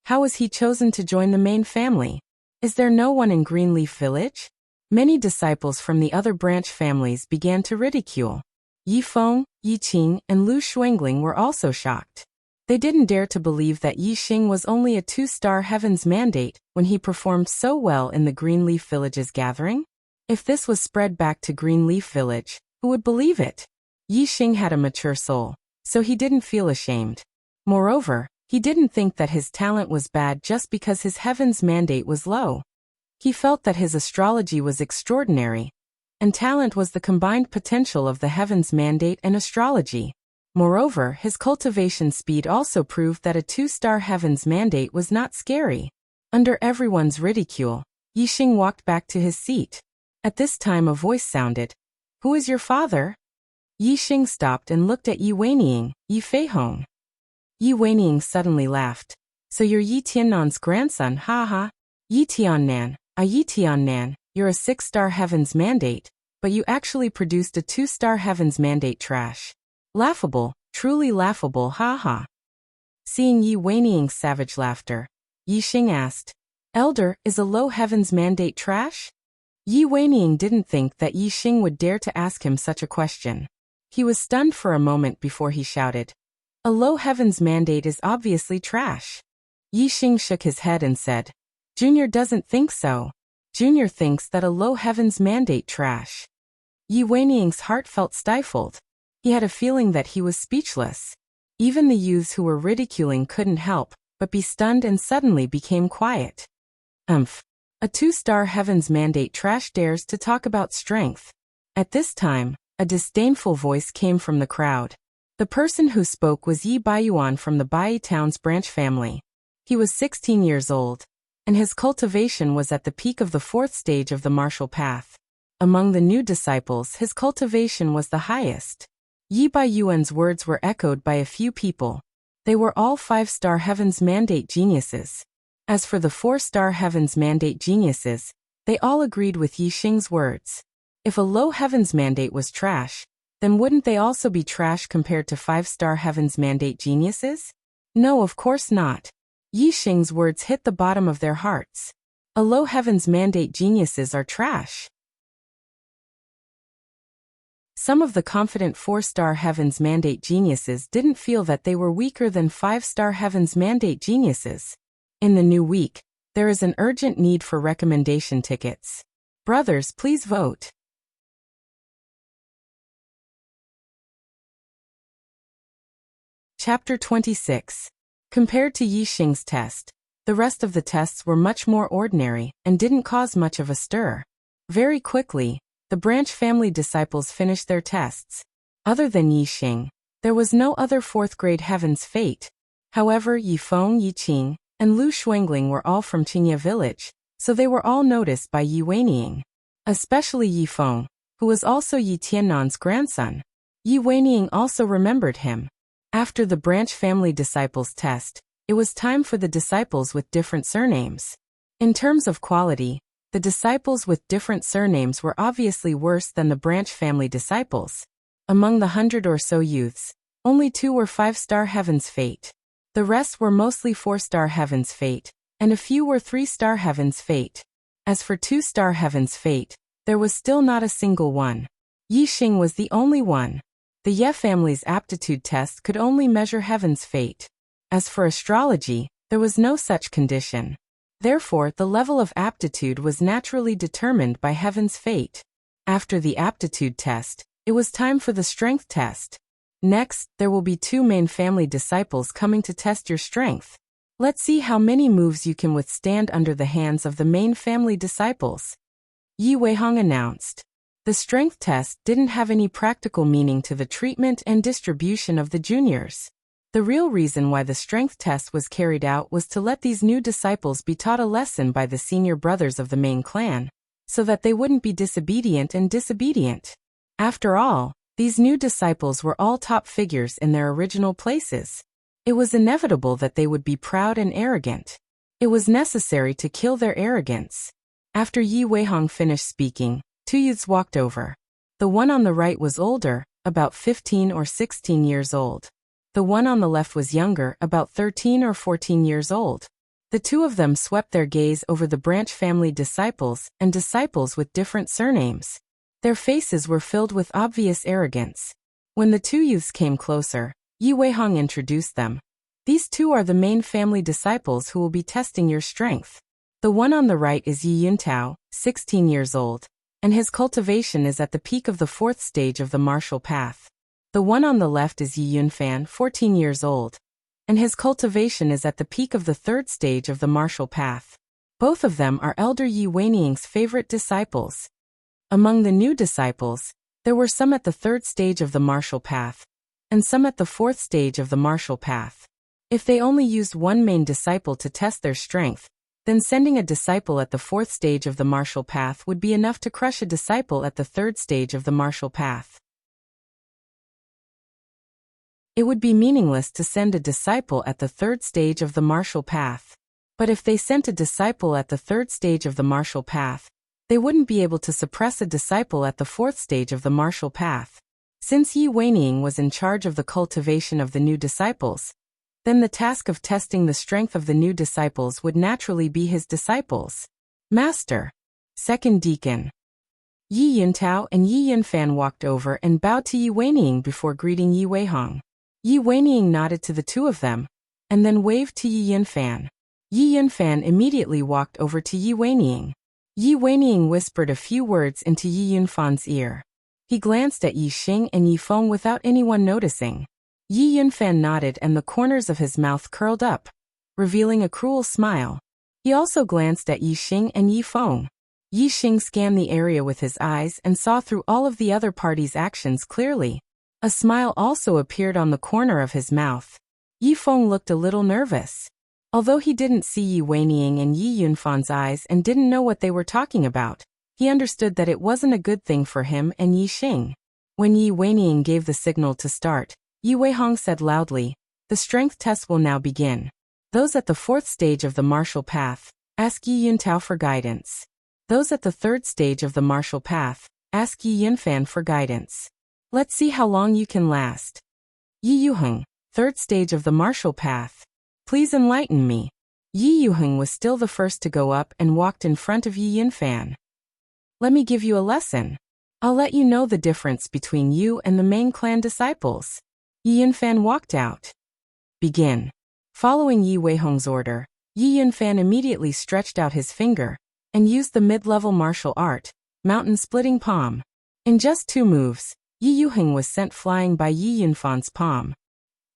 How was he chosen to join the main family? Is there no one in Greenleaf Village? Many disciples from the other branch families began to ridicule. Yi Feng, Yi Qing, and Lu Shuangling were also shocked. They didn't dare to believe that Yi Xing was only a 2-star heaven's mandate when he performed so well in the Greenleaf Village's gathering. If this was spread back to Greenleaf Village, who would believe it? Yi Xing had a mature soul, so he didn't feel ashamed. Moreover, he didn't think that his talent was bad just because his heaven's mandate was low. He felt that his astrology was extraordinary, and talent was the combined potential of the heaven's mandate and astrology. Moreover, his cultivation speed also proved that a 2-star heaven's mandate was not scary. Under everyone's ridicule, Yi Xing walked back to his seat. At this time a voice sounded. "Who is your father?" Yi Xing stopped and looked at Yi Weiniang, Yi Feihong. Yi Weiniang suddenly laughed. "So you're Yi Tiannan's grandson, ha ha. Yi Tiannan, Yi Tiannan, you're a 6-star heaven's mandate, but you actually produced a 2-star heaven's mandate trash. Laughable, truly laughable, ha ha." Seeing Yi Weiniang's savage laughter, Yi Xing asked, "Elder, is a low heaven's mandate trash?" Yi Weiniang didn't think that Yi Xing would dare to ask him such a question. He was stunned for a moment before he shouted, "A low heaven's mandate is obviously trash." Yi Xing shook his head and said, "Junior doesn't think so. Junior thinks that a low heaven's mandate trash." Yi Weiniang's heart felt stifled. He had a feeling that he was speechless. Even the youths who were ridiculing couldn't help but be stunned and suddenly became quiet. A 2-star heaven's mandate trash dares to talk about strength. At this time, a disdainful voice came from the crowd. The person who spoke was Yi Baiyuan from the Bai Town's branch family. He was 16 years old, and his cultivation was at the peak of the 4th stage of the martial path. Among the new disciples, his cultivation was the highest. Yi Baiyuan's words were echoed by a few people. They were all 5-star heaven's mandate geniuses. As for the 4-star heaven's mandate geniuses, they all agreed with Yi Xing's words. If a low heaven's mandate was trash, then wouldn't they also be trash compared to 5-star heaven's mandate geniuses? No, of course not. Yi Xing's words hit the bottom of their hearts. A low heaven's mandate geniuses are trash. Some of the confident 4-star heaven's mandate geniuses didn't feel that they were weaker than 5-star heaven's mandate geniuses. In the new week, there is an urgent need for recommendation tickets. Brothers, please vote. Chapter 26. Compared to Yi Xing's test, the rest of the tests were much more ordinary and didn't cause much of a stir. Very quickly, the branch family disciples finished their tests. Other than Yi Xing, there was no other 4th-grade heaven's fate. However, Yi Feng, Yi Qing, and Lu Shuangling were all from Qingye village, so they were all noticed by Yi Weiniang. Especially Yi Feng, who was also Yi Tiannan's grandson. Yi Weiniang also remembered him. After the branch family disciples test, it was time for the disciples with different surnames. In terms of quality, the disciples with different surnames were obviously worse than the branch family disciples. Among the 100 or so youths, only 2 were 5-star heaven's fate. The rest were mostly 4-star heaven's fate, and a few were 3-star heaven's fate. As for 2-star heaven's fate, there was still not a single one. Yi Xing was the only one. The Ye family's aptitude test could only measure heaven's fate. As for astrology, there was no such condition. Therefore, the level of aptitude was naturally determined by heaven's fate. After the aptitude test, it was time for the strength test. Next, there will be 2 main family disciples coming to test your strength. Let's see how many moves you can withstand under the hands of the main family disciples. Yi Weihong announced. The strength test didn't have any practical meaning to the treatment and distribution of the juniors. The real reason why the strength test was carried out was to let these new disciples be taught a lesson by the senior brothers of the main clan, so that they wouldn't be disobedient. After all, these new disciples were all top figures in their original places. It was inevitable that they would be proud and arrogant. It was necessary to kill their arrogance. After Yi Weihong finished speaking, 2 youths walked over. The one on the right was older, about 15 or 16 years old. The one on the left was younger, about 13 or 14 years old. The 2 of them swept their gaze over the branch family disciples and disciples with different surnames. Their faces were filled with obvious arrogance. When the 2 youths came closer, Yi Weihong introduced them. These 2 are the main family disciples who will be testing your strength. The one on the right is Yi Yuntao, 16 years old, and his cultivation is at the peak of the 4th stage of the martial path. The one on the left is Yi Yunfan, 14 years old, and his cultivation is at the peak of the 3rd stage of the martial path. Both of them are elder Yi Weiniang's favorite disciples. Among the new disciples, there were some at the 3rd stage of the martial path, and some at the 4th stage of the martial path. If they only used one main disciple to test their strength, then sending a disciple at the 4th stage of the martial path would be enough to crush a disciple at the 3rd stage of the martial path. It would be meaningless to send a disciple at the 3rd stage of the martial path. But if they sent a disciple at the 3rd stage of the martial path, they wouldn't be able to suppress a disciple at the 4th stage of the martial path. Since Yi Weiniang was in charge of the cultivation of the new disciples, then the task of testing the strength of the new disciples would naturally be his disciples. Master. 2nd Deacon. Yi Yuntao and Yi Yunfan walked over and bowed to Yi Weiniang before greeting Yi Weihong. Yi Weiniang nodded to the 2 of them, and then waved to Yi Yunfan. Yi Yunfan immediately walked over to Yi Weiniang. Yi Weiniang whispered a few words into Yi Yunfan's ear. He glanced at Yi Xing and Yi Feng without anyone noticing. Yi Yunfan nodded and the corners of his mouth curled up, revealing a cruel smile. He also glanced at Yi Xing and Yi Feng. Yi Xing scanned the area with his eyes and saw through all of the other party's actions clearly. A smile also appeared on the corner of his mouth. Yi Feng looked a little nervous. Although he didn't see Yi Weiniang and Yi Yunfan's eyes and didn't know what they were talking about, he understood that it wasn't a good thing for him and Yi Xing. When Yi Weiniang gave the signal to start, Yi Weihong said loudly, "The strength test will now begin. Those at the 4th stage of the martial path, ask Yi Yuntao for guidance. Those at the 3rd stage of the martial path, ask Yi Yunfan for guidance. Let's see how long you can last. Yi Yuheng, 3rd stage of the martial path. Please enlighten me." Yi Yuheng was still the first to go up and walked in front of Yi Yunfan. "Let me give you a lesson. I'll let you know the difference between you and the main clan disciples." Yi Yunfan walked out. "Begin." Following Yi Weihong's order, Yi Yunfan immediately stretched out his finger and used the mid-level martial art, mountain splitting palm. In just 2 moves, Yi Yuheng was sent flying by Yi Yunfan's palm.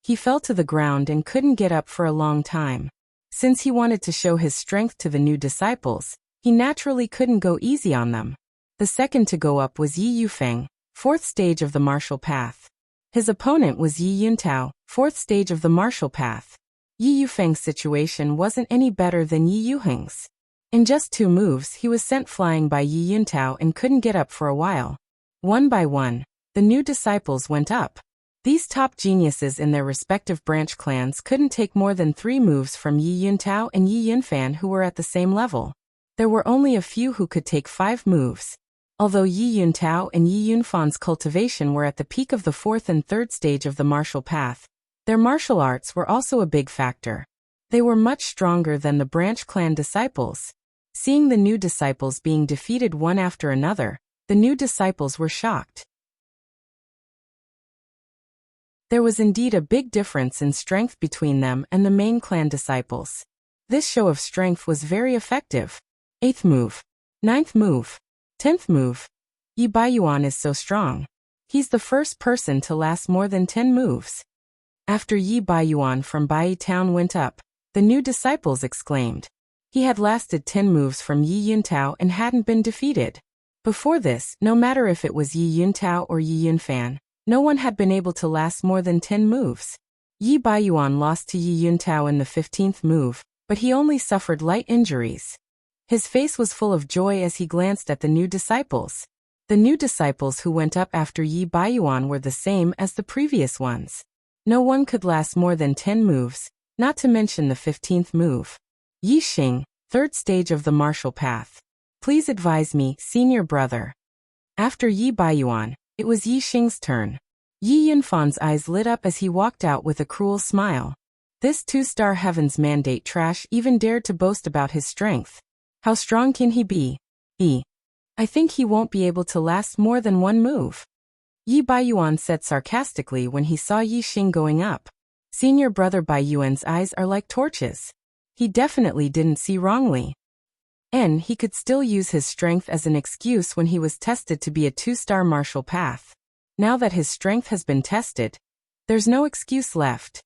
He fell to the ground and couldn't get up for a long time. Since he wanted to show his strength to the new disciples, he naturally couldn't go easy on them. The second to go up was Yi Yufeng, 4th stage of the martial path. His opponent was Yi Yuntao, 4th stage of the martial path. Yi Yufeng's situation wasn't any better than Yi Yuheng's. In just 2 moves he was sent flying by Yi Yuntao and couldn't get up for a while. One by one, the new disciples went up. These top geniuses in their respective branch clans couldn't take more than 3 moves from Yi Yuntao and Yi Yunfan, who were at the same level. There were only a few who could take 5 moves. Although Yi Yuntao and Yi Yunfan's cultivation were at the peak of the 4th and 3rd stage of the martial path, their martial arts were also a big factor. They were much stronger than the branch clan disciples. Seeing the new disciples being defeated one after another, the new disciples were shocked. There was indeed a big difference in strength between them and the main clan disciples. This show of strength was very effective. 8th move. 9th move. 10th move. Yi Baiyuan is so strong. He's the first person to last more than 10 moves. After Yi Baiyuan from Bai Town went up, the new disciples exclaimed. He had lasted 10 moves from Yi Yuntao and hadn't been defeated. Before this, no matter if it was Yi Yuntao or Yi Yunfan, no one had been able to last more than 10 moves. Yi Baiyuan lost to Yi Yuntao in the 15th move, but he only suffered light injuries. His face was full of joy as he glanced at the new disciples. The new disciples who went up after Yi Baiyuan were the same as the previous ones. No one could last more than 10 moves, not to mention the 15th move. Yi Xing, third stage of the martial path. Please advise me, senior brother. After Yi Baiyuan, it was Yi Xing's turn. Yi Yunfan's eyes lit up as he walked out with a cruel smile. This two-star heavens mandate trash even dared to boast about his strength. How strong can he be? I think he won't be able to last more than one move. Yi Baiyuan said sarcastically when he saw Yi Xing going up. Senior brother Baiyuan's eyes are like torches. He definitely didn't see wrongly. And he could still use his strength as an excuse when he was tested to be a two-star martial path. Now that his strength has been tested, there's no excuse left.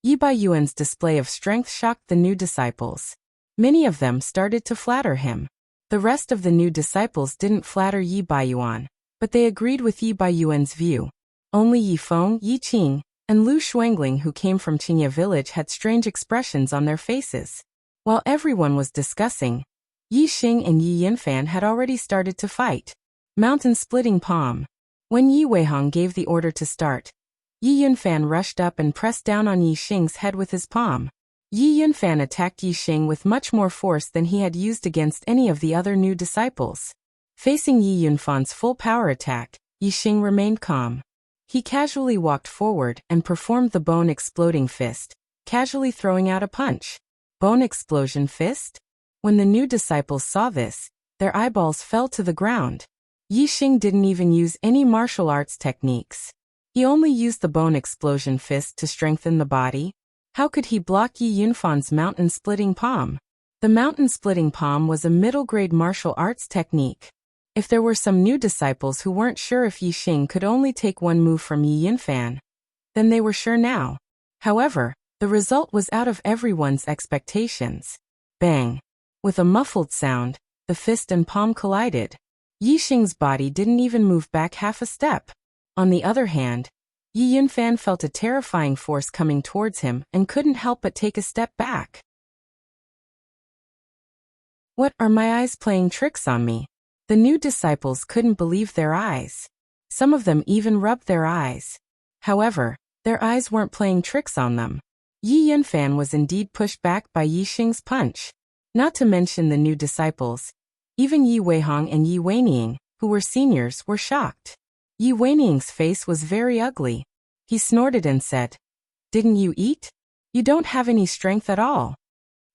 Yi Baiyuan's display of strength shocked the new disciples. Many of them started to flatter him. The rest of the new disciples didn't flatter Yi Baiyuan, but they agreed with Yi Baiyuan's view. Only Yi Feng, Yi Qing, and Lu Shuangling who came from Qingye village had strange expressions on their faces. While everyone was discussing, Yi Xing and Yi Yunfan had already started to fight. Mountain-splitting palm. When Yi Weihong gave the order to start, Yi Yunfan rushed up and pressed down on Yi Xing's head with his palm. Yi Yunfan attacked Yi Xing with much more force than he had used against any of the other new disciples. Facing Yi Yunfan's full power attack, Yi Xing remained calm. He casually walked forward and performed the bone exploding fist, casually throwing out a punch. Bone explosion fist? When the new disciples saw this, their eyeballs fell to the ground. Yi Xing didn't even use any martial arts techniques. He only used the bone explosion fist to strengthen the body. How could he block Yi Yunfan's mountain-splitting palm? The mountain-splitting palm was a middle-grade martial arts technique. If there were some new disciples who weren't sure if Yi Xing could only take one move from Yi Yunfan, then they were sure now. However, the result was out of everyone's expectations. Bang! With a muffled sound, the fist and palm collided. Yi Xing's body didn't even move back half a step. On the other hand, Yi Yunfan felt a terrifying force coming towards him and couldn't help but take a step back. What, are my eyes playing tricks on me? The new disciples couldn't believe their eyes. Some of them even rubbed their eyes. However, their eyes weren't playing tricks on them. Yi Yunfan was indeed pushed back by Yi Xing's punch. Not to mention the new disciples. Even Yi Weihong and Yi Weining, who were seniors, were shocked. Yi Weining's face was very ugly. He snorted and said, "Didn't you eat? You don't have any strength at all."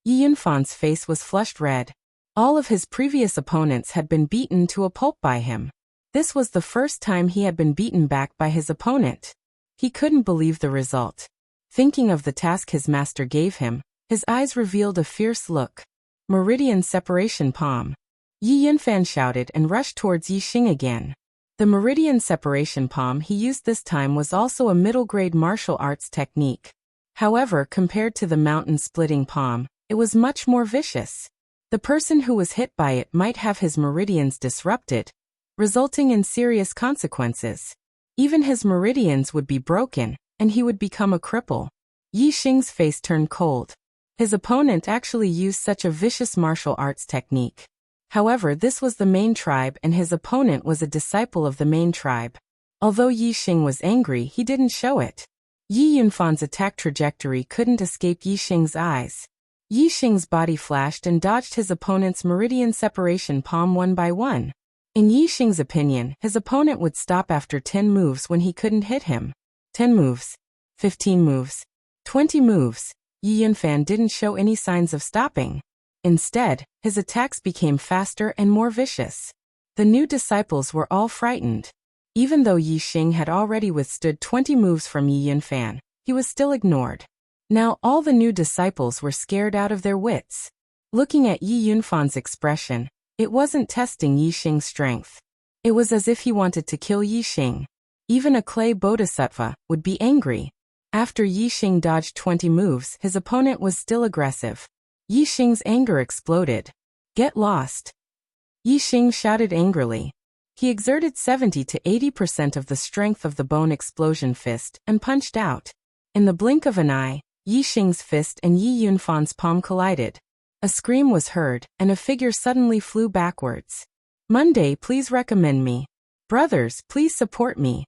Yi Yunfan's face was flushed red. All of his previous opponents had been beaten to a pulp by him. This was the first time he had been beaten back by his opponent. He couldn't believe the result. Thinking of the task his master gave him, his eyes revealed a fierce look. Meridian separation palm. Yi Yunfan shouted and rushed towards Yi Xing again. The meridian separation palm he used this time was also a middle-grade martial arts technique. However, compared to the mountain-splitting palm, it was much more vicious. The person who was hit by it might have his meridians disrupted, resulting in serious consequences. Even his meridians would be broken, and he would become a cripple. Yi Xing's face turned cold. His opponent actually used such a vicious martial arts technique. However, this was the main tribe and his opponent was a disciple of the main tribe. Although Yi Xing was angry, he didn't show it. Yi Yunfan's attack trajectory couldn't escape Yi Xing's eyes. Yi Xing's body flashed and dodged his opponent's meridian separation palm one by one. In Yi Xing's opinion, his opponent would stop after 10 moves when he couldn't hit him. 10 moves. 15 moves. 20 moves. Yi Yunfan didn't show any signs of stopping. Instead, his attacks became faster and more vicious. The new disciples were all frightened. Even though Yi Xing had already withstood 20 moves from Yi Yunfan, he was still ignored. Now all the new disciples were scared out of their wits. Looking at Yi Yunfan's expression, it wasn't testing Yi Xing's strength. It was as if he wanted to kill Yi Xing. Even a clay bodhisattva would be angry. After Yi Xing dodged 20 moves, his opponent was still aggressive. Yi Xing's anger exploded. Get lost! Yi Xing shouted angrily. He exerted 70 to 80% of the strength of the bone explosion fist and punched out. In the blink of an eye, Yi Xing's fist and Yi Yunfan's palm collided. A scream was heard, and a figure suddenly flew backwards. Monday, please recommend me. Brothers, please support me.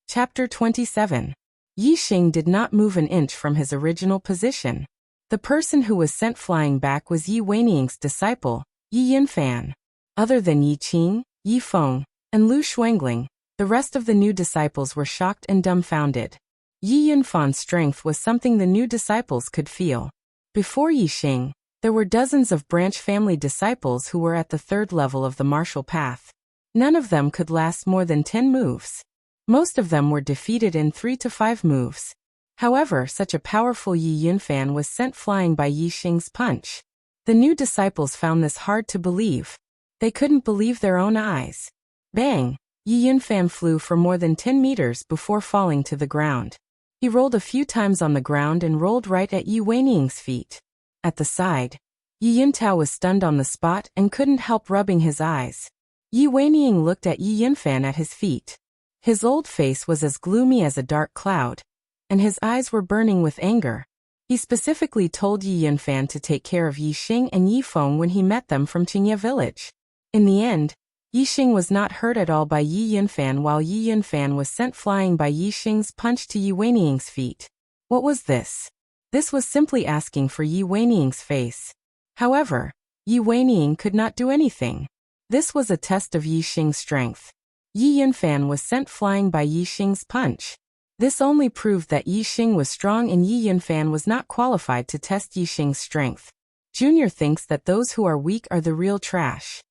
Chapter 27. Yi Xing did not move an inch from his original position. The person who was sent flying back was Yi Weining's disciple, Yi Yunfan. Other than Yi Qing, Yi Feng, and Lu Shuangling, the rest of the new disciples were shocked and dumbfounded. Yi Yunfan's strength was something the new disciples could feel. Before Yi Xing, there were dozens of branch family disciples who were at the third level of the martial path. None of them could last more than 10 moves. Most of them were defeated in 3 to 5 moves. However, such a powerful Yi Yunfan was sent flying by Yi Xing's punch. The new disciples found this hard to believe. They couldn't believe their own eyes. Bang! Yi Yunfan flew for more than 10 meters before falling to the ground. He rolled a few times on the ground and rolled right at Yi Weining's feet. At the side, Yi Yuntao was stunned on the spot and couldn't help rubbing his eyes. Yi Weining looked at Yi Yunfan at his feet. His old face was as gloomy as a dark cloud, and his eyes were burning with anger. He specifically told Yi Yunfan to take care of Yi Xing and Yi Feng when he met them from Qingye village. In the end, Yi Xing was not hurt at all by Yi Yunfan, while Yi Yunfan was sent flying by Yi Xing's punch to Yi Weining's feet. What was this? This was simply asking for Yi Weining's face. However, Yi Weining could not do anything. This was a test of Yi Xing's strength. Yi Yunfan was sent flying by Yi Xing's punch. This only proved that Yi Xing was strong and Yi Yunfan was not qualified to test Yi Xing's strength. Junior thinks that those who are weak are the real trash.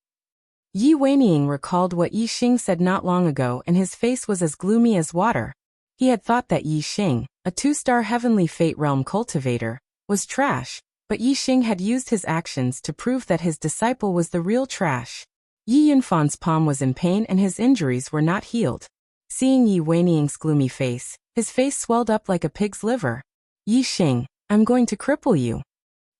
Yi Weining recalled what Yi Xing said not long ago, and his face was as gloomy as water. He had thought that Yi Xing, a 2-star Heavenly Fate Realm cultivator, was trash, but Yi Xing had used his actions to prove that his disciple was the real trash. Yi Yunfan's palm was in pain and his injuries were not healed. Seeing Yi Weining's gloomy face, his face swelled up like a pig's liver. Yi Xing, I'm going to cripple you.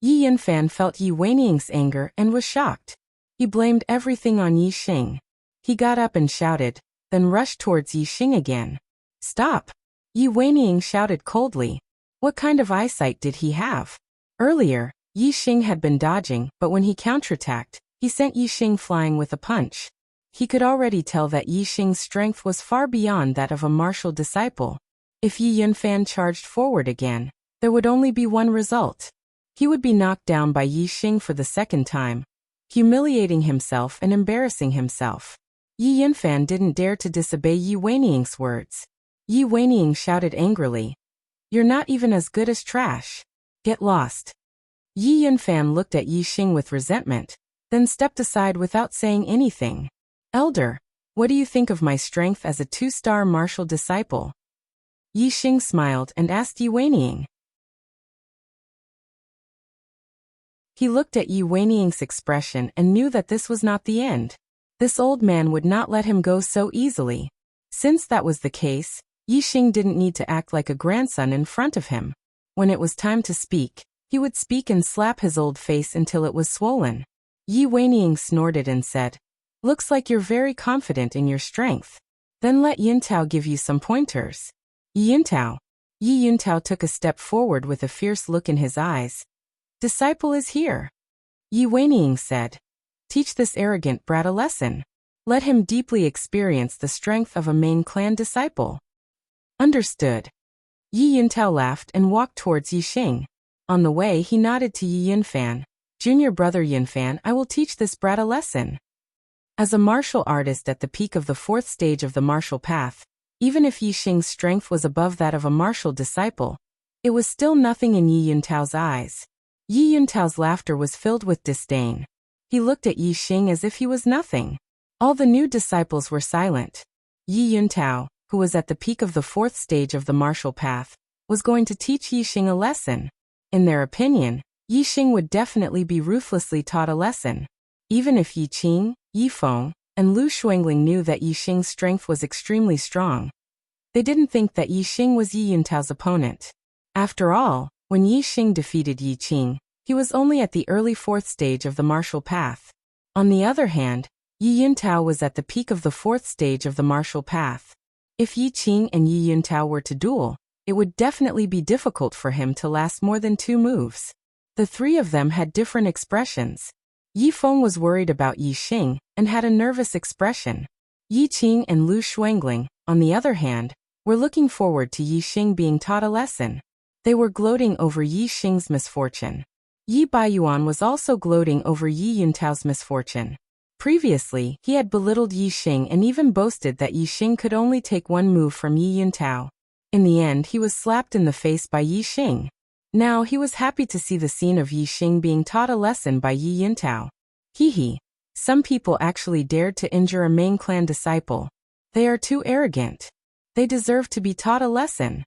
Yi Yunfan felt Yi Weining's anger and was shocked. He blamed everything on Yi Xing. He got up and shouted, then rushed towards Yi Xing again. Stop! Yi Weining shouted coldly. What kind of eyesight did he have? Earlier, Yi Xing had been dodging, but when he counterattacked, he sent Yi Xing flying with a punch. He could already tell that Yi Xing's strength was far beyond that of a martial disciple. If Yi Yunfan charged forward again, there would only be one result. He would be knocked down by Yi Xing for the second time, humiliating himself and embarrassing himself. Yi Yunfan didn't dare to disobey Yi Weining's words. Yi Weining shouted angrily, "You're not even as good as trash. Get lost." Yi Yunfan looked at Yi Xing with resentment, then stepped aside without saying anything. Elder, what do you think of my strength as a 2-star martial disciple? Yi Xing smiled and asked Yi Weining. He looked at Yi Weining's expression and knew that this was not the end. This old man would not let him go so easily. Since that was the case, Yi Xing didn't need to act like a grandson in front of him. When it was time to speak, he would speak and slap his old face until it was swollen. Yi Weining snorted and said, "Looks like you're very confident in your strength. Then let Yuntao give you some pointers." Yuntao. Yi Yuntao took a step forward with a fierce look in his eyes. "Disciple is here." Yi Weining said, "Teach this arrogant brat a lesson. Let him deeply experience the strength of a main clan disciple." Understood. Yi Yuntao laughed and walked towards Yi Xing. On the way, he nodded to Yi Yunfan. "Junior brother Yunfan, I will teach this brat a lesson." As a martial artist at the peak of the 4th stage of the martial path, even if Yi Xing's strength was above that of a martial disciple, it was still nothing in Yi Yuntao's eyes. Yi Yuntao's laughter was filled with disdain. He looked at Yi Xing as if he was nothing. All the new disciples were silent. Yi Yuntao, who was at the peak of the 4th stage of the martial path, was going to teach Yi Xing a lesson. In their opinion, Yi Xing would definitely be ruthlessly taught a lesson. Even if Yi Qing, Yi Feng, and Lu Shuangling knew that Yi Xing's strength was extremely strong, they didn't think that Yi Xing was Yi Yuntao's opponent. After all, when Yi Xing defeated Yi Qing, he was only at the early 4th stage of the martial path. On the other hand, Yi Yuntao was at the peak of the 4th stage of the martial path. If Yi Qing and Yi Yuntao were to duel, it would definitely be difficult for him to last more than 2 moves. The three of them had different expressions. Yi Feng was worried about Yi Xing and had a nervous expression. Yi Qing and Lu Shuangling, on the other hand, were looking forward to Yi Xing being taught a lesson. They were gloating over Yi Xing's misfortune. Yi Baiyuan was also gloating over Yi Yuntao's misfortune. Previously, he had belittled Yi Xing and even boasted that Yi Xing could only take 1 move from Yi Yuntao. In the end, he was slapped in the face by Yi Xing. Now he was happy to see the scene of Yi Xing being taught a lesson by Yi Yuntao. Hee. Some people actually dared to injure a main clan disciple. They are too arrogant. They deserve to be taught a lesson.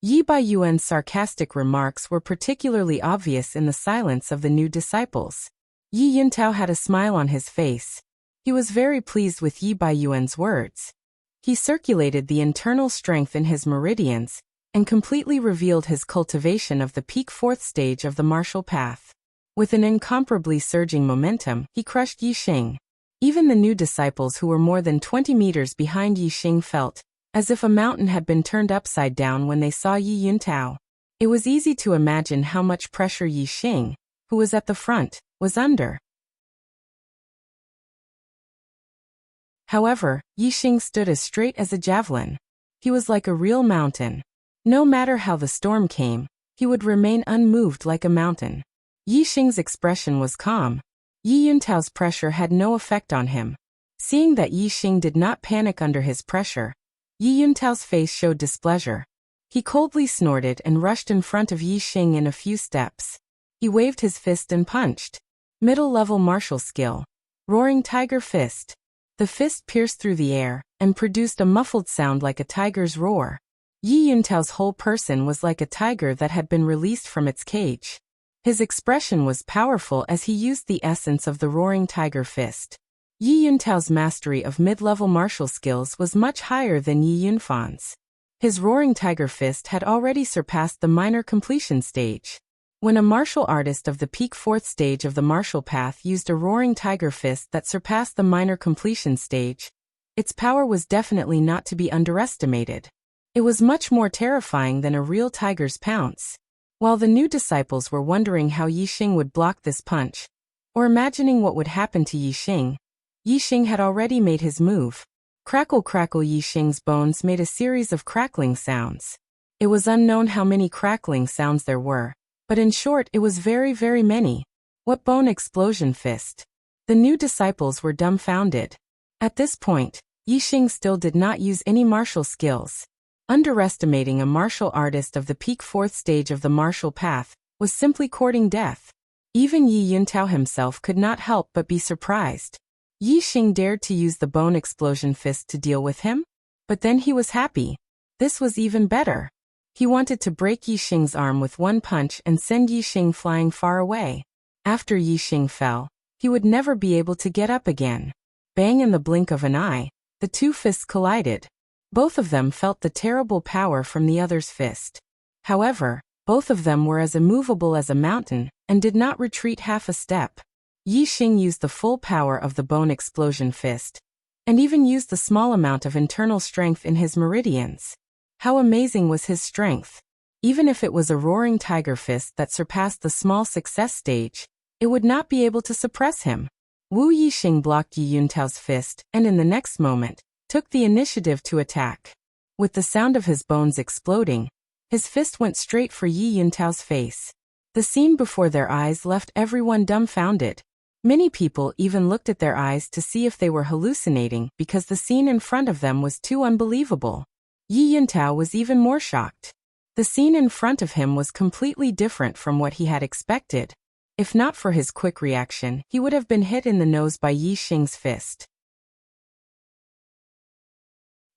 Yi Baiyuan's sarcastic remarks were particularly obvious in the silence of the new disciples. Yi Yuntao had a smile on his face. He was very pleased with Yi Baiyuan's words. He circulated the internal strength in his meridians and completely revealed his cultivation of the peak 4th stage of the martial path. With an incomparably surging momentum, he crushed Yi Xing. Even the new disciples who were more than 20 meters behind Yi Xing felt as if a mountain had been turned upside down when they saw Yi Yuntao. It was easy to imagine how much pressure Yi Xing, who was at the front, was under. However, Yi Xing stood as straight as a javelin. He was like a real mountain. No matter how the storm came, he would remain unmoved like a mountain. Yi Xing's expression was calm. Yi Yuntao's pressure had no effect on him. Seeing that Yi Xing did not panic under his pressure, Yi Yuntao's face showed displeasure. He coldly snorted and rushed in front of Yi Xing in a few steps. He waved his fist and punched. Middle-level martial skill. Roaring Tiger Fist. The fist pierced through the air and produced a muffled sound like a tiger's roar. Yi Yuntao's whole person was like a tiger that had been released from its cage. His expression was powerful as he used the essence of the Roaring Tiger Fist. Yi Yuntao's mastery of mid-level martial skills was much higher than Yi Yunfan's. His Roaring Tiger Fist had already surpassed the minor completion stage. When a martial artist of the peak 4th stage of the martial path used a Roaring Tiger Fist that surpassed the minor completion stage, its power was definitely not to be underestimated. It was much more terrifying than a real tiger's pounce. While the new disciples were wondering how Yi Xing would block this punch, or imagining what would happen to Yi Xing had already made his move. Crackle crackle. Yi Xing's bones made a series of crackling sounds. It was unknown how many crackling sounds there were, but in short it was very, very many. What bone explosion fist? The new disciples were dumbfounded. At this point, Yi Xing still did not use any martial skills. Underestimating a martial artist of the peak 4th stage of the martial path was simply courting death. Even Yi Yuntao himself could not help but be surprised. Yi Xing dared to use the bone explosion fist to deal with him? But then he was happy. This was even better. He wanted to break Yi Xing's arm with one punch and send Yi Xing flying far away. After Yi Xing fell, he would never be able to get up again. Bang! In the blink of an eye, the two fists collided. Both of them felt the terrible power from the other's fist. However, both of them were as immovable as a mountain and did not retreat half a step. Yi Xing used the full power of the bone explosion fist, and even used the small amount of internal strength in his meridians. How amazing was his strength! Even if it was a Roaring Tiger Fist that surpassed the small success stage, it would not be able to suppress him. Wu Yixing blocked Yi Yuntao's fist and in the next moment, took the initiative to attack. With the sound of his bones exploding, his fist went straight for Yi Yuntao's face. The scene before their eyes left everyone dumbfounded. Many people even looked at their eyes to see if they were hallucinating because the scene in front of them was too unbelievable. Yi Yuntao was even more shocked. The scene in front of him was completely different from what he had expected. If not for his quick reaction, he would have been hit in the nose by Yi Xing's fist.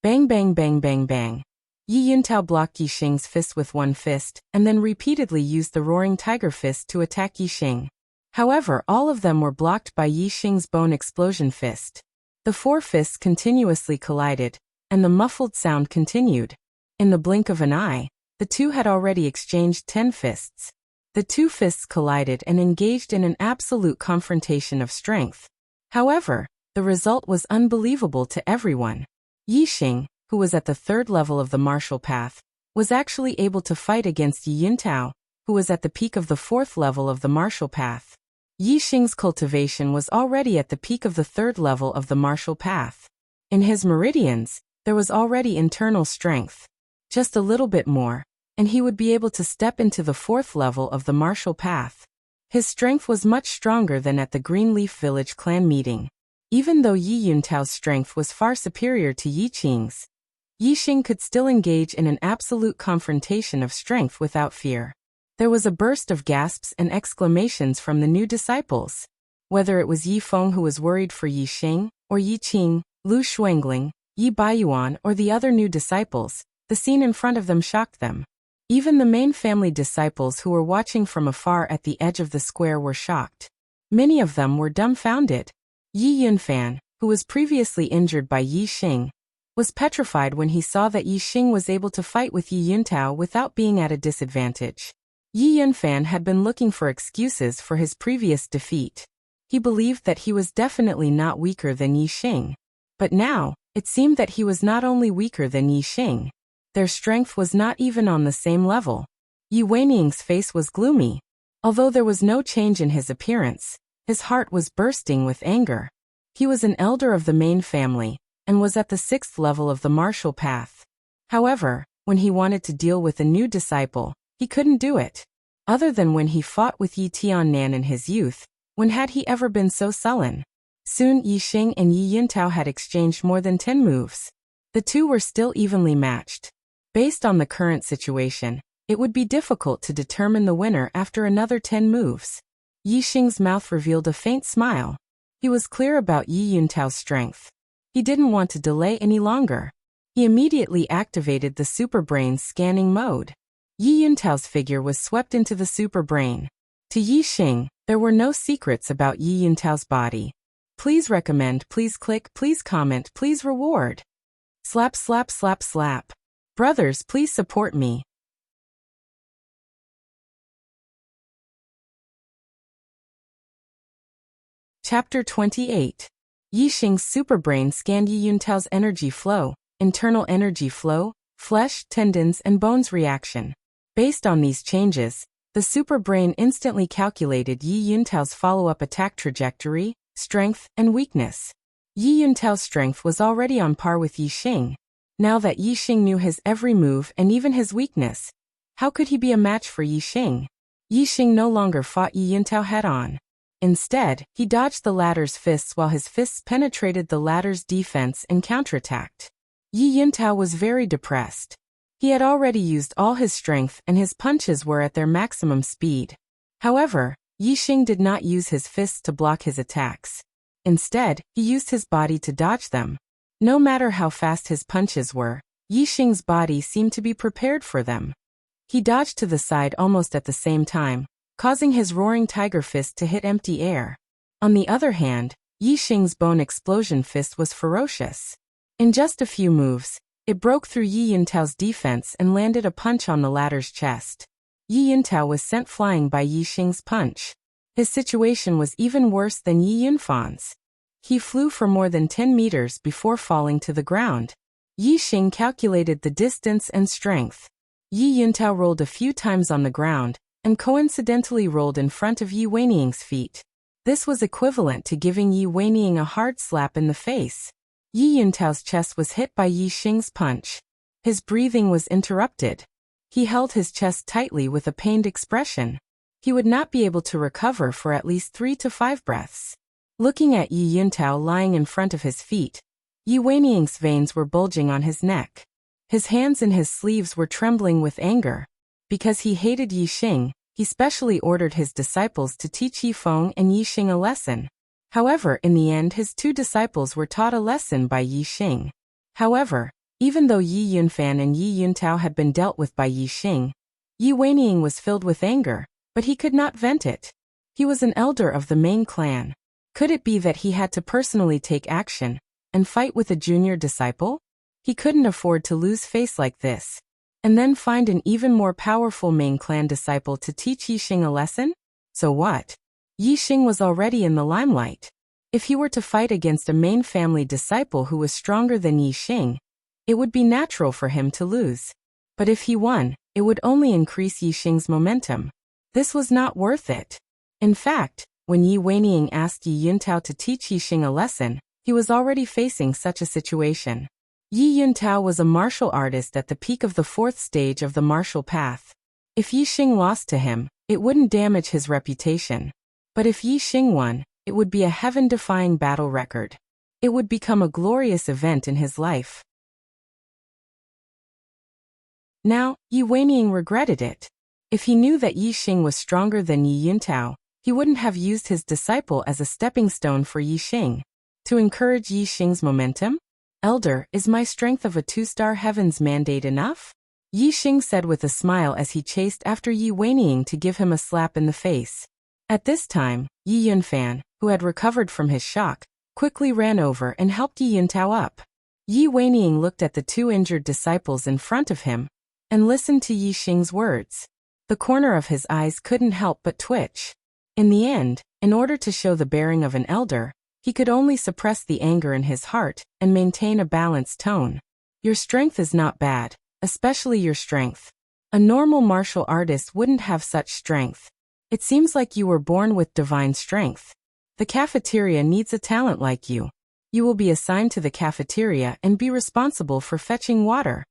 Bang bang bang bang bang. Yi Yuntao blocked Yi Xing's fist with one fist, and then repeatedly used the Roaring Tiger Fist to attack Yi Xing. However, all of them were blocked by Yi Xing's bone explosion fist. The 4 fists continuously collided, and the muffled sound continued. In the blink of an eye, the two had already exchanged 10 fists. The 2 fists collided and engaged in an absolute confrontation of strength. However, the result was unbelievable to everyone. Yi Xing, who was at the 3rd level of the martial path, was actually able to fight against Yi Yuntao, who was at the peak of the 4th level of the martial path. Yi Xing's cultivation was already at the peak of the 3rd level of the martial path. In his meridians, there was already internal strength. Just a little bit more, and he would be able to step into the 4th level of the martial path. His strength was much stronger than at the Greenleaf Village clan meeting. Even though Yi Yuntao's strength was far superior to Yi Qing's, Yi Xing could still engage in an absolute confrontation of strength without fear. There was a burst of gasps and exclamations from the new disciples. Whether it was Yi Feng who was worried for Yi Xing, or Yi Qing, Lu Shuangling, Yi Baiyuan, or the other new disciples, the scene in front of them shocked them. Even the main family disciples who were watching from afar at the edge of the square were shocked. Many of them were dumbfounded. Yi Yunfan, who was previously injured by Yi Xing, was petrified when he saw that Yi Xing was able to fight with Yi Yuntao without being at a disadvantage. Yi Yunfan had been looking for excuses for his previous defeat. He believed that he was definitely not weaker than Yi Xing. But now, it seemed that he was not only weaker than Yi Xing. Their strength was not even on the same level. Yi Weining's face was gloomy. Although there was no change in his appearance, his heart was bursting with anger. He was an elder of the main family, and was at the 6th level of the martial path. However, when he wanted to deal with a new disciple, he couldn't do it. Other than when he fought with Yi Tiannan in his youth, when had he ever been so sullen? Soon Yi Xing and Yi Yuntao had exchanged more than 10 moves. The two were still evenly matched. Based on the current situation, it would be difficult to determine the winner after another 10 moves. Yi Xing's mouth revealed a faint smile. He was clear about Yi Yuntao's strength. He didn't want to delay any longer. He immediately activated the Super Brain scanning mode. Yi Yuntao's figure was swept into the Super Brain. To Yi Xing, there were no secrets about Yi Yuntao's body. Please recommend, please click, please comment, please reward. Slap, slap, slap, slap. Brothers, please support me. Chapter 28. Yi Xing's superbrain scanned Yi Yuntao's energy flow, internal energy flow, flesh, tendons, and bones reaction. Based on these changes, the superbrain instantly calculated Yi Yuntao's follow-up attack trajectory, strength, and weakness. Yi Yuntao's strength was already on par with Yi Xing. Now that Yi Xing knew his every move and even his weakness, how could he be a match for Yi Xing? Yi Xing no longer fought Yi Yuntao head-on. Instead, he dodged the latter's fists while his fists penetrated the latter's defense and counterattacked. Yi Yuntao was very depressed. He had already used all his strength and his punches were at their maximum speed. However, Yi Xing did not use his fists to block his attacks. Instead, he used his body to dodge them. No matter how fast his punches were, Yi Xing's body seemed to be prepared for them. He dodged to the side almost at the same time, causing his roaring tiger fist to hit empty air. On the other hand, Yi Xing's bone explosion fist was ferocious. In just a few moves, it broke through Yi Yuntao's defense and landed a punch on the latter's chest. Yi Yuntao was sent flying by Yi Xing's punch. His situation was even worse than Yi Yunfan's. He flew for more than 10 meters before falling to the ground. Yi Xing calculated the distance and strength. Yi Yuntao rolled a few times on the ground, and coincidentally rolled in front of Yi Weining's feet. This was equivalent to giving Yi Weining a hard slap in the face. Yi Yuntao's chest was hit by Yi Xing's punch. His breathing was interrupted. He held his chest tightly with a pained expression. He would not be able to recover for at least 3 to 5 breaths. Looking at Yi Yuntao lying in front of his feet, Yi Weining's veins were bulging on his neck. His hands and his sleeves were trembling with anger. Because he hated Yi Xing, he specially ordered his disciples to teach Yi Feng and Yi Xing a lesson. However, in the end his 2 disciples were taught a lesson by Yi Xing. However, even though Yi Yunfan and Yi Yuntao had been dealt with by Yi Xing, Yi Weining was filled with anger, but he could not vent it. He was an elder of the main clan. Could it be that he had to personally take action and fight with a junior disciple? He couldn't afford to lose face like this, and then find an even more powerful main clan disciple to teach Yixing a lesson? So what? Yixing was already in the limelight. If he were to fight against a main family disciple who was stronger than Yixing, it would be natural for him to lose. But if he won, it would only increase Yixing's momentum. This was not worth it. In fact, when Yi Weining asked Yi Yuntao to teach Yixing a lesson, he was already facing such a situation. Yi Yuntao was a martial artist at the peak of the 4th stage of the martial path. If Yixing lost to him, it wouldn't damage his reputation. But if Yixing won, it would be a heaven-defying battle record. It would become a glorious event in his life. Now, Yi Weining regretted it. If he knew that Yixing was stronger than Yi Yuntao, he wouldn't have used his disciple as a stepping stone for Yixing. To encourage Yixing's momentum? Elder, is my strength of a 2-star heaven's mandate enough? Yixing said with a smile as he chased after Yi Weining to give him a slap in the face. At this time, Yi Yunfan, who had recovered from his shock, quickly ran over and helped Yi Yuntao up. Yi Weining looked at the 2 injured disciples in front of him and listened to Yixing's words. The corner of his eyes couldn't help but twitch. In the end, in order to show the bearing of an elder, he could only suppress the anger in his heart and maintain a balanced tone. Your strength is not bad, especially your strength. A normal martial artist wouldn't have such strength. It seems like you were born with divine strength. The cafeteria needs a talent like you. You will be assigned to the cafeteria and be responsible for fetching water.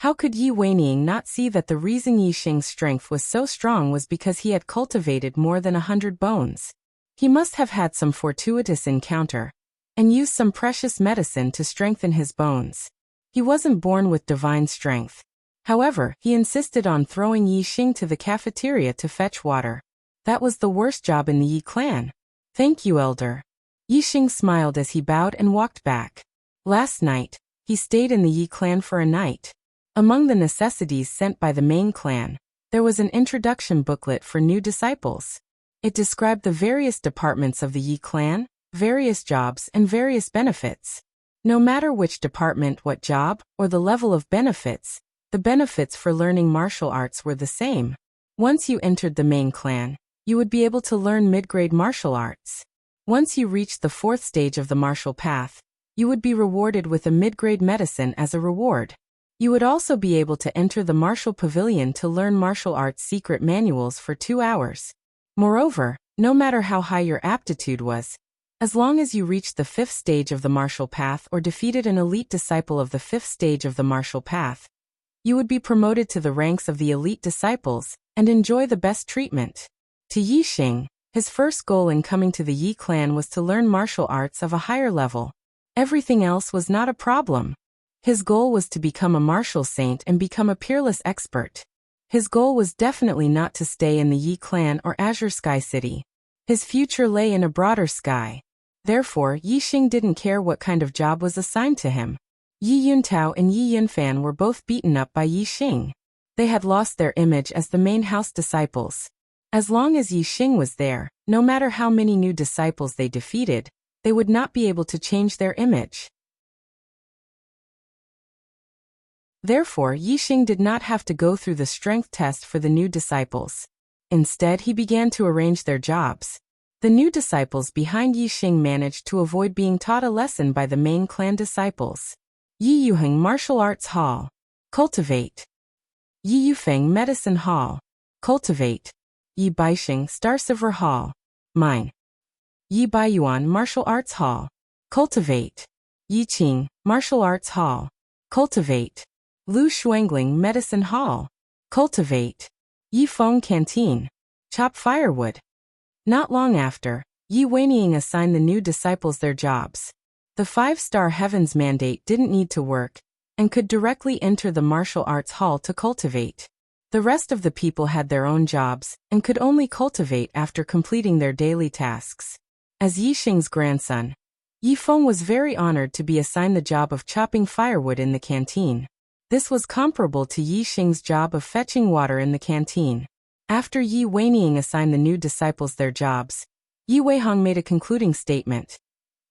How could Yi Weining not see that the reason Yixing's strength was so strong was because he had cultivated more than 100 bones? He must have had some fortuitous encounter and used some precious medicine to strengthen his bones. He wasn't born with divine strength. However, he insisted on throwing Yixing to the cafeteria to fetch water. That was the worst job in the Yi clan. Thank you, Elder. Yixing smiled as he bowed and walked back. Last night, he stayed in the Yi clan for a night. Among the necessities sent by the main clan, there was an introduction booklet for new disciples. It described the various departments of the Yi clan, various jobs and various benefits. No matter which department, what job, or the level of benefits, the benefits for learning martial arts were the same. Once you entered the main clan, you would be able to learn mid-grade martial arts. Once you reached the 4th stage of the martial path, you would be rewarded with a mid-grade medicine as a reward. You would also be able to enter the martial pavilion to learn martial arts secret manuals for 2 hours. Moreover, no matter how high your aptitude was, as long as you reached the 5th stage of the martial path or defeated an elite disciple of the 5th stage of the martial path, you would be promoted to the ranks of the elite disciples and enjoy the best treatment. To Yixing, his first goal in coming to the Yi clan was to learn martial arts of a higher level. Everything else was not a problem. His goal was to become a martial saint and become a peerless expert. His goal was definitely not to stay in the Yi clan or Azure Sky City. His future lay in a broader sky. Therefore, Yixing didn't care what kind of job was assigned to him. Yi Yuntao and Yi Yunfan were both beaten up by Yixing. They had lost their image as the main house disciples. As long as Yixing was there, no matter how many new disciples they defeated, they would not be able to change their image. Therefore, Yixing did not have to go through the strength test for the new disciples. Instead, he began to arrange their jobs. The new disciples behind Yixing managed to avoid being taught a lesson by the main clan disciples. Yi Yuheng Martial Arts Hall. Cultivate. Yi Yufeng Medicine Hall. Cultivate. Yi Baixing Star Silver Hall. Mine. Yi Baiyuan Martial Arts Hall. Cultivate. Yi Qing Martial Arts Hall. Cultivate. Lu Shuangling Medicine Hall. Cultivate. Yi Feng Canteen. Chop firewood. Not long after, Yi Weining assigned the new disciples their jobs. The 5-star Heaven's Mandate didn't need to work, and could directly enter the martial arts hall to cultivate. The rest of the people had their own jobs, and could only cultivate after completing their daily tasks. As Yixing's grandson, Yi Feng was very honored to be assigned the job of chopping firewood in the canteen. This was comparable to Yixing's job of fetching water in the canteen. After Yi Weiniang assigned the new disciples their jobs, Yi Weihong made a concluding statement.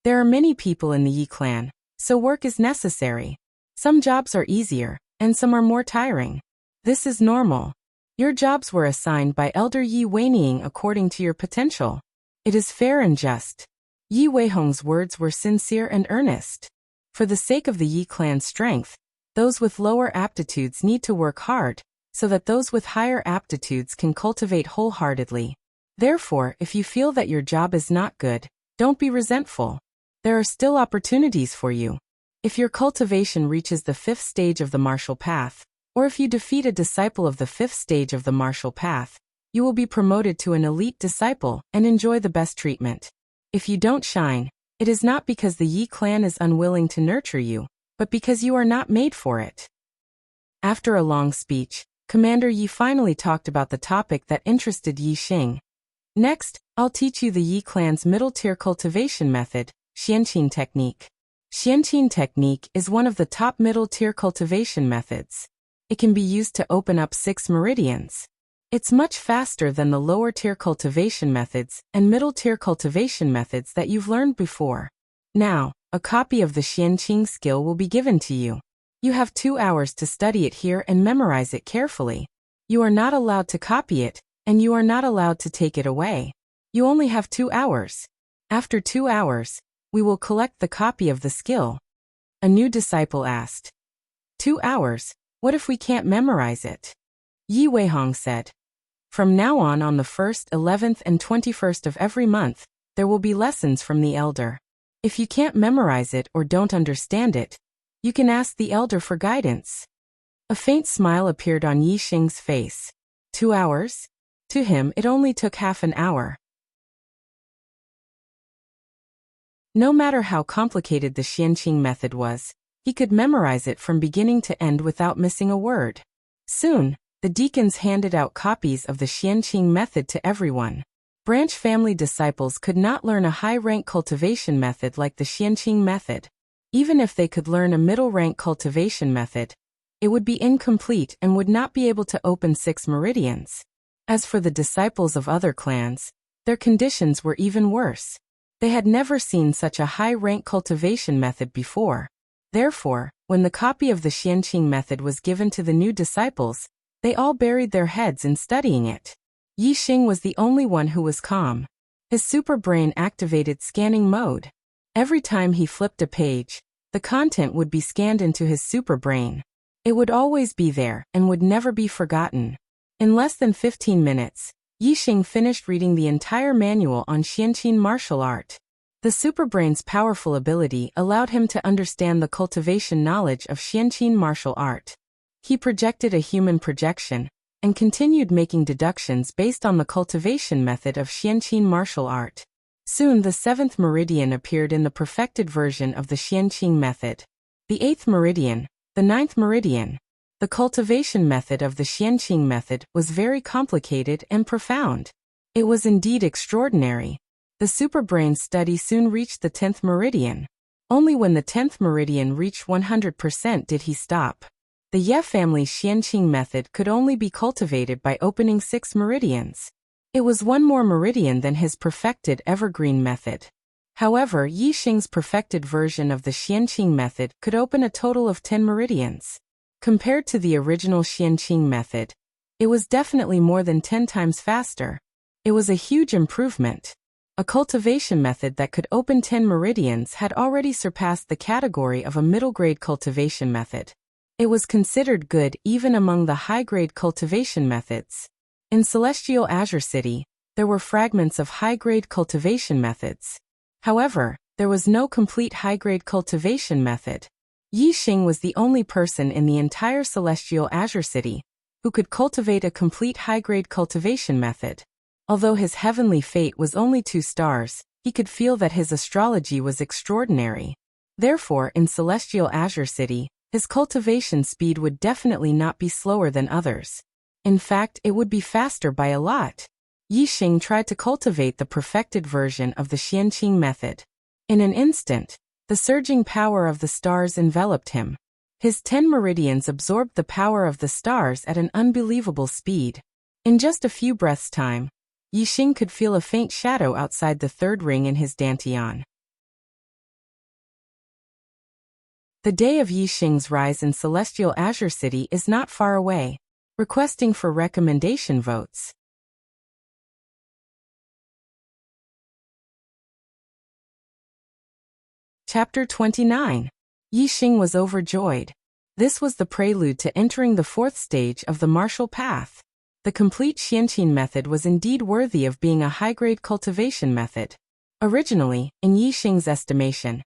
There are many people in the Yi clan, so work is necessary. Some jobs are easier, and some are more tiring. This is normal. Your jobs were assigned by Elder Yi Weiniang according to your potential. It is fair and just. Yi Weihong's words were sincere and earnest. For the sake of the Yi clan's strength, those with lower aptitudes need to work hard, so that those with higher aptitudes can cultivate wholeheartedly. Therefore, if you feel that your job is not good, don't be resentful. There are still opportunities for you. If your cultivation reaches the 5th stage of the martial path, or if you defeat a disciple of the 5th stage of the martial path, you will be promoted to an elite disciple and enjoy the best treatment. If you don't shine, it is not because the Yi clan is unwilling to nurture you, but because you are not made for it. After a long speech, Commander Yi finally talked about the topic that interested Yi Xing. Next, I'll teach you the Yi clan's middle-tier cultivation method, Xianqin technique. Xianqin technique is one of the top middle-tier cultivation methods. It can be used to open up 6 meridians. It's much faster than the lower-tier cultivation methods and middle-tier cultivation methods that you've learned before. Now, a copy of the Xianqin skill will be given to you. You have 2 hours to study it here and memorize it carefully. You are not allowed to copy it, and you are not allowed to take it away. You only have 2 hours. After 2 hours, we will collect the copy of the skill. A new disciple asked. 2 hours, what if we can't memorize it? Yi Weihong said. From now on the 1st, 11th, and 21st of every month, there will be lessons from the elder. If you can't memorize it or don't understand it, you can ask the elder for guidance. A faint smile appeared on Yi Xing's face. 2 hours? To him, it only took half an hour. No matter how complicated the Xianqin method was, he could memorize it from beginning to end without missing a word. Soon, the deacons handed out copies of the Xianqin method to everyone. Branch family disciples could not learn a high-rank cultivation method like the Xianqin method. Even if they could learn a middle-rank cultivation method, it would be incomplete and would not be able to open 6 meridians. As for the disciples of other clans, their conditions were even worse. They had never seen such a high-rank cultivation method before. Therefore, when the copy of the Xianqin method was given to the new disciples, they all buried their heads in studying it. Yi Xing was the only one who was calm. His super brain activated scanning mode. Every time he flipped a page, the content would be scanned into his super brain. It would always be there and would never be forgotten. In less than 15 minutes, Yi Xing finished reading the entire manual on Xianqin martial art. The superbrain's powerful ability allowed him to understand the cultivation knowledge of Xianqin martial art. He projected a human projection, and continued making deductions based on the cultivation method of Xianqin martial art. Soon the 7th meridian appeared in the perfected version of the Xianqin method. The 8th meridian, the 9th meridian. The cultivation method of the Xianqin method was very complicated and profound. It was indeed extraordinary. The superbrain's study soon reached the 10th meridian. Only when the 10th meridian reached 100% did he stop. The Ye family's Xianqin method could only be cultivated by opening 6 meridians. It was one more meridian than his perfected evergreen method. However, Yi Xing's perfected version of the Xianqin method could open a total of 10 meridians. Compared to the original Xianqin method, it was definitely more than 10 times faster. It was a huge improvement. A cultivation method that could open 10 meridians had already surpassed the category of a middle-grade cultivation method. It was considered good even among the high-grade cultivation methods. In Celestial Azure City, there were fragments of high-grade cultivation methods. However, there was no complete high-grade cultivation method. Yi Xing was the only person in the entire Celestial Azure City who could cultivate a complete high-grade cultivation method. Although his heavenly fate was only 2 stars, he could feel that his astrology was extraordinary. Therefore, in Celestial Azure City, his cultivation speed would definitely not be slower than others. In fact, it would be faster by a lot. Yi Xing tried to cultivate the perfected version of the Xianqin method. In an instant, the surging power of the stars enveloped him. His 10 meridians absorbed the power of the stars at an unbelievable speed. In just a few breaths' time, Yixing could feel a faint shadow outside the third ring in his dantian. The day of Yixing's rise in Celestial Azure City is not far away. Requesting for recommendation votes. Chapter 29. Yixing was overjoyed. This was the prelude to entering the fourth stage of the martial path. The complete Xianqin method was indeed worthy of being a high-grade cultivation method. Originally, in Yixing's estimation,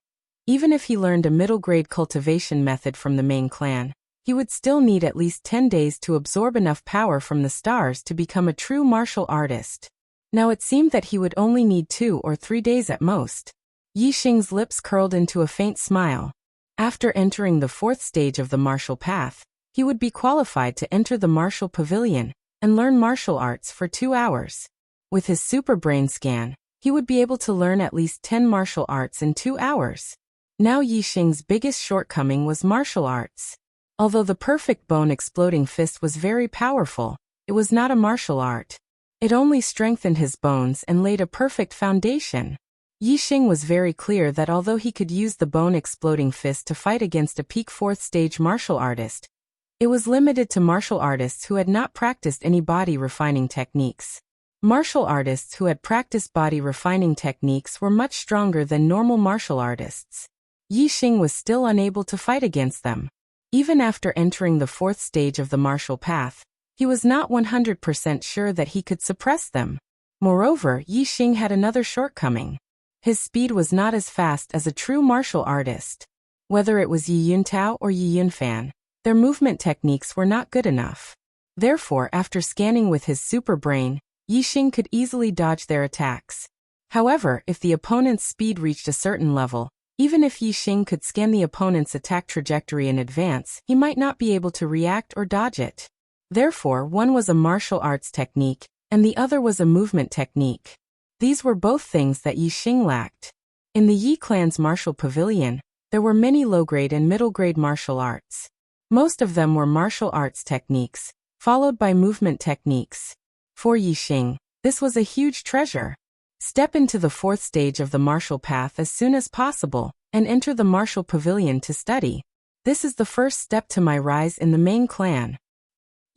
even if he learned a middle-grade cultivation method from the main clan, he would still need at least 10 days to absorb enough power from the stars to become a true martial artist. Now it seemed that he would only need 2 or 3 days at most. Yixing's lips curled into a faint smile. After entering the fourth stage of the martial path, he would be qualified to enter the martial pavilion and learn martial arts for 2 hours. With his super brain scan, he would be able to learn at least 10 martial arts in 2 hours. Now Yixing's biggest shortcoming was martial arts. Although the perfect bone exploding fist was very powerful, it was not a martial art. It only strengthened his bones and laid a perfect foundation. Yixing was very clear that although he could use the bone exploding fist to fight against a peak fourth stage martial artist, it was limited to martial artists who had not practiced any body refining techniques. Martial artists who had practiced body refining techniques were much stronger than normal martial artists. Yixing was still unable to fight against them. Even after entering the fourth stage of the martial path, he was not 100% sure that he could suppress them. Moreover, Yixing had another shortcoming. His speed was not as fast as a true martial artist. Whether it was Yi Yuntao or Yi Yunfan, their movement techniques were not good enough. Therefore, after scanning with his super brain, Yixing could easily dodge their attacks. However, if the opponent's speed reached a certain level, even if Yixing could scan the opponent's attack trajectory in advance, he might not be able to react or dodge it. Therefore, one was a martial arts technique, and the other was a movement technique. These were both things that Yixing lacked. In the Yi clan's martial pavilion, there were many low-grade and middle-grade martial arts. Most of them were martial arts techniques, followed by movement techniques. For Yixing, this was a huge treasure. Step into the fourth stage of the martial path as soon as possible, and enter the martial pavilion to study. This is the first step to my rise in the main clan.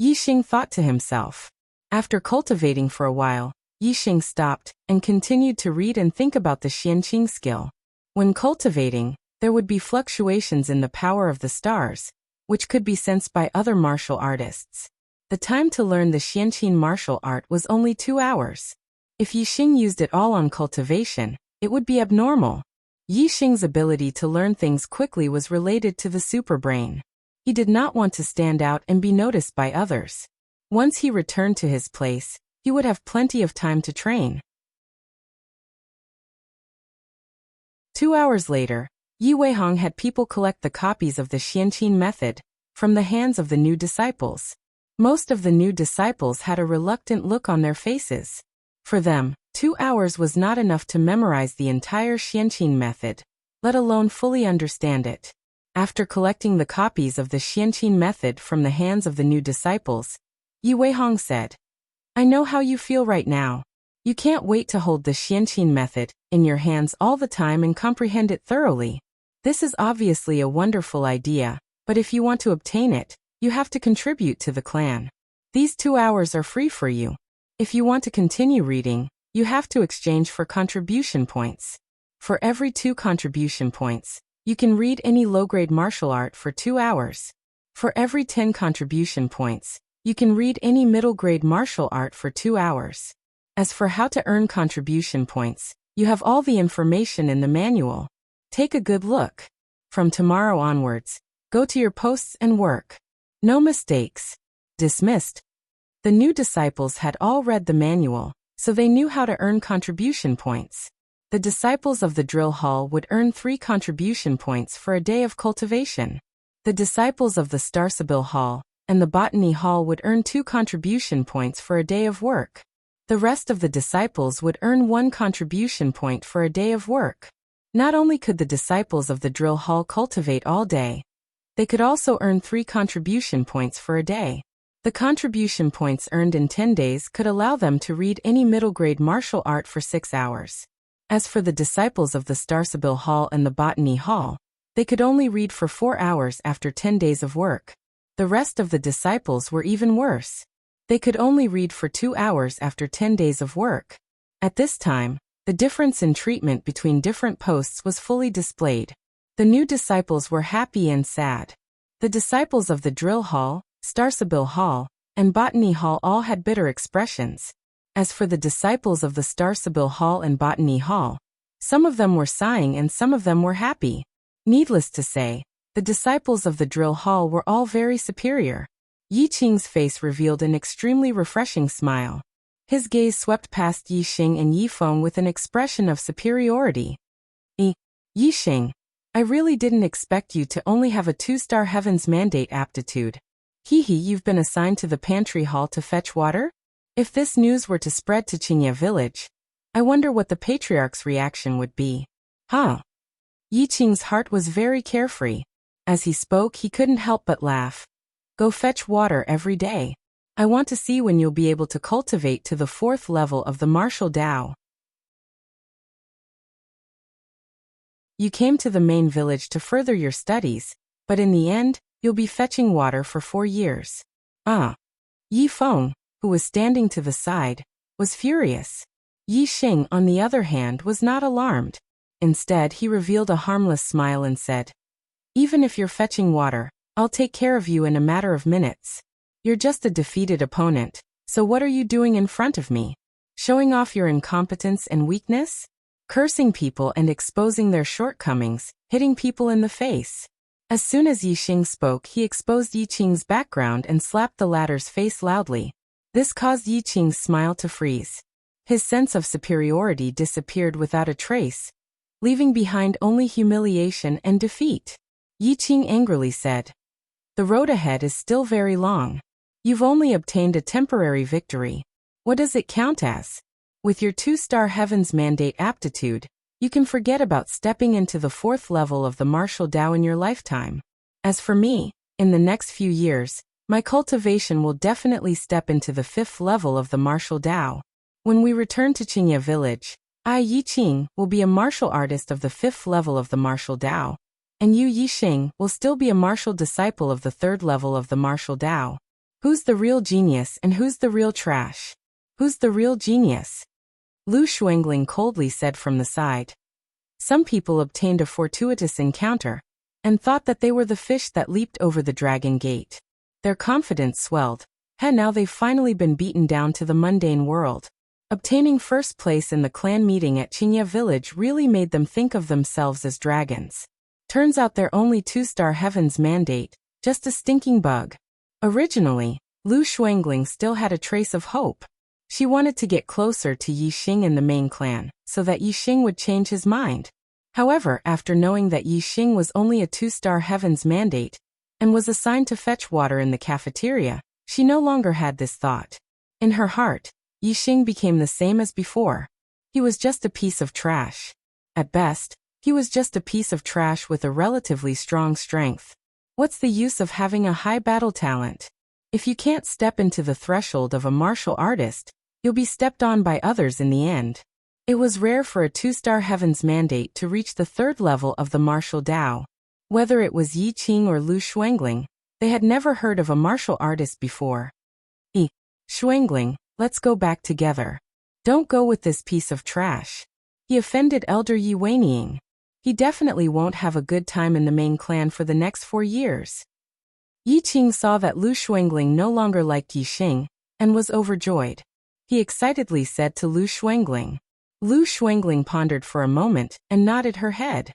Yixing thought to himself. After cultivating for a while, Yixing stopped and continued to read and think about the Xianqing skill. When cultivating, there would be fluctuations in the power of the stars, which could be sensed by other martial artists. The time to learn the Xianqing martial art was only 2 hours. If Yixing used it all on cultivation, it would be abnormal. Yixing's ability to learn things quickly was related to the super brain. He did not want to stand out and be noticed by others. Once he returned to his place, he would have plenty of time to train. 2 hours later, Yi Weihong had people collect the copies of the Xianqin method from the hands of the new disciples. Most of the new disciples had a reluctant look on their faces. For them, 2 hours was not enough to memorize the entire Xianqin method, let alone fully understand it. After collecting the copies of the Xianqin method from the hands of the new disciples, Yi Weihong said, "I know how you feel right now. You can't wait to hold the Xianqin method in your hands all the time and comprehend it thoroughly. This is obviously a wonderful idea, but if you want to obtain it, you have to contribute to the clan. These 2 hours are free for you. If you want to continue reading, you have to exchange for contribution points. For every 2 contribution points, you can read any low-grade martial art for 2 hours. For every 10 contribution points, you can read any middle-grade martial art for 2 hours. As for how to earn contribution points, you have all the information in the manual. Take a good look. From tomorrow onwards, go to your posts and work. No mistakes. Dismissed." The new disciples had all read the manual, so they knew how to earn contribution points. The disciples of the drill hall would earn 3 contribution points for a day of cultivation. The disciples of the Starsabil hall and the botany hall would earn 2 contribution points for a day of work. The rest of the disciples would earn 1 contribution point for a day of work. Not only could the disciples of the drill hall cultivate all day, they could also earn 3 contribution points for a day. The contribution points earned in 10 days could allow them to read any middle-grade martial art for 6 hours. As for the disciples of the Starsabil Hall and the Botany Hall, they could only read for 4 hours after 10 days of work. The rest of the disciples were even worse. They could only read for 2 hours after 10 days of work. At this time, the difference in treatment between different posts was fully displayed. The new disciples were happy and sad. The disciples of the Drill Hall, Starsabil Hall, and Botany Hall all had bitter expressions. As for the disciples of the Starsabil Hall and Botany Hall, some of them were sighing and some of them were happy. Needless to say, the disciples of the Drill Hall were all very superior. Yi Qing's face revealed an extremely refreshing smile. His gaze swept past Yi Xing and Yi Feng with an expression of superiority. Yi Xing, I really didn't expect you to only have a 2-star Heaven's Mandate aptitude. You've been assigned to the pantry hall to fetch water? If this news were to spread to Qingye village, I wonder what the patriarch's reaction would be. Huh? Yi Qing's heart was very carefree. As he spoke, he couldn't help but laugh. Go fetch water every day. I want to see when you'll be able to cultivate to the 4th level of the martial Tao. You came to the main village to further your studies, but in the end, you'll be fetching water for 4 years. Yi Feng, who was standing to the side, was furious. Yi Xing, on the other hand, was not alarmed. Instead, he revealed a harmless smile and said, Even if you're fetching water, I'll take care of you in a matter of minutes. You're just a defeated opponent, so what are you doing in front of me? Showing off your incompetence and weakness? Cursing people and exposing their shortcomings, hitting people in the face. As soon as Yi Xing spoke, he exposed Yi Qing's background and slapped the latter's face loudly. This caused Yi Qing's smile to freeze. His sense of superiority disappeared without a trace, leaving behind only humiliation and defeat. Yi Qing angrily said, The road ahead is still very long. You've only obtained a temporary victory. What does it count as? With your 2-star Heaven's Mandate aptitude, you can forget about stepping into the 4th level of the martial Tao in your lifetime. As for me, in the next few years, my cultivation will definitely step into the 5th level of the martial Tao. When we return to Qingye village, I, Yi Qing, will be a martial artist of the 5th level of the martial Tao, and you, Yi Xing, will still be a martial disciple of the 3rd level of the martial Tao. Who's the real genius and who's the real trash? Who's the real genius? Lu Xuangling coldly said from the side. Some people obtained a fortuitous encounter and thought that they were the fish that leaped over the dragon gate. Their confidence swelled. Now they've finally been beaten down to the mundane world. Obtaining first place in the clan meeting at Qingye village really made them think of themselves as dragons. Turns out they're only 2-star Heaven's Mandate, just a stinking bug. Originally, Lu Xuangling still had a trace of hope. She wanted to get closer to Yi Xing in the main clan, so that Yi Xing would change his mind. However, after knowing that Yi Xing was only a 2-star Heaven's Mandate, and was assigned to fetch water in the cafeteria, she no longer had this thought. In her heart, Yi Xing became the same as before. He was just a piece of trash. At best, he was just a piece of trash with a relatively strong strength. What's the use of having a high battle talent? If you can't step into the threshold of a martial artist, you'll be stepped on by others in the end. It was rare for a 2-star Heaven's Mandate to reach the 3rd level of the martial Tao. Whether it was Yi Qing or Lu Xuangling, they had never heard of a martial artist before. Xuangling, let's go back together. Don't go with this piece of trash. He offended Elder Yi Weining. He definitely won't have a good time in the main clan for the next 4 years. Yi Qing saw that Lu Xuangling no longer liked Yi Xing, and was overjoyed. He excitedly said to Lu Xuangling. Lu Xuangling pondered for a moment and nodded her head.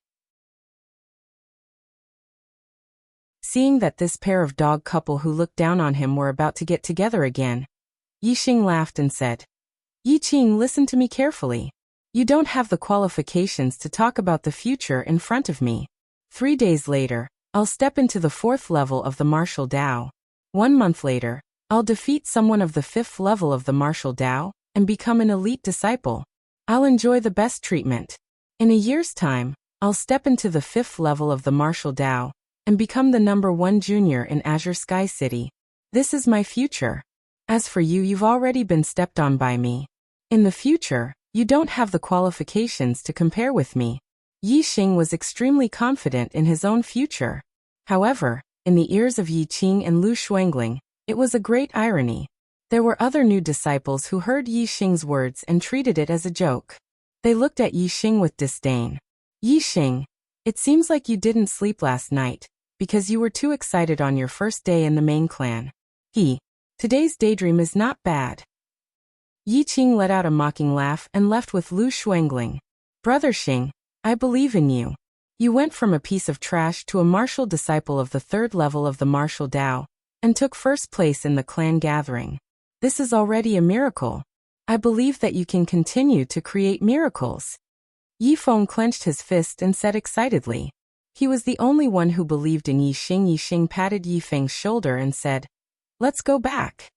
Seeing that this pair of dog couple who looked down on him were about to get together again, Yi Xing laughed and said, Yi Qing, listen to me carefully. You don't have the qualifications to talk about the future in front of me. 3 days later, I'll step into the 4th level of the martial Tao. 1 month later, I'll defeat someone of the 5th level of the martial Tao and become an elite disciple. I'll enjoy the best treatment. In a year's time, I'll step into the 5th level of the martial Tao and become the #1 junior in Azure Sky City. This is my future. As for you, you've already been stepped on by me. In the future, you don't have the qualifications to compare with me. Yi Xing was extremely confident in his own future. However, in the ears of Yi Qing and Lu Shuangling, it was a great irony. There were other new disciples who heard Yi Xing's words and treated it as a joke. They looked at Yi Xing with disdain. Yi Xing, it seems like you didn't sleep last night, because you were too excited on your first day in the main clan. Today's daydream is not bad. Yi Qing let out a mocking laugh and left with Lu Shuangling. Brother Xing, I believe in you. You went from a piece of trash to a martial disciple of the 3rd level of the martial Dao, and took first place in the clan gathering. This is already a miracle. I believe that you can continue to create miracles. Yi Feng clenched his fist and said excitedly. He was the only one who believed in Yi Xing. Yi Xing patted Yi Feng's shoulder and said, "Let's go back."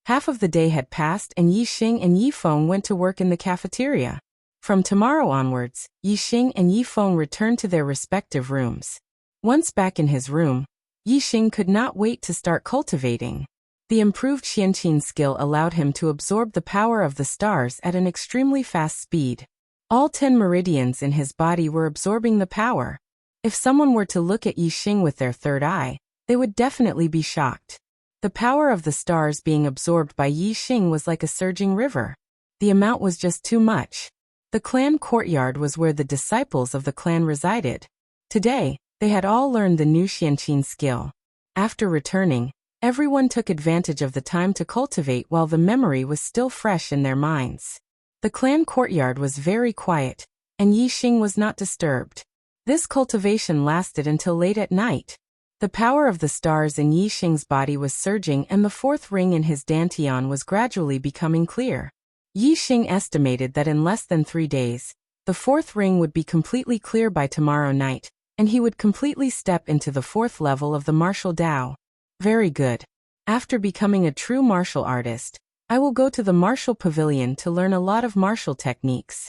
Half of the day had passed and Yi Xing and Yi Feng went to work in the cafeteria. From tomorrow onwards, Yi Xing and Yi Feng returned to their respective rooms. Once back in his room, Yi Xing could not wait to start cultivating. The improved Xianqin skill allowed him to absorb the power of the stars at an extremely fast speed. All 10 meridians in his body were absorbing the power. If someone were to look at Yi Xing with their third eye, they would definitely be shocked. The power of the stars being absorbed by Yi Xing was like a surging river. The amount was just too much. The clan courtyard was where the disciples of the clan resided. Today, they had all learned the new Xianqin skill. After returning, everyone took advantage of the time to cultivate while the memory was still fresh in their minds. The clan courtyard was very quiet, and Yi Xing was not disturbed. This cultivation lasted until late at night. The power of the stars in Yi Xing's body was surging and the 4th ring in his dantian was gradually becoming clear. Yi Xing estimated that in less than 3 days, the 4th ring would be completely clear by tomorrow night, and he would completely step into the 4th level of the martial Dao. Very good. After becoming a true martial artist, I will go to the martial pavilion to learn a lot of martial techniques.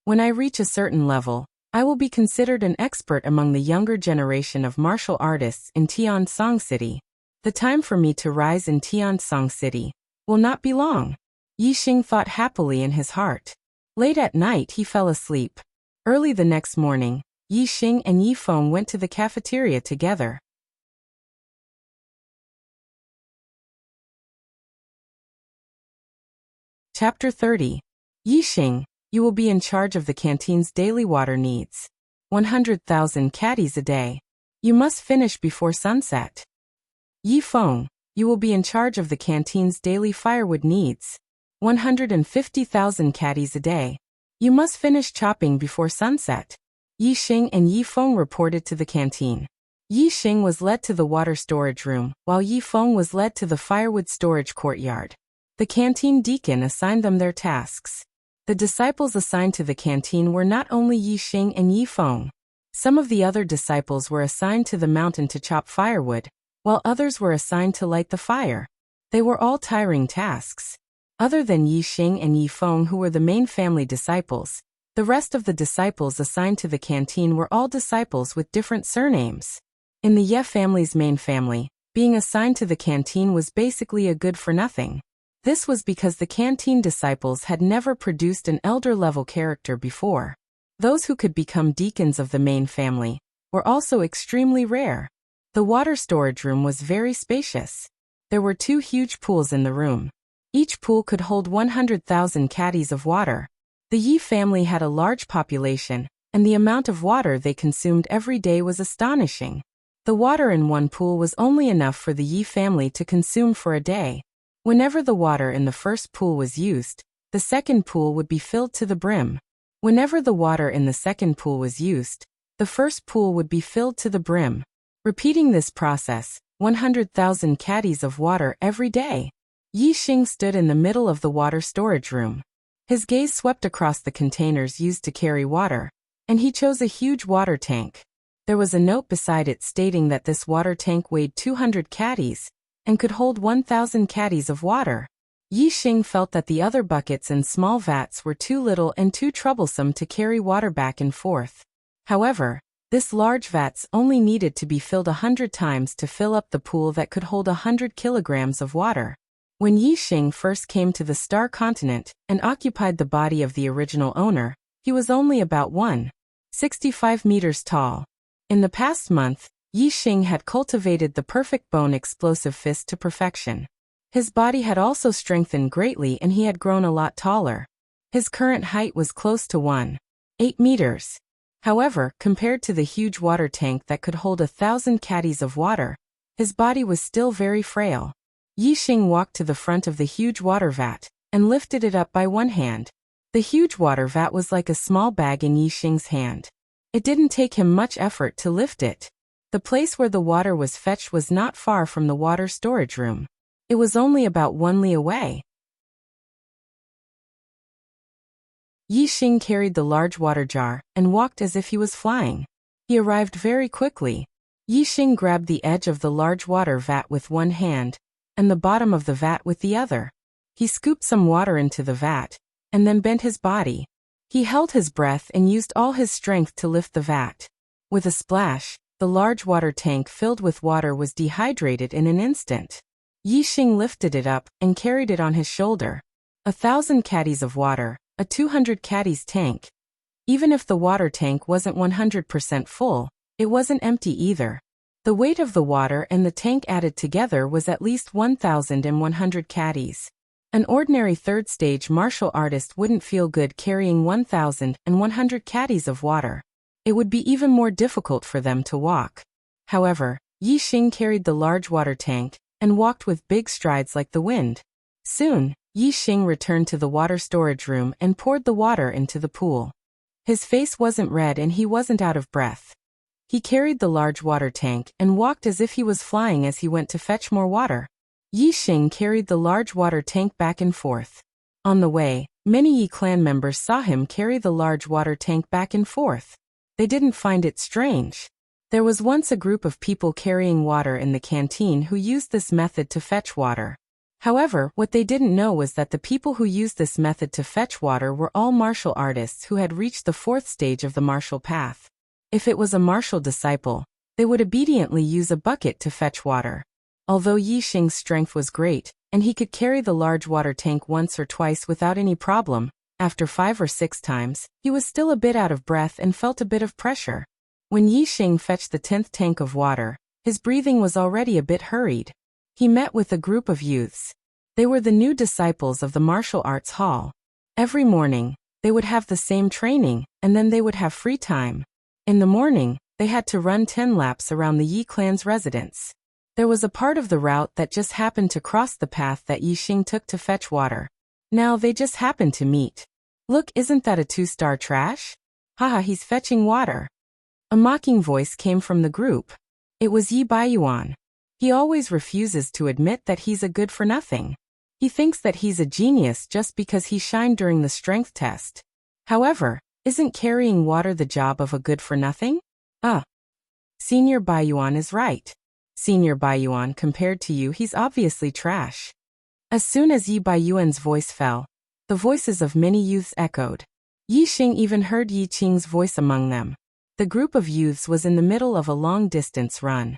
When I reach a certain level, I will be considered an expert among the younger generation of martial artists in Tiansong City. The time for me to rise in Tiansong City will not be long. Yi Xing thought happily in his heart. Late at night he fell asleep. Early the next morning, Yi Xing and Yi Feng went to the cafeteria together. Chapter 30. Yi Xing, you will be in charge of the canteen's daily water needs. 100,000 caddies a day. You must finish before sunset. Yi Feng, you will be in charge of the canteen's daily firewood needs. 150,000 caddies a day. You must finish chopping before sunset. Yi Xing and Yi Feng reported to the canteen. Yi Xing was led to the water storage room, while Yi Feng was led to the firewood storage courtyard. The canteen deacon assigned them their tasks. The disciples assigned to the canteen were not only Yi Xing and Yi Feng. Some of the other disciples were assigned to the mountain to chop firewood, while others were assigned to light the fire. They were all tiring tasks. Other than Yi Xing and Yi Feng, who were the main family disciples, the rest of the disciples assigned to the canteen were all disciples with different surnames. In the Ye family's main family, being assigned to the canteen was basically a good-for-nothing. This was because the canteen disciples had never produced an elder-level character before. Those who could become deacons of the main family were also extremely rare. The water storage room was very spacious. There were 2 huge pools in the room. Each pool could hold 100,000 caddies of water. The Yi family had a large population, and the amount of water they consumed every day was astonishing. The water in one pool was only enough for the Yi family to consume for a day. Whenever the water in the first pool was used, the second pool would be filled to the brim. Whenever the water in the second pool was used, the first pool would be filled to the brim. Repeating this process, 100,000 caddies of water every day. Yi Xing stood in the middle of the water storage room. His gaze swept across the containers used to carry water, and he chose a huge water tank. There was a note beside it stating that this water tank weighed 200 caddies, and could hold 1,000 caddies of water. Yi Xing felt that the other buckets and small vats were too little and too troublesome to carry water back and forth. However, This large vats only needed to be filled 100 times to fill up the pool that could hold 100 kilograms of water. When Yixing first came to the Star Continent and occupied the body of the original owner, he was only about 1.65 meters tall. In the past month, Yixing had cultivated the perfect bone explosive fist to perfection. His body had also strengthened greatly and he had grown a lot taller. His current height was close to 1.8 meters. However, compared to the huge water tank that could hold 1,000 caddies of water, his body was still very frail. Yixing walked to the front of the huge water vat and lifted it up by one hand. The huge water vat was like a small bag in Yixing's hand. It didn't take him much effort to lift it. The place where the water was fetched was not far from the water storage room. It was only about 1 li away. Yixing carried the large water jar and walked as if he was flying. He arrived very quickly. Yixing grabbed the edge of the large water vat with one hand and the bottom of the vat with the other. He scooped some water into the vat and then bent his body. He held his breath and used all his strength to lift the vat. With a splash, the large water tank filled with water was dehydrated in an instant. Yixing lifted it up and carried it on his shoulder. 1,000 caddies of water, a 200 caddies tank. Even if the water tank wasn't 100% full, it wasn't empty either. The weight of the water and the tank added together was at least 1,100 caddies. An ordinary third-stage martial artist wouldn't feel good carrying 1,100 caddies of water. It would be even more difficult for them to walk. However, Yixing carried the large water tank and walked with big strides like the wind. Soon, Yixing returned to the water storage room and poured the water into the pool. His face wasn't red and he wasn't out of breath. He carried the large water tank and walked as if he was flying as he went to fetch more water. Yixing carried the large water tank back and forth. On the way, many Yi clan members saw him carry the large water tank back and forth. They didn't find it strange. There was once a group of people carrying water in the canteen who used this method to fetch water. However, what they didn't know was that the people who used this method to fetch water were all martial artists who had reached the 4th stage of the martial path. If it was a martial disciple, they would obediently use a bucket to fetch water. Although Yixing's strength was great, and he could carry the large water tank once or twice without any problem, after 5 or 6 times, he was still a bit out of breath and felt a bit of pressure. When Yixing fetched the 10th tank of water, his breathing was already a bit hurried. He met with a group of youths. They were the new disciples of the martial arts hall. Every morning, they would have the same training, and then they would have free time. In the morning, they had to run 10 laps around the Yi clan's residence. There was a part of the route that just happened to cross the path that Yixing took to fetch water. Now they just happened to meet. Look, isn't that a 2-star trash? Haha, he's fetching water. A mocking voice came from the group. It was Yi Baiyuan. He always refuses to admit that he's a good-for-nothing. He thinks that he's a genius just because he shined during the strength test. However, isn't carrying water the job of a good-for-nothing? Senior Baiyuan is right. Senior Baiyuan, compared to you, he's obviously trash. As soon as Yi Baiyuan's voice fell, the voices of many youths echoed. Yixing even heard Yixing's voice among them. The group of youths was in the middle of a long-distance run.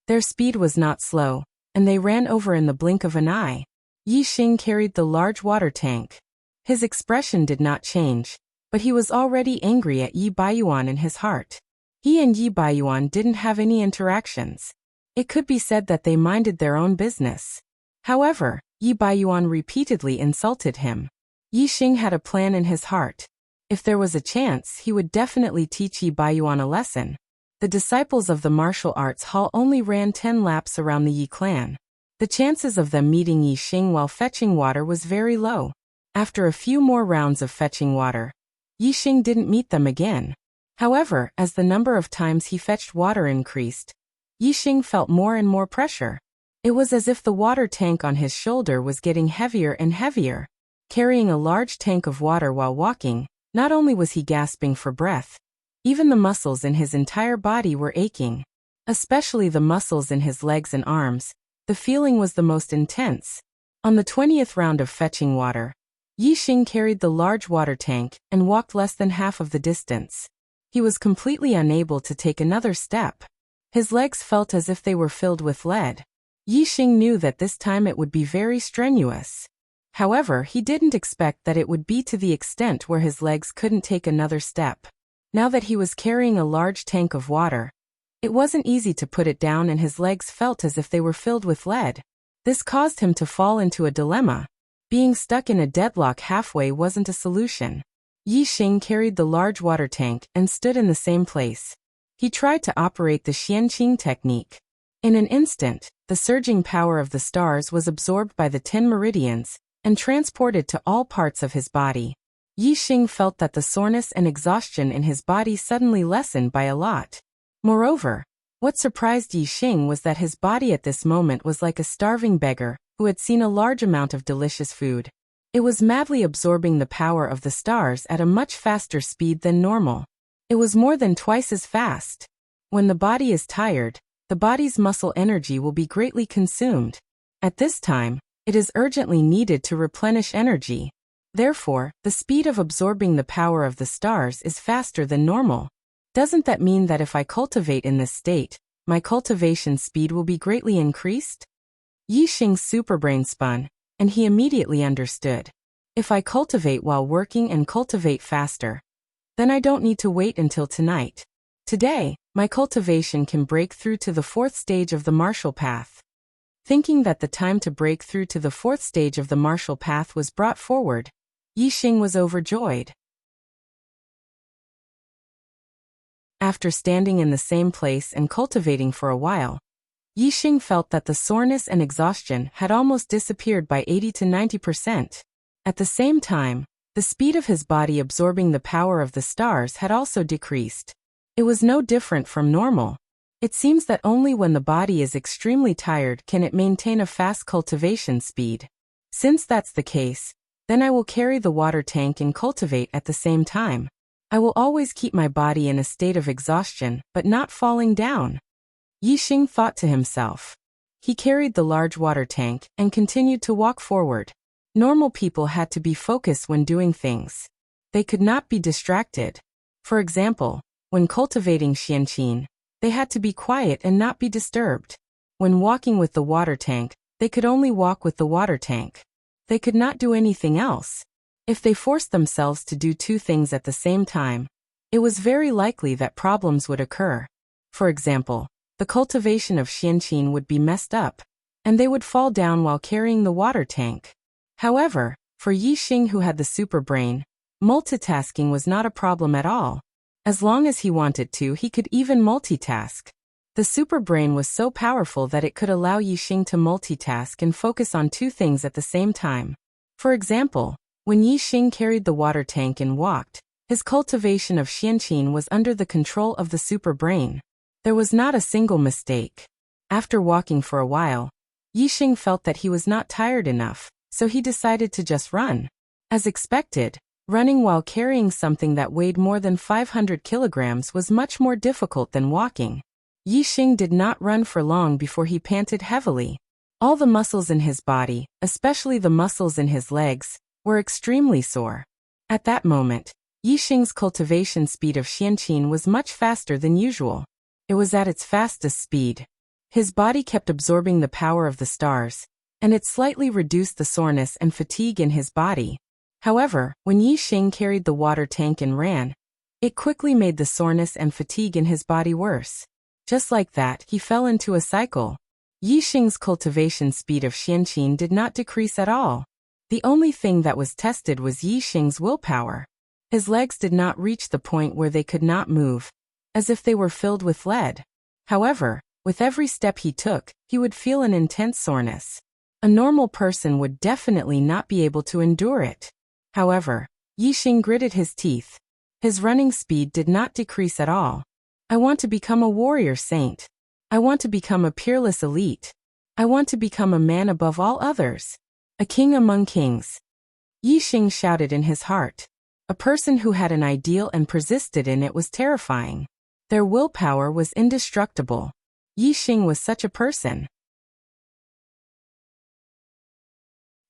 Their speed was not slow, and they ran over in the blink of an eye. Yixing carried the large water tank. His expression did not change, but he was already angry at Yi Baiyuan in his heart. He and Yi Baiyuan didn't have any interactions. It could be said that they minded their own business. However, Yi Baiyuan repeatedly insulted him. Yixing had a plan in his heart. If there was a chance, he would definitely teach Yi Baiyuan a lesson. The disciples of the martial arts hall only ran 10 laps around the Yi clan. The chances of them meeting Yixing while fetching water was very low. After a few more rounds of fetching water, Yixing didn't meet them again. However, as the number of times he fetched water increased, Yixing felt more and more pressure. It was as if the water tank on his shoulder was getting heavier and heavier. Carrying a large tank of water while walking, not only was he gasping for breath, even the muscles in his entire body were aching. Especially the muscles in his legs and arms. The feeling was the most intense. On the 20th round of fetching water, Yi Xing carried the large water tank and walked less than half of the distance. He was completely unable to take another step. His legs felt as if they were filled with lead. Yi Xing knew that this time it would be very strenuous. However, he didn't expect that it would be to the extent where his legs couldn't take another step. Now that he was carrying a large tank of water, it wasn't easy to put it down and his legs felt as if they were filled with lead. This caused him to fall into a dilemma. Being stuck in a deadlock halfway wasn't a solution. Yi Xing carried the large water tank and stood in the same place. He tried to operate the Xianqing technique. In an instant, the surging power of the stars was absorbed by the 10 meridians and transported to all parts of his body. Yi Xing felt that the soreness and exhaustion in his body suddenly lessened by a lot. Moreover, what surprised Yi Xing was that his body at this moment was like a starving beggar who had seen a large amount of delicious food. It was madly absorbing the power of the stars at a much faster speed than normal. It was more than twice as fast. When the body is tired, the body's muscle energy will be greatly consumed. At this time, it is urgently needed to replenish energy. Therefore, the speed of absorbing the power of the stars is faster than normal. Doesn't that mean that if I cultivate in this state, my cultivation speed will be greatly increased? Yi Xing's superbrain spun, and he immediately understood. If I cultivate while working and cultivate faster, then I don't need to wait until tonight. Today, my cultivation can break through to the 4th stage of the martial path. Thinking that the time to break through to the 4th stage of the martial path was brought forward, Yi Xing was overjoyed. After standing in the same place and cultivating for a while, Yi Xing felt that the soreness and exhaustion had almost disappeared by 80 to 90%. At the same time, the speed of his body absorbing the power of the stars had also decreased. It was no different from normal. It seems that only when the body is extremely tired can it maintain a fast cultivation speed. Since that's the case, then I will carry the water tank and cultivate at the same time. I will always keep my body in a state of exhaustion, but not falling down. Yi Xing thought to himself. He carried the large water tank and continued to walk forward. Normal people had to be focused when doing things. They could not be distracted. For example, when cultivating Xianqing, they had to be quiet and not be disturbed. When walking with the water tank, they could only walk with the water tank. They could not do anything else. If they forced themselves to do 2 things at the same time, it was very likely that problems would occur. For example, the cultivation of Xianqing would be messed up, and they would fall down while carrying the water tank. However, for Yi Xing, who had the super brain, multitasking was not a problem at all. As long as he wanted to, he could even multitask. The super brain was so powerful that it could allow Yi Xing to multitask and focus on 2 things at the same time. For example, when Yi Xing carried the water tank and walked, his cultivation of Xianqing was under the control of the super brain. There was not a single mistake. After walking for a while, Yi Xing felt that he was not tired enough, so he decided to just run. As expected, running while carrying something that weighed more than 500 kilograms was much more difficult than walking. Yi Xing did not run for long before he panted heavily. All the muscles in his body, especially the muscles in his legs, were extremely sore. At that moment, Yi Xing's cultivation speed of Xianqing was much faster than usual. It was at its fastest speed. His body kept absorbing the power of the stars, and it slightly reduced the soreness and fatigue in his body. However, when Yi Xing carried the water tank and ran, it quickly made the soreness and fatigue in his body worse. Just like that, he fell into a cycle. Yi Xing's cultivation speed of Xianqing did not decrease at all. The only thing that was tested was Yi Xing's willpower. His legs did not reach the point where they could not move, as if they were filled with lead. However, with every step he took, he would feel an intense soreness. A normal person would definitely not be able to endure it. However, Yi Xing gritted his teeth. His running speed did not decrease at all. I want to become a warrior saint. I want to become a peerless elite. I want to become a man above all others. A king among kings. Yi Xing shouted in his heart. A person who had an ideal and persisted in it was terrifying. Their willpower was indestructible. Yi Xing was such a person.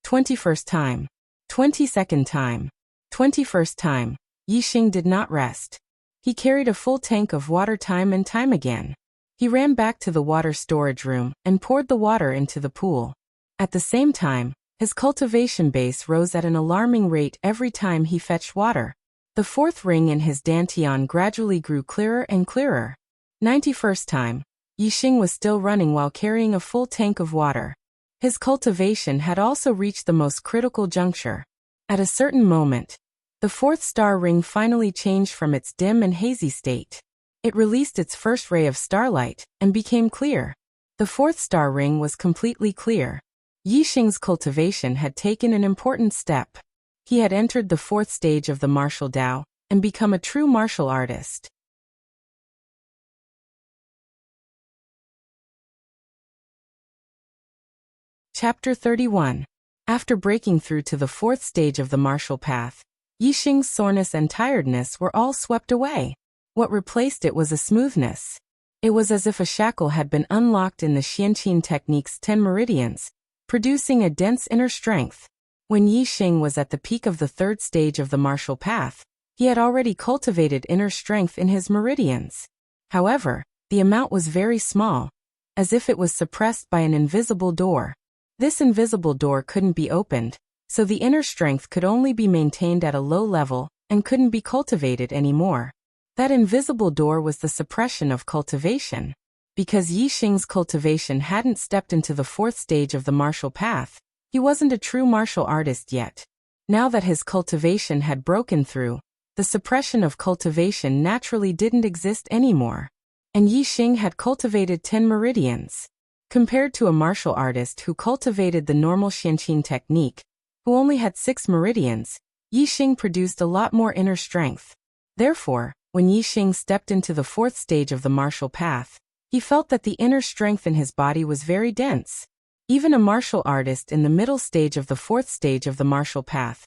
21st time. 22nd time. 21st time. Yixing did not rest. He carried a full tank of water time and time again. He ran back to the water storage room and poured the water into the pool. At the same time, his cultivation base rose at an alarming rate every time he fetched water. The fourth ring in his dantian gradually grew clearer and clearer. 91st time. Yixing was still running while carrying a full tank of water. His cultivation had also reached the most critical juncture. At a certain moment, the fourth star ring finally changed from its dim and hazy state. It released its first ray of starlight and became clear. The fourth star ring was completely clear. Yixing's cultivation had taken an important step. He had entered the fourth stage of the martial Tao and become a true martial artist. Chapter 31. After breaking through to the fourth stage of the martial path, Yixing's soreness and tiredness were all swept away. What replaced it was a smoothness. It was as if a shackle had been unlocked in the Xianqin technique's 10 meridians, producing a dense inner strength. When Yixing was at the peak of the third stage of the martial path, he had already cultivated inner strength in his meridians. However, the amount was very small, as if it was suppressed by an invisible door. This invisible door couldn't be opened, so the inner strength could only be maintained at a low level and couldn't be cultivated anymore. That invisible door was the suppression of cultivation. Because Yixing's cultivation hadn't stepped into the fourth stage of the martial path, he wasn't a true martial artist yet. Now that his cultivation had broken through, the suppression of cultivation naturally didn't exist anymore. And Yixing had cultivated 10 meridians. Compared to a martial artist who cultivated the normal Xianqin technique, who only had 6 meridians, Yixing produced a lot more inner strength. Therefore, when Yixing stepped into the fourth stage of the martial path, he felt that the inner strength in his body was very dense. Even a martial artist in the middle stage of the fourth stage of the martial path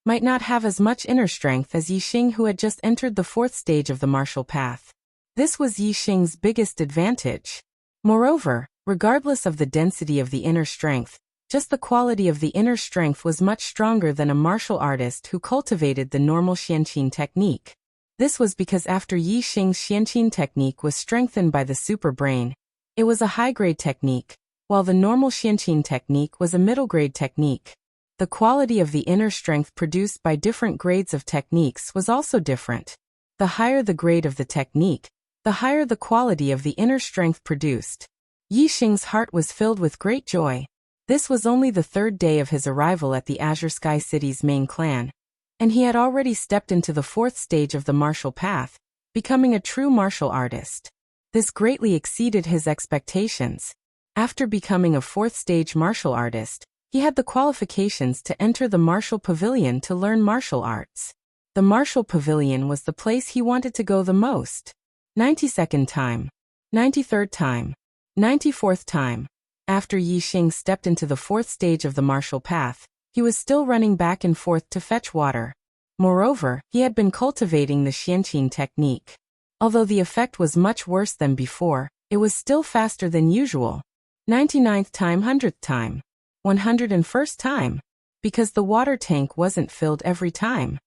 might not have as much inner strength as Yixing, who had just entered the fourth stage of the martial path. This was Yixing's biggest advantage. Moreover, regardless of the density of the inner strength, just the quality of the inner strength was much stronger than a martial artist who cultivated the normal Xianqin technique. This was because after Yixing's Xianqin technique was strengthened by the super brain, it was a high-grade technique, while the normal Xianqin technique was a middle-grade technique. The quality of the inner strength produced by different grades of techniques was also different. The higher the grade of the technique, the higher the quality of the inner strength produced. Yixing's heart was filled with great joy. This was only the third day of his arrival at the Azure Sky City's main clan, and he had already stepped into the fourth stage of the martial path, becoming a true martial artist. This greatly exceeded his expectations. After becoming a fourth stage martial artist, he had the qualifications to enter the martial pavilion to learn martial arts. The martial pavilion was the place he wanted to go the most. 92nd time. 93rd time. 94th time. After Yixing stepped into the fourth stage of the martial path, he was still running back and forth to fetch water. Moreover, he had been cultivating the Xianqin technique. Although the effect was much worse than before, it was still faster than usual. 99th time, 100th time. 101st time. Because the water tank wasn't filled every time.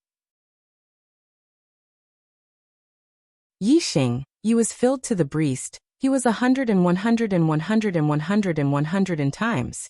Yixing, you was filled to the breast. He was 100 and 100 and 100 and 100 and 100 and times.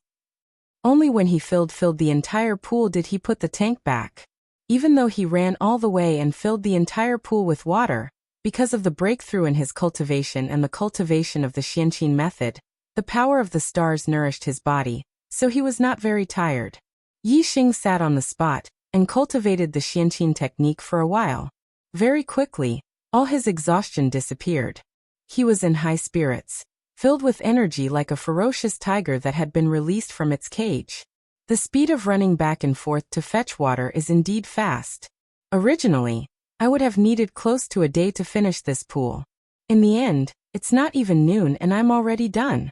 Only when he filled the entire pool did he put the tank back. Even though he ran all the way and filled the entire pool with water, because of the breakthrough in his cultivation and the cultivation of the Xianqin method, the power of the stars nourished his body, so he was not very tired. Yixing sat on the spot and cultivated the Xianqin technique for a while. Very quickly, all his exhaustion disappeared. He was in high spirits, filled with energy like a ferocious tiger that had been released from its cage. The speed of running back and forth to fetch water is indeed fast. Originally, I would have needed close to a day to finish this pool. In the end, it's not even noon and I'm already done.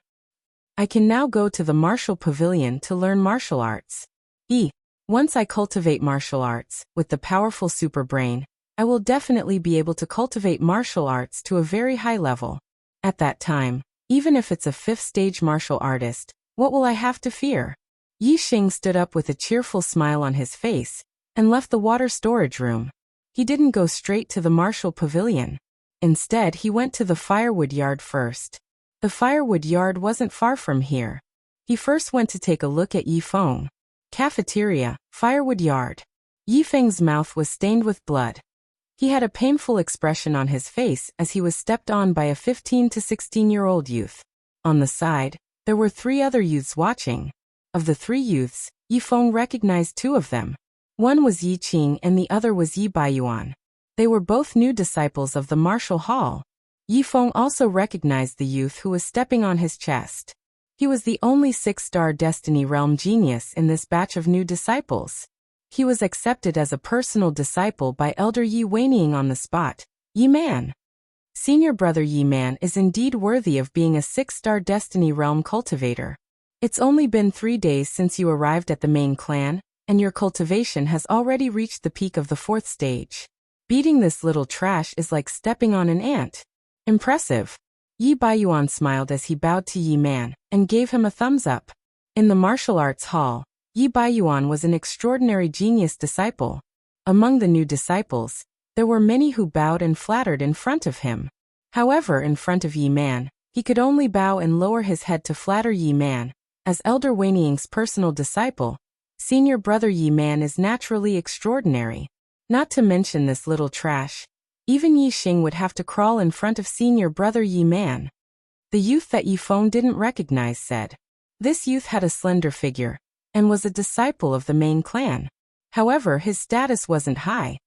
I can now go to the martial pavilion to learn martial arts. Once I cultivate martial arts, with the powerful super brain, I will definitely be able to cultivate martial arts to a very high level. At that time, even if it's a 5th stage martial artist, what will I have to fear? Yi Xing stood up with a cheerful smile on his face and left the water storage room. He didn't go straight to the martial pavilion. Instead, he went to the firewood yard first. The firewood yard wasn't far from here. He first went to take a look at Yi Feng. Cafeteria, firewood yard. Yi Feng's mouth was stained with blood. He had a painful expression on his face as he was stepped on by a 15 to 16-year-old youth. On the side, there were 3 other youths watching. Of the 3 youths, Yi Feng recognized 2 of them. One was Yi Qing and the other was Yi Baiyuan. They were both new disciples of the martial hall. Yi Feng also recognized the youth who was stepping on his chest. He was the only 6-star Destiny Realm genius in this batch of new disciples. He was accepted as a personal disciple by Elder Yi Weining on the spot. Yi Man. Senior brother Yi Man is indeed worthy of being a 6-star Destiny Realm cultivator. It's only been 3 days since you arrived at the main clan, and your cultivation has already reached the peak of the 4th stage. Beating this little trash is like stepping on an ant. Impressive. Yi Baiyuan smiled as he bowed to Yi Man and gave him a thumbs up. In the martial arts hall, Yi Baiyuan was an extraordinary genius disciple. Among the new disciples, there were many who bowed and flattered in front of him. However, in front of Yi Man, he could only bow and lower his head to flatter Yi Man. As Elder Weining's personal disciple, senior brother Yi Man is naturally extraordinary. Not to mention this little trash. Even Yi Xing would have to crawl in front of senior brother Yi Man. The youth that Yi Feng didn't recognize said. This youth had a slender figure and was a disciple of the main clan. However, his status wasn't high.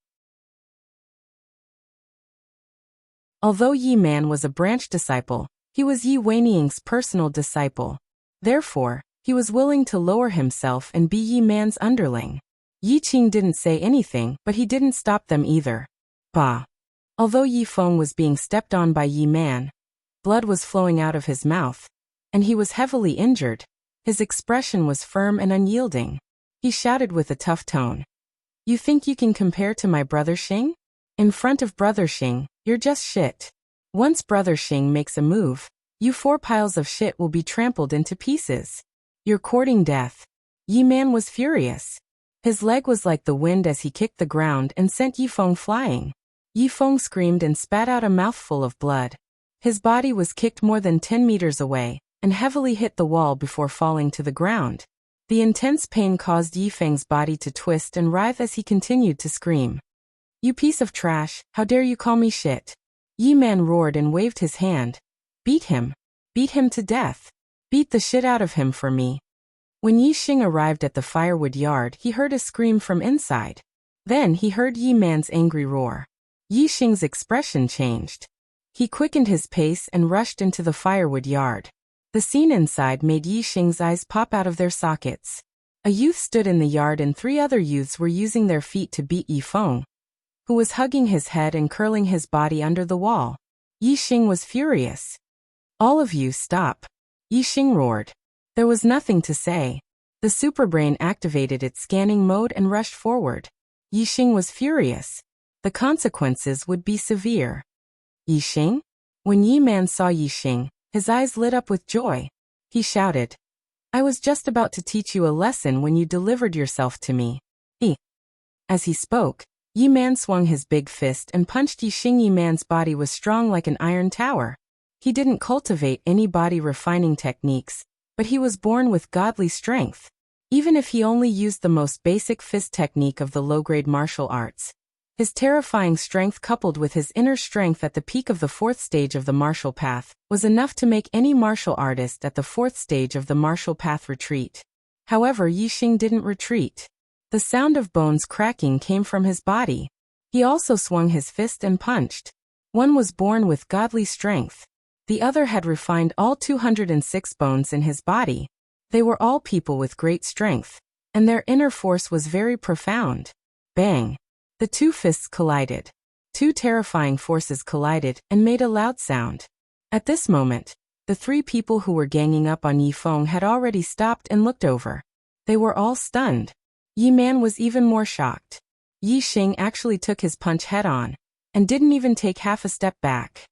Although Yi Man was a branch disciple, he was Yi Weining's personal disciple. Therefore, he was willing to lower himself and be Yi Man's underling. Yi Qing didn't say anything, but he didn't stop them either. Bah! Although Yi Feng was being stepped on by Yi Man, blood was flowing out of his mouth, and he was heavily injured. His expression was firm and unyielding. He shouted with a tough tone. You think you can compare to my brother Xing? In front of brother Xing, you're just shit. Once brother Xing makes a move, you 4 piles of shit will be trampled into pieces. You're courting death. Yi Man was furious. His leg was like the wind as he kicked the ground and sent Yi Feng flying. Yi Feng screamed and spat out a mouthful of blood. His body was kicked more than 10 meters away and heavily hit the wall before falling to the ground. The intense pain caused Yi Feng's body to twist and writhe as he continued to scream. You piece of trash, how dare you call me shit? Yi Man roared and waved his hand. Beat him. Beat him to death. Beat the shit out of him for me. When Yi Xing arrived at the firewood yard, he heard a scream from inside. Then he heard Yi Man's angry roar. Yi Xing's expression changed. He quickened his pace and rushed into the firewood yard. The scene inside made Yi Xing's eyes pop out of their sockets. A youth stood in the yard and 3 other youths were using their feet to beat Yi Feng, who was hugging his head and curling his body under the wall. Yi Xing was furious. All of you stop. Yi Xing roared. There was nothing to say. The superbrain activated its scanning mode and rushed forward. Yi Xing was furious. The consequences would be severe. Yi Xing? When Yi Man saw Yi Xing, his eyes lit up with joy. He shouted, I was just about to teach you a lesson when you delivered yourself to me. As he spoke, Yi Man swung his big fist and punched Yi Xing. Yi Man's body was strong like an iron tower. He didn't cultivate any body refining techniques, but he was born with godly strength. Even if he only used the most basic fist technique of the low-grade martial arts, his terrifying strength coupled with his inner strength at the peak of the 4th stage of the martial path was enough to make any martial artist at the 4th stage of the martial path retreat. However, Yi Xing didn't retreat. The sound of bones cracking came from his body. He also swung his fist and punched. One was born with godly strength. The other had refined all 206 bones in his body. They were all people with great strength, and their inner force was very profound. Bang! The 2 fists collided. 2 terrifying forces collided and made a loud sound. At this moment, the 3 people who were ganging up on Yi Feng had already stopped and looked over. They were all stunned. Yi Man was even more shocked. Yi Xing actually took his punch head-on, and didn't even take half a step back.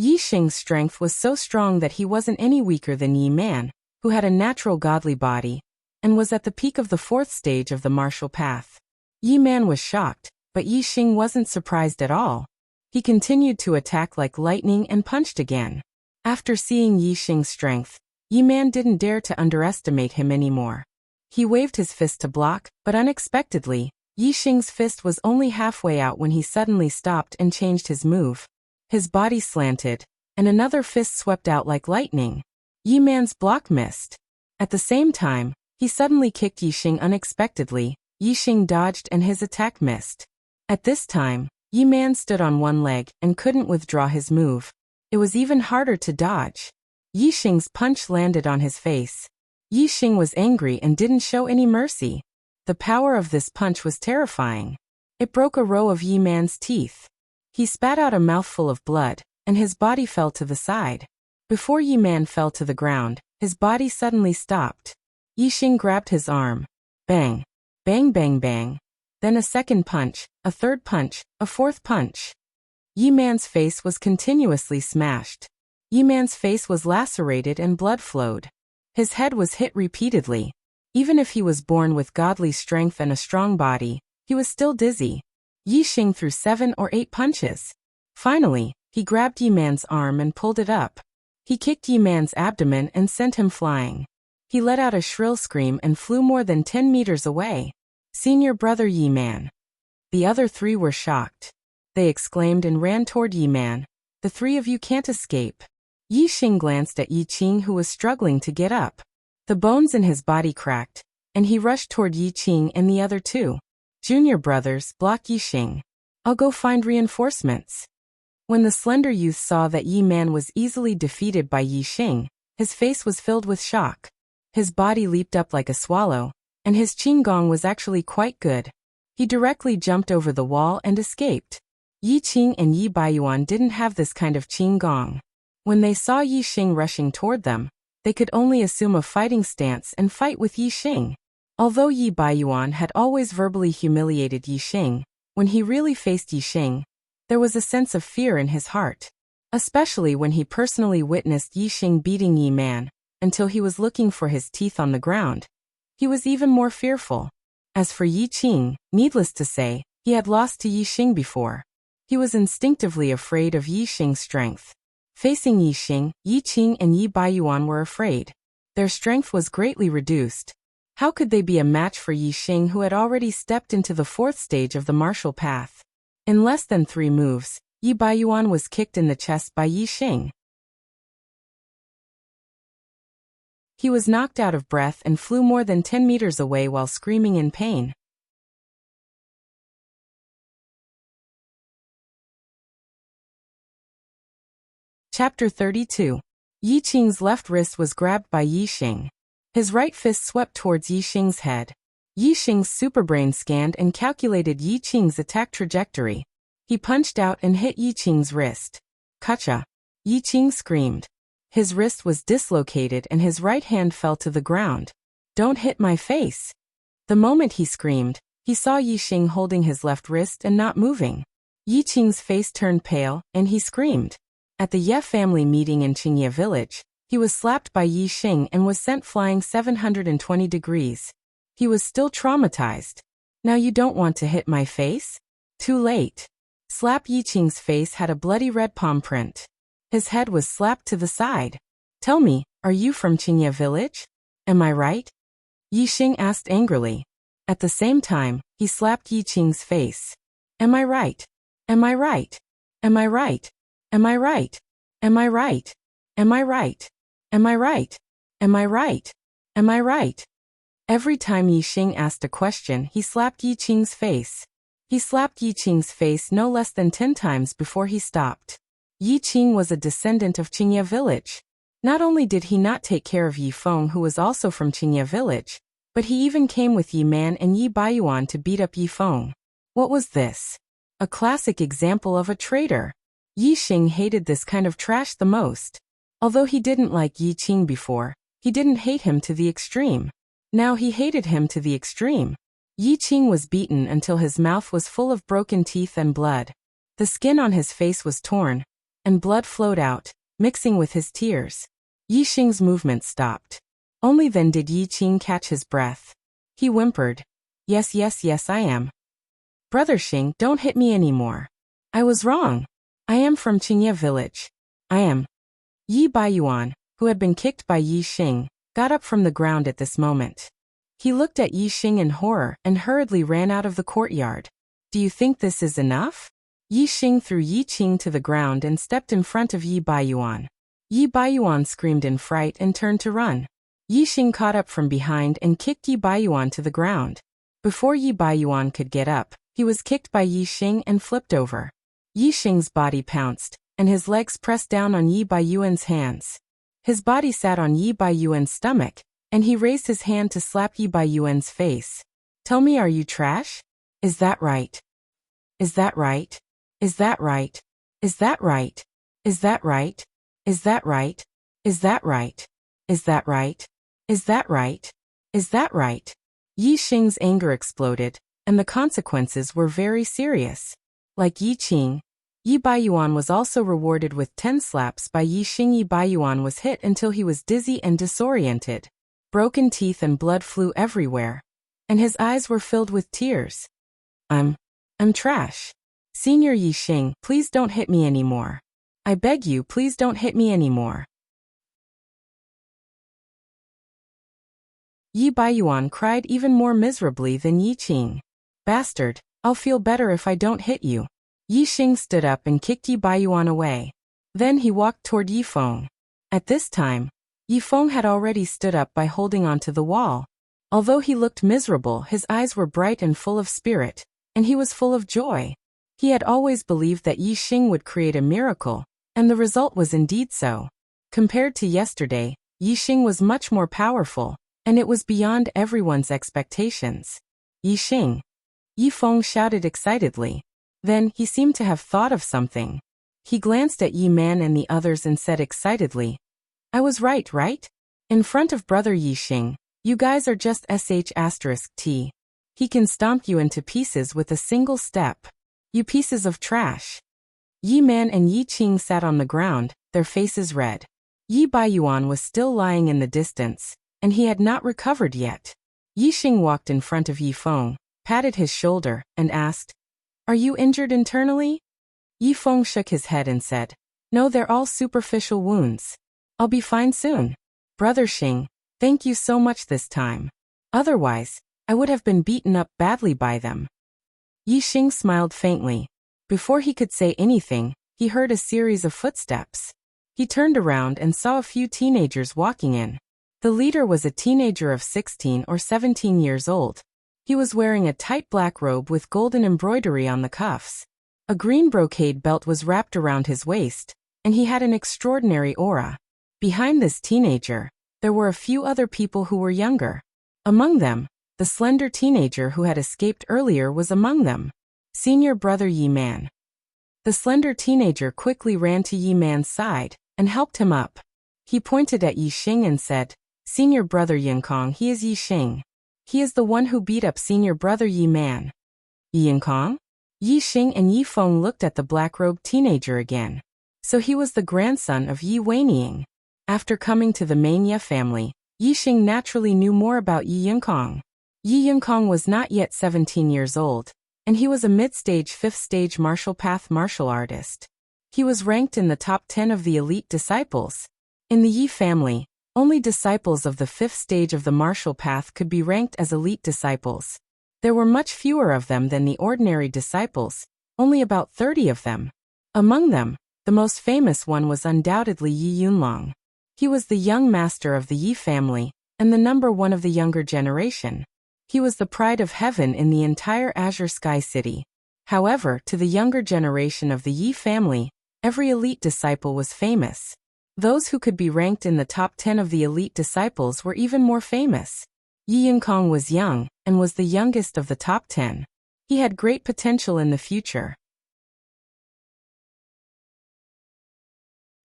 Yi Xing's strength was so strong that he wasn't any weaker than Yi Man, who had a natural godly body, and was at the peak of the 4th stage of the martial path. Yi Man was shocked, but Yi Xing wasn't surprised at all. He continued to attack like lightning and punched again. After seeing Yi Xing's strength, Yi Man didn't dare to underestimate him anymore. He waved his fist to block, but unexpectedly, Yi Xing's fist was only halfway out when he suddenly stopped and changed his move. His body slanted, and another fist swept out like lightning. Yi Man's block missed. At the same time, he suddenly kicked Yi Xing unexpectedly. Yi Xing dodged and his attack missed. At this time, Yi Man stood on one leg and couldn't withdraw his move. It was even harder to dodge. Yi Xing's punch landed on his face. Yi Xing was angry and didn't show any mercy. The power of this punch was terrifying. It broke a row of Yi Man's teeth. He spat out a mouthful of blood, and his body fell to the side. Before Yi Man fell to the ground, his body suddenly stopped. Yi Xing grabbed his arm. Bang! Bang bang bang. Then a second punch, a third punch, a fourth punch. Yi Man's face was continuously smashed. Yi Man's face was lacerated and blood flowed. His head was hit repeatedly. Even if he was born with godly strength and a strong body, he was still dizzy. Yi Xing threw 7 or 8 punches. Finally, he grabbed Yi Man's arm and pulled it up. He kicked Yi Man's abdomen and sent him flying. He let out a shrill scream and flew more than 10 meters away. Senior brother Yi Man. The other 3 were shocked. They exclaimed and ran toward Yi Man. The 3 of you can't escape. Yi Xing glanced at Yi Qing, who was struggling to get up. The bones in his body cracked, and he rushed toward Yi Qing and the other 2. Junior brothers, block Yi Xing. I'll go find reinforcements. When the slender youth saw that Yi Man was easily defeated by Yi Xing, his face was filled with shock. His body leaped up like a swallow, and his qinggong was actually quite good. He directly jumped over the wall and escaped. Yi Qing and Yi Baiyuan didn't have this kind of qinggong. When they saw Yi Xing rushing toward them, they could only assume a fighting stance and fight with Yi Xing. Although Yi Baiyuan had always verbally humiliated Yi Xing, when he really faced Yi Xing, there was a sense of fear in his heart. Especially when he personally witnessed Yi Xing beating Yi Man, until he was looking for his teeth on the ground. He was even more fearful. As for Yi Qing, needless to say, he had lost to Yi Xing before. He was instinctively afraid of Yi Xing's strength. Facing Yi Xing, Yi Qing and Yi Baiyuan were afraid. Their strength was greatly reduced. How could they be a match for Yi Xing, who had already stepped into the 4th stage of the martial path? In less than 3 moves, Yi Baiyuan was kicked in the chest by Yi Xing. He was knocked out of breath and flew more than 10 meters away while screaming in pain. Chapter 32. Yi Qing's left wrist was grabbed by Yi Xing. His right fist swept towards Yi Xing's head. Yi Xing's superbrain scanned and calculated Yi Qing's attack trajectory. He punched out and hit Yi Qing's wrist. Kacha! Yi Qing screamed. His wrist was dislocated and his right hand fell to the ground. Don't hit my face! The moment he screamed, he saw Yi Xing holding his left wrist and not moving. Yi Qing's face turned pale, and he screamed. At the Ye family meeting in Qingye village, he was slapped by Yi Xing and was sent flying 720 degrees. He was still traumatized. Now you don't want to hit my face? Too late. Slap Yi Qing's face had a bloody red palm print. His head was slapped to the side. Tell me, are you from Qingye village? Am I right? Yi Xing asked angrily. At the same time, he slapped Yi Qing's face. Am I right? Am I right? Am I right? Am I right? Am I right? Am I right? Am I right? Am I right? Am I right? Every time Yi Xing asked a question, he slapped Yi Qing's face. He slapped Yi Qing's face no less than 10 times before he stopped. Yi Qing was a descendant of Qingye village. Not only did he not take care of Yi Feng, who was also from Qingye village, but he even came with Yi Man and Yi Baiyuan to beat up Yi Feng. What was this? A classic example of a traitor. Yi Xing hated this kind of trash the most. Although he didn't like Yi Qing before, he didn't hate him to the extreme. Now he hated him to the extreme. Yi Qing was beaten until his mouth was full of broken teeth and blood. The skin on his face was torn, and blood flowed out, mixing with his tears. Yi Xing's movement stopped. Only then did Yi Qing catch his breath. He whimpered, "Yes, yes, yes, I am. Brother Xing, don't hit me anymore. I was wrong. I am from Qingye village. I am." Yi Baiyuan, who had been kicked by Yi Xing, got up from the ground at this moment. He looked at Yi Xing in horror and hurriedly ran out of the courtyard. "Do you think this is enough?" Yi Xing threw Yi Qing to the ground and stepped in front of Yi Baiyuan. Yi Baiyuan screamed in fright and turned to run. Yi Xing caught up from behind and kicked Yi Baiyuan to the ground. Before Yi Baiyuan could get up, he was kicked by Yi Xing and flipped over. Yi Xing's body pounced, and his legs pressed down on Yi Baiyuan's hands. His body sat on Yi Baiyuan's stomach, and he raised his hand to slap Yi Baiyuan's face. "Tell me, are you trash? Is that right? Is that right? Is that right? Is that right? Is that right? Is that right? Is that right? Is that right? Is that right? Is that right?" Yi Xing's anger exploded, and the consequences were very serious. Like Yi Qing, Yi Baiyuan was also rewarded with 10 slaps by Yi Xing. Yi Baiyuan was hit until he was dizzy and disoriented. Broken teeth and blood flew everywhere, and his eyes were filled with tears. I'm trash. Senior Yi Xing, please don't hit me anymore. I beg you, please don't hit me anymore. Yi Baiyuan cried even more miserably than Yi Qing. "Bastard, I'll feel better if I don't hit you." Yi Xing stood up and kicked Yi Baiyuan away. Then he walked toward Yi Feng. At this time, Yi Feng had already stood up by holding onto the wall. Although he looked miserable, his eyes were bright and full of spirit, and he was full of joy. He had always believed that Yi Xing would create a miracle, and the result was indeed so. Compared to yesterday, Yi Xing was much more powerful, and it was beyond everyone's expectations. "Yi Xing!" Yi Feng shouted excitedly. Then, he seemed to have thought of something. He glanced at Yi Man and the others and said excitedly, "I was right, right? In front of brother Yi Xing, you guys are just sh*t. He can stomp you into pieces with a single step. You pieces of trash." Yi Man and Yi Qing sat on the ground, their faces red. Yi Baiyuan was still lying in the distance, and he had not recovered yet. Yi Xing walked in front of Yi Feng, patted his shoulder, and asked, "Are you injured internally?" Yi Feng shook his head and said, "No, they're all superficial wounds. I'll be fine soon. Brother Xing, thank you so much this time. Otherwise, I would have been beaten up badly by them." Yi Xing smiled faintly. Before he could say anything, he heard a series of footsteps. He turned around and saw a few teenagers walking in. The leader was a teenager of 16 or 17 years old. He was wearing a tight black robe with golden embroidery on the cuffs. A green brocade belt was wrapped around his waist, and he had an extraordinary aura. Behind this teenager, there were a few other people who were younger. Among them, the slender teenager who had escaped earlier was among them. Senior brother Yi Man. The slender teenager quickly ran to Yi Man's side and helped him up. He pointed at Yi Xing and said, "Senior brother Yinkong, he is Yi Xing. He is the one who beat up senior brother Yi Man." "Yinkong?" Yi Xing and Yi Feng looked at the black-robed teenager again. So he was the grandson of Yi Weining. After coming to the main Ye family, Yi Xing naturally knew more about Yi Yinkong. Yi Yinkong was not yet 17 years old, and he was a mid-stage 5th-stage martial path martial artist. He was ranked in the top 10 of the elite disciples. In the Yi family, only disciples of the 5th stage of the martial path could be ranked as elite disciples. There were much fewer of them than the ordinary disciples, only about 30 of them. Among them, the most famous one was undoubtedly Yi Yunlong. He was the young master of the Yi family, and the number one of the younger generation. He was the pride of heaven in the entire Azure Sky City. However, to the younger generation of the Yi family, every elite disciple was famous. Those who could be ranked in the top 10 of the elite disciples were even more famous. Yi Yinkong was young, and was the youngest of the top 10. He had great potential in the future.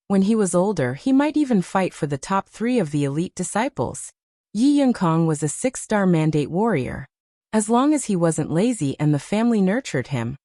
When he was older, he might even fight for the top 3 of the elite disciples. Yi Yinkong was a 6-star mandate warrior. As long as he wasn't lazy and the family nurtured him,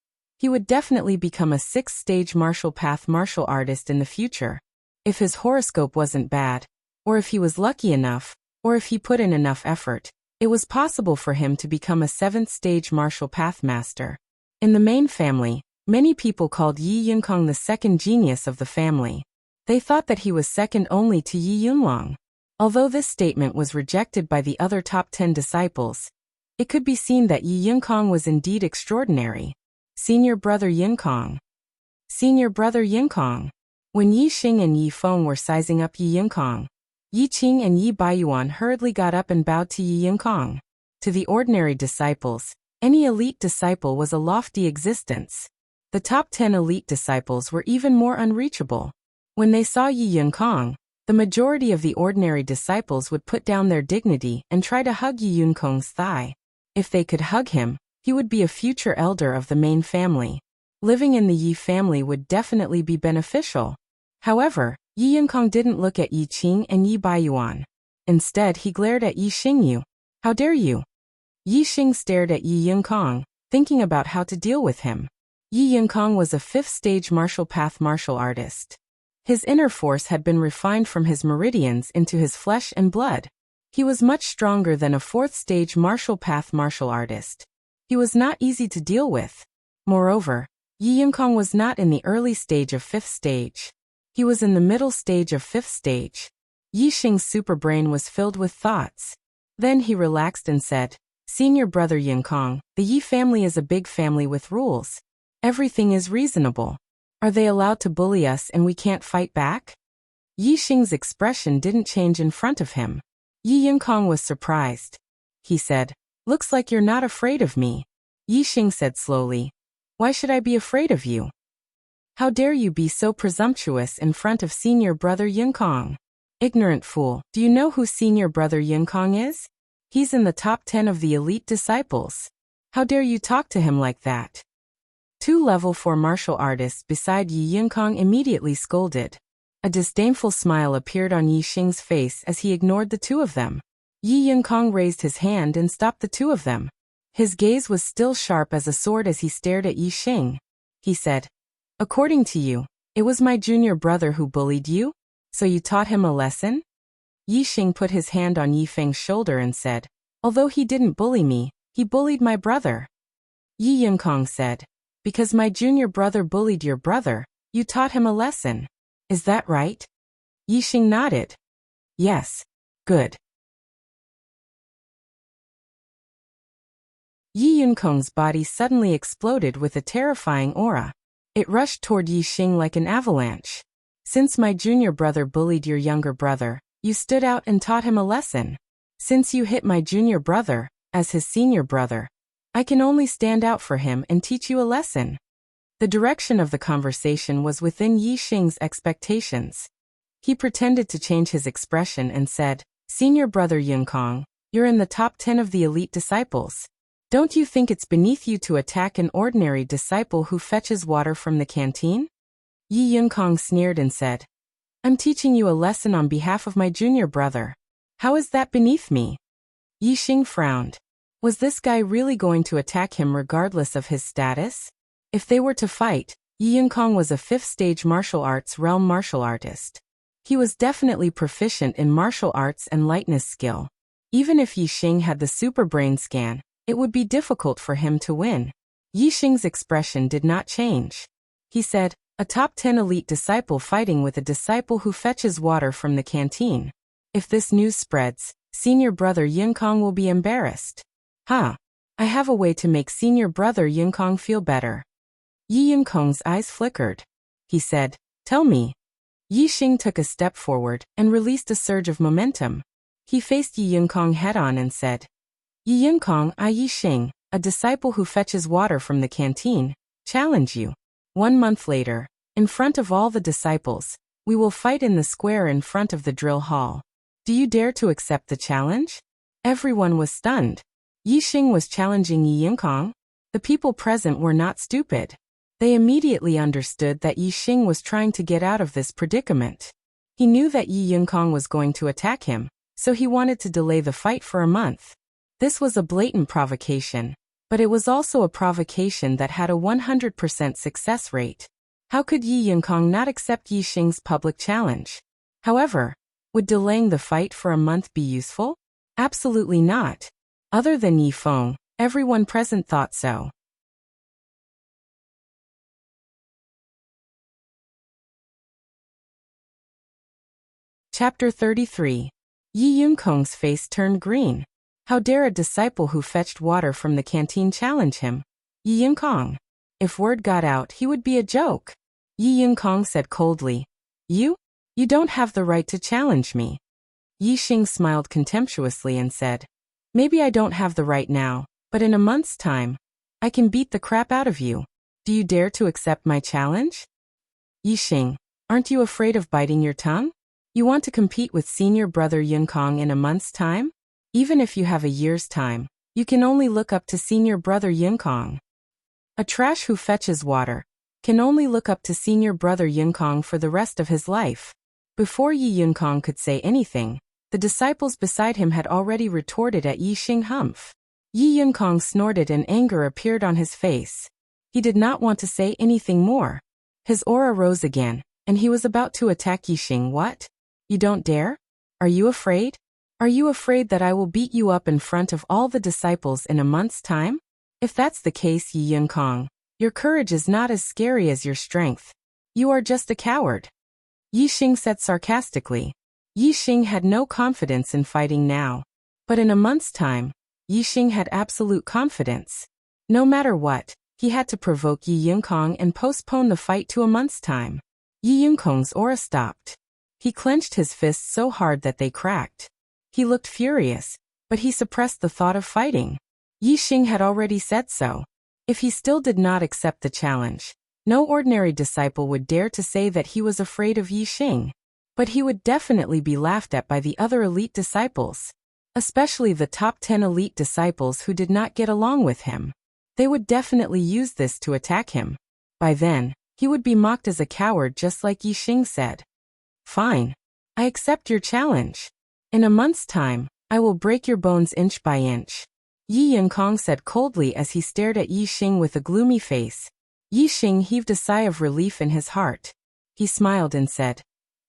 He would definitely become a 6th-stage martial path martial artist in the future. If his horoscope wasn't bad, or if he was lucky enough, or if he put in enough effort, it was possible for him to become a 7th-stage martial path master. In the main family, many people called Yi Yunkong the second genius of the family. They thought that he was second only to Yi Yunlong. Although this statement was rejected by the other top 10 disciples, it could be seen that Yi Yunkong was indeed extraordinary. Senior brother Yunkong. Senior brother Yunkong. When Yi Xing and Yi Feng were sizing up Yi Yunkong, Yi Qing and Yi Baiyuan hurriedly got up and bowed to Yi Yunkong. To the ordinary disciples, any elite disciple was a lofty existence. The top 10 elite disciples were even more unreachable. When they saw Yi Yunkong, the majority of the ordinary disciples would put down their dignity and try to hug Yi Yunkong's thigh. If they could hug him, he would be a future elder of the main family. Living in the Yi family would definitely be beneficial. However, Yi Yunkong didn't look at Yi Qing and Yi Baiyuan. Instead, he glared at Yi Xingyu. How dare you? Yi Xing stared at Yi Yunkong, thinking about how to deal with him. Yi Yunkong was a 5th-stage martial path martial artist. His inner force had been refined from his meridians into his flesh and blood. He was much stronger than a 4th-stage martial path martial artist. He was not easy to deal with. Moreover, Yi Yunkong was not in the early stage of 5th stage. He was in the middle stage of 5th stage. Yi Xing's superbrain was filled with thoughts. Then he relaxed and said, Senior brother Yunkong, the Yi family is a big family with rules. Everything is reasonable. Are they allowed to bully us and we can't fight back? Yi Xing's expression didn't change in front of him. Yi Yunkong was surprised. He said, Looks like you're not afraid of me. Yi Xing said slowly, Why should I be afraid of you? How dare you be so presumptuous in front of senior brother Yunkong? Ignorant fool, do you know who senior brother Yunkong is? He's in the top 10 of the elite disciples. How dare you talk to him like that? 2 level 4 martial artists beside Yi Yunkong immediately scolded. A disdainful smile appeared on Yi Xing's face as he ignored the 2 of them. Yi Yunkong raised his hand and stopped the 2 of them. His gaze was still sharp as a sword as he stared at Yi Xing. He said, According to you, it was my junior brother who bullied you? So you taught him a lesson? Yi Xing put his hand on Yi Feng's shoulder and said, Although he didn't bully me, he bullied my brother. Yi Yunkong said, Because my junior brother bullied your brother, you taught him a lesson. Is that right? Yi Xing nodded. Yes. Good. Yi Yunkong's body suddenly exploded with a terrifying aura. It rushed toward Yi Xing like an avalanche. Since my junior brother bullied your younger brother, you stood out and taught him a lesson. Since you hit my junior brother, as his senior brother, I can only stand out for him and teach you a lesson. The direction of the conversation was within Yi Xing's expectations. He pretended to change his expression and said, Senior brother Yunkong, you're in the top 10 of the elite disciples. Don't you think it's beneath you to attack an ordinary disciple who fetches water from the canteen? Yi Yunkong sneered and said, I'm teaching you a lesson on behalf of my junior brother. How is that beneath me? Yi Xing frowned. Was this guy really going to attack him regardless of his status? If they were to fight, Yi Yunkong was a 5th-stage martial arts realm martial artist. He was definitely proficient in martial arts and lightness skill. Even if Yi Xing had the super brain scan, it would be difficult for him to win. Yi Xing's expression did not change. He said, A top 10 elite disciple fighting with a disciple who fetches water from the canteen. If this news spreads, senior brother Yunkong will be embarrassed. I have a way to make senior brother Yunkong feel better. Yi Yunkong's eyes flickered. He said, Tell me. Yi Xing took a step forward and released a surge of momentum. He faced Yi Yunkong head-on and said, Yi Yunkong, I Yi Xing, a disciple who fetches water from the canteen, challenge you. 1 month later, in front of all the disciples, we will fight in the square in front of the drill hall. Do you dare to accept the challenge? Everyone was stunned. Yi Xing was challenging Yi Yunkong. The people present were not stupid. They immediately understood that Yi Xing was trying to get out of this predicament. He knew that Yi Yunkong was going to attack him, so he wanted to delay the fight for a month. This was a blatant provocation. But it was also a provocation that had a 100% success rate. How could Yi Yunkong not accept Yi Xing's public challenge? However, would delaying the fight for a month be useful? Absolutely not. Other than Yi Feng, everyone present thought so. Chapter 33. Yi Yunkong's face turned green. How dare a disciple who fetched water from the canteen challenge him? Yi Yunkong. If word got out, he would be a joke. Yi Yunkong said coldly. You don't have the right to challenge me. Yi Xing smiled contemptuously and said, maybe I don't have the right now, but in a month's time, I can beat the crap out of you. Do you dare to accept my challenge? Yi Xing, aren't you afraid of biting your tongue? You want to compete with senior brother Yunkong in a month's time? Even if you have a year's time, you can only look up to senior brother Yunkong. A trash who fetches water can only look up to senior brother Yunkong for the rest of his life. Before Yi Yunkong could say anything, the disciples beside him had already retorted at Yi Xing humph. Yi Yunkong snorted and anger appeared on his face. He did not want to say anything more. His aura rose again, and he was about to attack Yi Xing. What? You don't dare? Are you afraid? Are you afraid that I will beat you up in front of all the disciples in a month's time? If that's the case, Yi Yunkong, your courage is not as scary as your strength. You are just a coward. Yi Xing said sarcastically. Yi Xing had no confidence in fighting now. But in a month's time, Yi Xing had absolute confidence. No matter what, he had to provoke Yi Yunkong and postpone the fight to a month's time. Yi Yunkong's aura stopped. He clenched his fists so hard that they cracked. He looked furious, but he suppressed the thought of fighting. Yi Xing had already said so. If he still did not accept the challenge, no ordinary disciple would dare to say that he was afraid of Yi Xing. But he would definitely be laughed at by the other elite disciples. Especially the top 10 elite disciples who did not get along with him. They would definitely use this to attack him. By then, he would be mocked as a coward just like Yi Xing said. Fine. I accept your challenge. In a month's time, I will break your bones inch by inch. Yi Yunkong said coldly as he stared at Yi Xing with a gloomy face. Yi Xing heaved a sigh of relief in his heart. He smiled and said,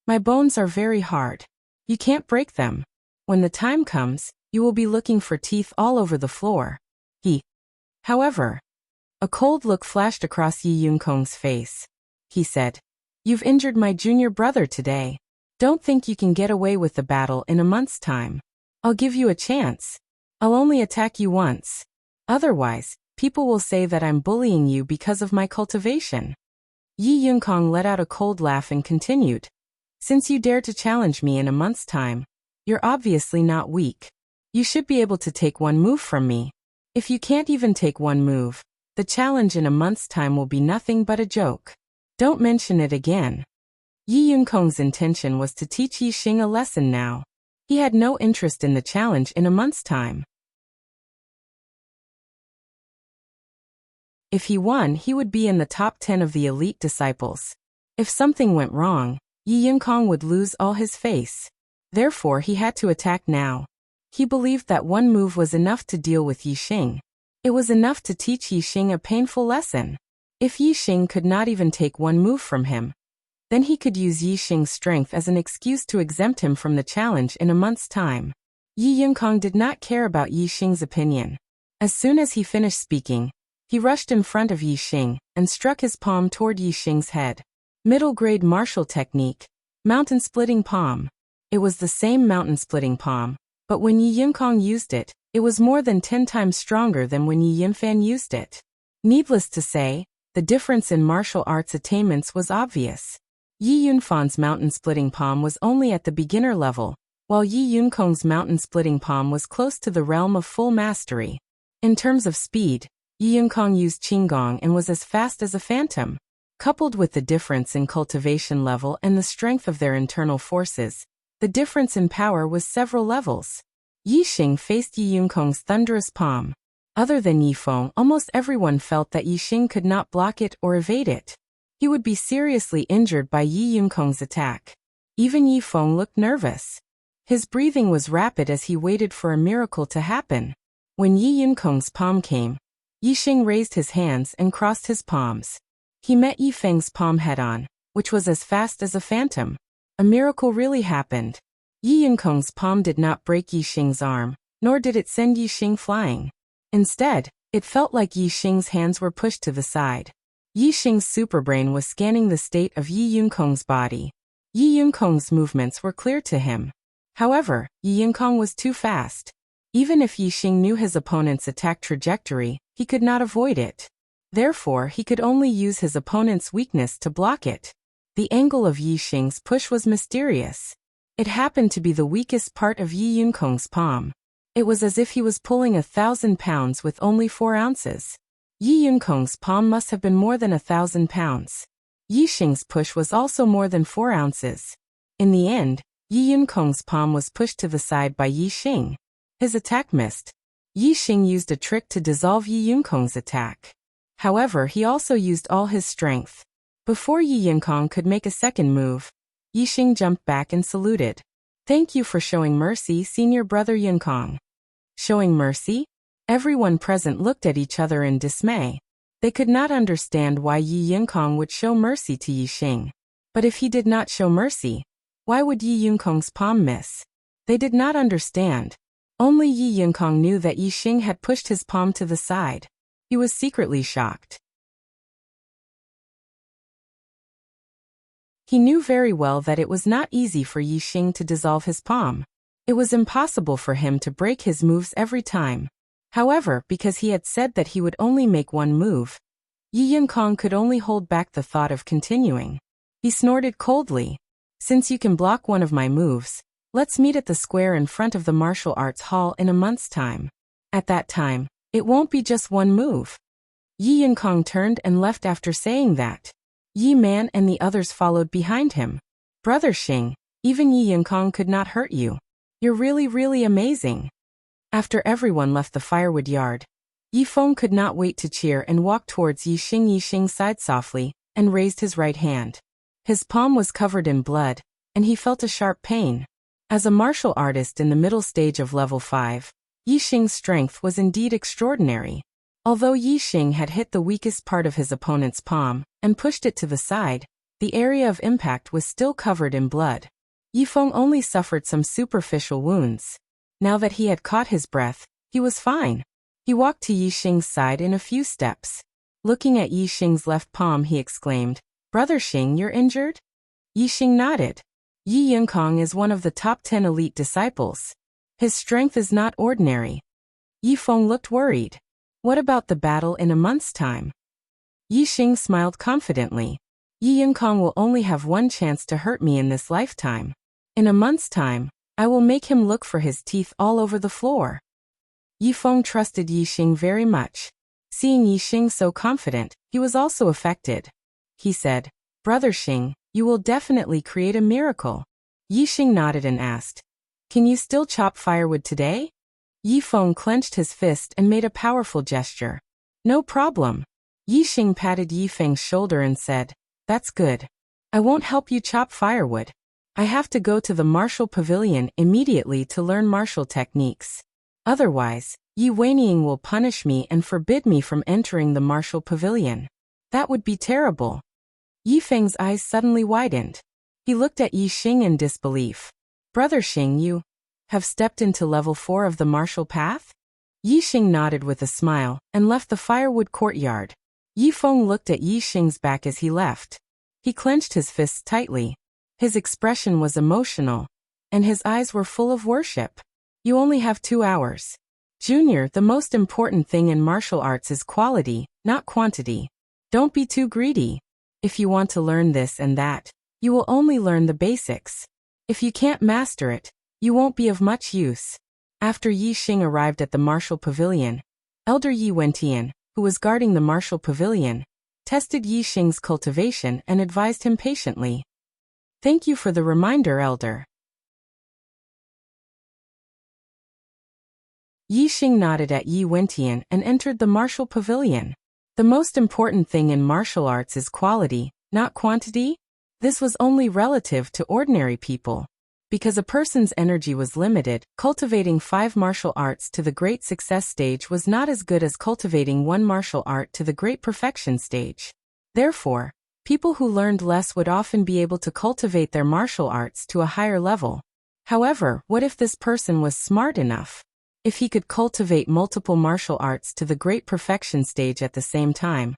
my bones are very hard. You can't break them. When the time comes, you will be looking for teeth all over the floor. However, a cold look flashed across Yi Yunkong's face. He said, you've injured my junior brother today. Don't think you can get away with the battle in a month's time. I'll give you a chance. I'll only attack you once. Otherwise, people will say that I'm bullying you because of my cultivation. Yi Yunkong let out a cold laugh and continued. Since you dare to challenge me in a month's time, you're obviously not weak. You should be able to take one move from me. If you can't even take one move, the challenge in a month's time will be nothing but a joke. Don't mention it again. Yi Yunkong's intention was to teach Yi Xing a lesson now. He had no interest in the challenge in a month's time. If he won, he would be in the top 10 of the elite disciples. If something went wrong, Yi Yunkong would lose all his face. Therefore, he had to attack now. He believed that one move was enough to deal with Yi Xing. It was enough to teach Yi Xing a painful lesson. If Yi Xing could not even take one move from him, then he could use Yi Xing's strength as an excuse to exempt him from the challenge in a month's time. Yi Yunkong did not care about Yi Xing's opinion. As soon as he finished speaking, he rushed in front of Yi Xing and struck his palm toward Yi Xing's head. Middle-grade martial technique, mountain-splitting palm. It was the same mountain-splitting palm, but when Yi Yunkong used it, it was more than 10 times stronger than when Yi Yunfan used it. Needless to say, the difference in martial arts attainments was obvious. Yi Yunfan's mountain-splitting palm was only at the beginner level, while Yi Yunkong's mountain-splitting palm was close to the realm of full mastery. In terms of speed, Yi Yunkong used Qinggong and was as fast as a phantom. Coupled with the difference in cultivation level and the strength of their internal forces, the difference in power was several levels. Yi Xing faced Yi Yunkong's thunderous palm. Other than Yi Feng, almost everyone felt that Yi Xing could not block it or evade it. He would be seriously injured by Yi Yunkong's attack. Even Yi Feng looked nervous. His breathing was rapid as he waited for a miracle to happen. When Yi Yunkong's palm came, Yixing raised his hands and crossed his palms. He met Yifeng's palm head-on, which was as fast as a phantom. A miracle really happened. Yi Yunkong's palm did not break Yixing's arm, nor did it send Yixing flying. Instead, it felt like Yixing's hands were pushed to the side. Yixing's superbrain was scanning the state of Yi Yunkong's body. Yi Yunkong's movements were clear to him. However, Yi Yunkong was too fast. Even if Yixing knew his opponent's attack trajectory, he could not avoid it. Therefore, he could only use his opponent's weakness to block it. The angle of Yixing's push was mysterious. It happened to be the weakest part of Yi Yunkong's palm. It was as if he was pulling 1,000 pounds with only 4 ounces. Yi Yunkong's palm must have been more than 1,000 pounds. Yixing's push was also more than 4 ounces. In the end, Yi Yunkong's palm was pushed to the side by Yixing. His attack missed. Yixing used a trick to dissolve Yi Yunkong's attack. However, he also used all his strength. Before Yi Yunkong could make a second move, Yixing jumped back and saluted. "Thank you for showing mercy, senior brother Yunkong." Showing mercy? Everyone present looked at each other in dismay. They could not understand why Yi Yunkong would show mercy to Yixing. But if he did not show mercy, why would Yi Yunkong's palm miss? They did not understand. Only Yi Yunkong knew that Yixing had pushed his palm to the side. He was secretly shocked. He knew very well that it was not easy for Yixing to dissolve his palm. It was impossible for him to break his moves every time. However, because he had said that he would only make one move, Yi Yunkong could only hold back the thought of continuing. He snorted coldly. "Since you can block one of my moves, let's meet at the square in front of the martial arts hall in a month's time. At that time, it won't be just one move." Yi Yunkong turned and left after saying that. Yi Man and the others followed behind him. "Brother Xing, even Yi Yunkong could not hurt you. You're really amazing." After everyone left the firewood yard, Yi Feng could not wait to cheer and walked towards Yixing. Yixing sighed softly and raised his right hand. His palm was covered in blood, and he felt a sharp pain. As a martial artist in the middle stage of level 5, Yixing's strength was indeed extraordinary. Although Yixing had hit the weakest part of his opponent's palm and pushed it to the side, the area of impact was still covered in blood. Yi Feng only suffered some superficial wounds. Now that he had caught his breath, he was fine. He walked to Yixing's side in a few steps. Looking at Yixing's left palm, he exclaimed, "Brother Xing, you're injured?" Yixing nodded. Yi Yunkong is one of the top 10 elite disciples. His strength is not ordinary. Yi Feng looked worried. "What about the battle in a month's time?" Yixing smiled confidently. "Yi Yunkong will only have one chance to hurt me in this lifetime. In a month's time, I will make him look for his teeth all over the floor." Yi Feng trusted Yixing very much. Seeing Yixing so confident, he was also affected. He said, "Brother Xing, you will definitely create a miracle." Yixing nodded and asked, "Can you still chop firewood today?" Yi Feng clenched his fist and made a powerful gesture. "No problem." Yixing patted Yi Feng's shoulder and said, "That's good. I won't help you chop firewood. I have to go to the martial pavilion immediately to learn martial techniques. Otherwise, Yi Weiniing will punish me and forbid me from entering the martial pavilion. That would be terrible." Yi Feng's eyes suddenly widened. He looked at Yixing in disbelief. "Brother Xing, you have stepped into level 4 of the martial path?" Yixing nodded with a smile and left the firewood courtyard. Yi Feng looked at Yixing's back as he left. He clenched his fists tightly. His expression was emotional, and his eyes were full of worship. "You only have 2 hours. Junior, the most important thing in martial arts is quality, not quantity. Don't be too greedy. If you want to learn this and that, you will only learn the basics. If you can't master it, you won't be of much use." After Yixing arrived at the martial pavilion, Elder Yi Wentian, who was guarding the martial pavilion, tested Yixing's cultivation and advised him patiently. "Thank you for the reminder, Elder." Yixing nodded at Yi Wentian and entered the martial pavilion. The most important thing in martial arts is quality, not quantity. This was only relative to ordinary people. Because a person's energy was limited, cultivating 5 martial arts to the great success stage was not as good as cultivating 1 martial art to the great perfection stage. Therefore, people who learned less would often be able to cultivate their martial arts to a higher level. However, what if this person was smart enough? If he could cultivate multiple martial arts to the great perfection stage at the same time,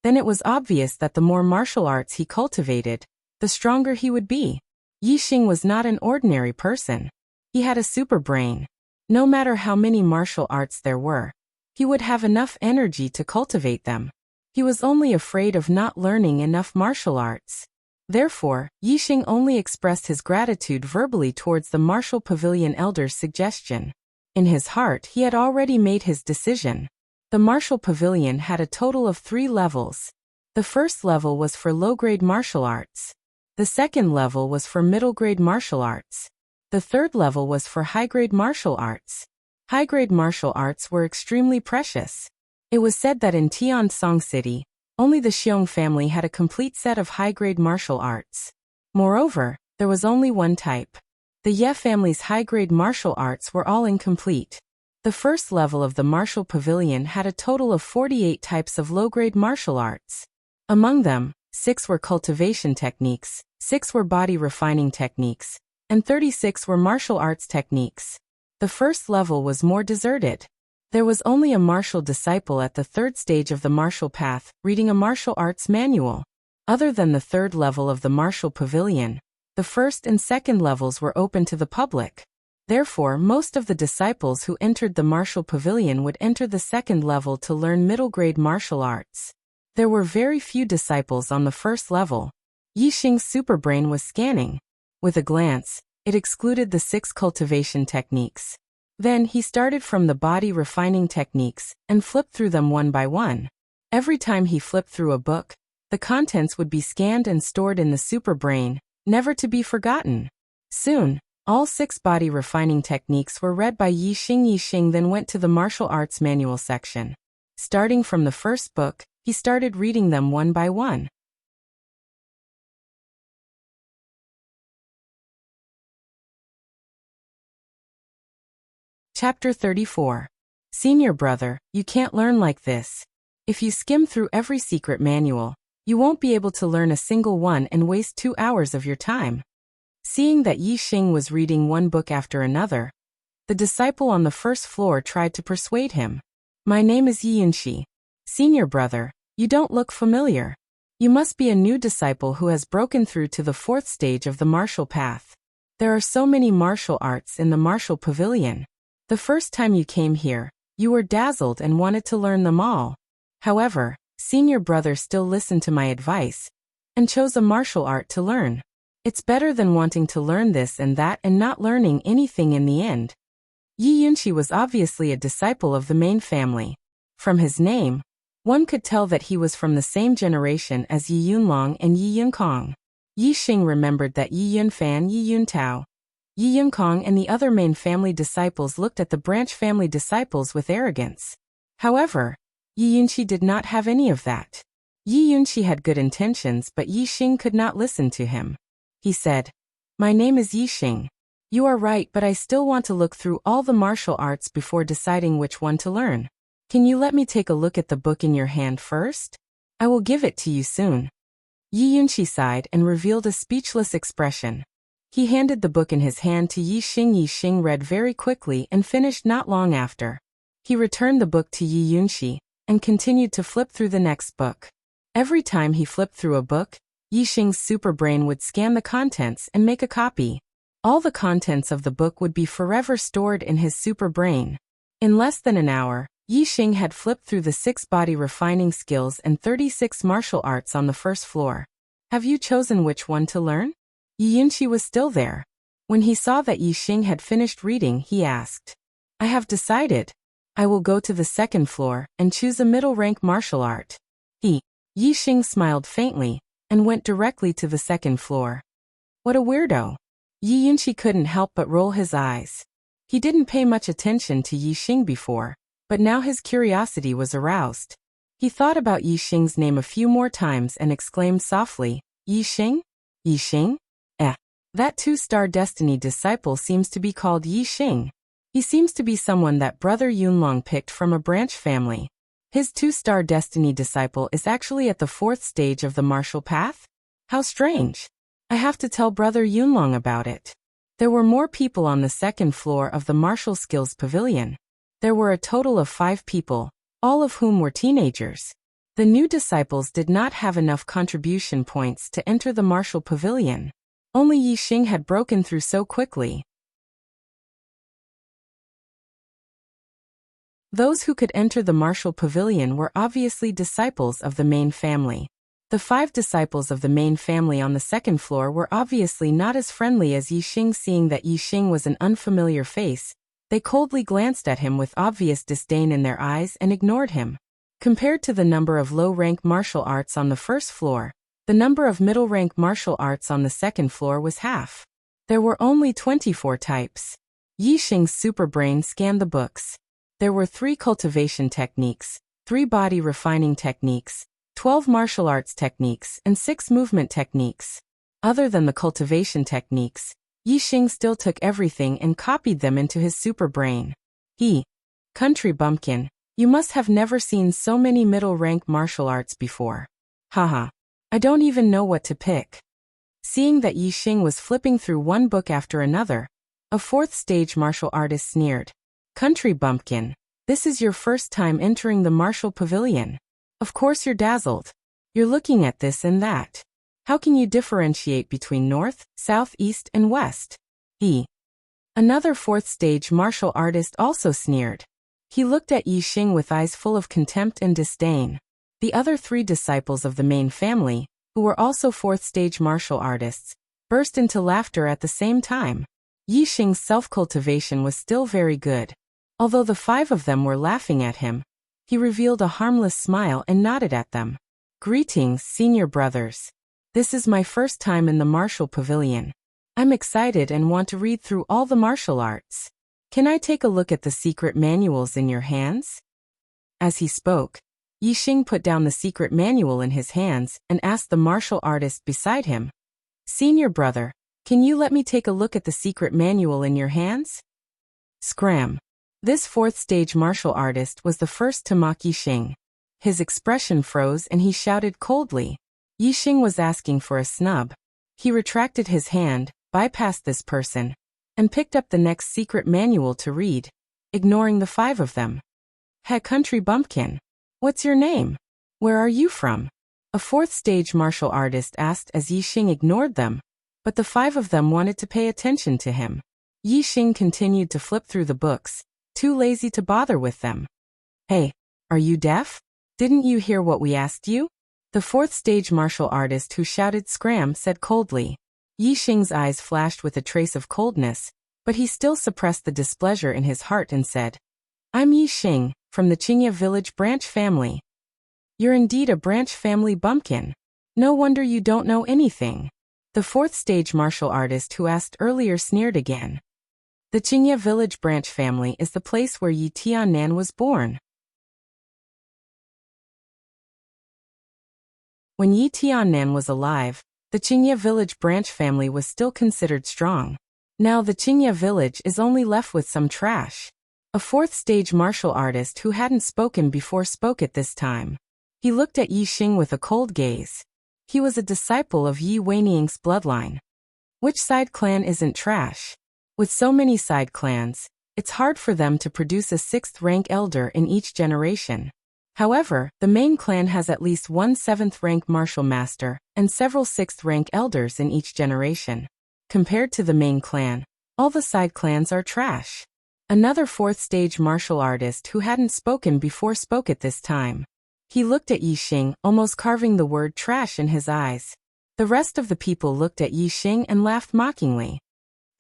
then it was obvious that the more martial arts he cultivated, the stronger he would be. Yi Xing was not an ordinary person. He had a super brain. No matter how many martial arts there were, he would have enough energy to cultivate them. He was only afraid of not learning enough martial arts. Therefore, Yi Xing only expressed his gratitude verbally towards the Martial Pavilion elder's suggestion. In his heart, he had already made his decision. The Martial Pavilion had a total of 3 levels. The first level was for low-grade martial arts. The second level was for middle-grade martial arts. The third level was for high-grade martial arts. High-grade martial arts were extremely precious. It was said that in Tiansong City, only the Xiong family had a complete set of high-grade martial arts. Moreover, there was only one type. The Ye family's high-grade martial arts were all incomplete. The first level of the Martial Pavilion had a total of 48 types of low-grade martial arts. Among them, 6 were cultivation techniques, 6 were body refining techniques, and 36 were martial arts techniques. The first level was more deserted. There was only a martial disciple at the 3rd stage of the martial path, reading a martial arts manual. Other than the 3rd level of the Martial Pavilion, the 1st and 2nd levels were open to the public. Therefore, most of the disciples who entered the Martial Pavilion would enter the 2nd level to learn middle-grade martial arts. There were very few disciples on the 1st level. Yi Xing's superbrain was scanning. With a glance, it excluded the 6 cultivation techniques. Then he started from the body refining techniques and flipped through them one by one. Every time he flipped through a book, the contents would be scanned and stored in the superbrain, never to be forgotten. Soon, all 6 body refining techniques were read by Yi Xing. Yi Xing then went to the martial arts manual section. Starting from the first book, he started reading them one by one. Chapter 34. Senior brother, you can't learn like this. If you skim through every secret manual, you won't be able to learn a single one and waste 2 hours of your time. Seeing that Yi Xing was reading one book after another, the disciple on the 1st floor tried to persuade him. My name is Yi Yunxi. Senior brother, you don't look familiar. You must be a new disciple who has broken through to the 4th stage of the martial path. There are so many martial arts in the Martial Pavilion. The first time you came here, you were dazzled and wanted to learn them all. However, senior brother still listened to my advice and chose a martial art to learn. It's better than wanting to learn this and that and not learning anything in the end. Yi Yunxi was obviously a disciple of the main family. From his name, one could tell that he was from the same generation as Yi Yunlong and Yi Yunkong. Yi Xing remembered that Yi Yunfan, Yi Yuntao, Yi Yunkong and the other main family disciples looked at the branch family disciples with arrogance. However, Yi Yunxi did not have any of that. Yi Yunxi had good intentions, but Yi Xing could not listen to him. He said, My name is Yi Xing. You are right, but I still want to look through all the martial arts before deciding which one to learn. Can you let me take a look at the book in your hand first? I will give it to you soon. Yi Yunxi sighed and revealed a speechless expression. He handed the book in his hand to Yi Xing. Yi Xing read very quickly and finished not long after. He returned the book to Yi Yunxi and continued to flip through the next book. Every time he flipped through a book, Yi Xing's superbrain would scan the contents and make a copy. All the contents of the book would be forever stored in his superbrain. In less than an hour, Yi Xing had flipped through the 6 body refining skills and 36 martial arts on the 1st floor. Have you chosen which one to learn? Yi Yunxi was still there. When he saw that Yi Xing had finished reading, he asked, I have decided. I will go to the 2nd floor and choose a middle-rank martial art. Yi Xing smiled faintly and went directly to the 2nd floor. What a weirdo. Yi Yunxi couldn't help but roll his eyes. He didn't pay much attention to Yi Xing before, but now his curiosity was aroused. He thought about Yi Xing's name a few more times and exclaimed softly, Yi Xing? Yi Xing? That 2-star destiny disciple seems to be called Yi Xing. He seems to be someone that Brother Yunlong picked from a branch family. His 2-star destiny disciple is actually at the 4th stage of the martial path? How strange. I have to tell Brother Yunlong about it. There were more people on the 2nd floor of the martial skills pavilion. There were a total of 5 people, all of whom were teenagers. The new disciples did not have enough contribution points to enter the martial pavilion. Only Yi Xing had broken through so quickly. Those who could enter the martial pavilion were obviously disciples of the main family. The 5 disciples of the main family on the 2nd floor were obviously not as friendly as Yi Xing. Seeing that Yi Xing was an unfamiliar face, they coldly glanced at him with obvious disdain in their eyes and ignored him. Compared to the number of low-rank martial arts on the 1st floor, the number of middle-rank martial arts on the 2nd floor was half. There were only 24 types. Yi Xing's super brain scanned the books. There were 3 cultivation techniques, 3 body refining techniques, 12 martial arts techniques, and 6 movement techniques. Other than the cultivation techniques, Yi Xing still took everything and copied them into his super brain. Country bumpkin, you must have never seen so many middle-rank martial arts before. Haha. I don't even know what to pick. Seeing that Yi Xing was flipping through one book after another, a 4th stage martial artist sneered. Country bumpkin, this is your first time entering the martial pavilion. Of course you're dazzled. You're looking at this and that. How can you differentiate between north, south, east, and west? Another 4th stage martial artist also sneered. He looked at Yi Xing with eyes full of contempt and disdain. The other 3 disciples of the main family, who were also 4th stage martial artists, burst into laughter at the same time. Yi Xing's self-cultivation was still very good. Although the 5 of them were laughing at him, he revealed a harmless smile and nodded at them. Greetings, senior brothers. This is my first time in the martial pavilion. I'm excited and want to read through all the martial arts. Can I take a look at the secret manuals in your hands? As he spoke, Yi Xing put down the secret manual in his hands and asked the martial artist beside him. Senior brother, can you let me take a look at the secret manual in your hands? Scram. This 4th stage martial artist was the first to mock Yi Xing. His expression froze and he shouted coldly. Yi Xing was asking for a snub. He retracted his hand, bypassed this person, and picked up the next secret manual to read, ignoring the 5 of them. Hey country bumpkin. What's your name? Where are you from? A 4th stage martial artist asked as Yi Xing ignored them, but the 5 of them wanted to pay attention to him. Yi Xing continued to flip through the books, too lazy to bother with them. Hey, are you deaf? Didn't you hear what we asked you? The 4th stage martial artist who shouted scram said coldly. Yi Xing's eyes flashed with a trace of coldness, but he still suppressed the displeasure in his heart and said, I'm Yi Xing, from the Qingya village branch family. You're indeed a branch family bumpkin. No wonder you don't know anything. The 4th stage martial artist who asked earlier sneered again. The Qingya village branch family is the place where Yi Tiannan was born. When Yi Tiannan was alive, the Qingya village branch family was still considered strong. Now the Qingya village is only left with some trash. A 4th stage martial artist who hadn't spoken before spoke at this time. He looked at Yi Xing with a cold gaze. He was a disciple of Yi Weiniang's bloodline. Which side clan isn't trash? With so many side clans, it's hard for them to produce a 6th rank elder in each generation. However, the main clan has at least one 7th rank martial master and several 6th rank elders in each generation. Compared to the main clan, all the side clans are trash. Another 4th stage martial artist who hadn't spoken before spoke at this time. He looked at Yi Xing, almost carving the word trash in his eyes. The rest of the people looked at Yi Xing and laughed mockingly.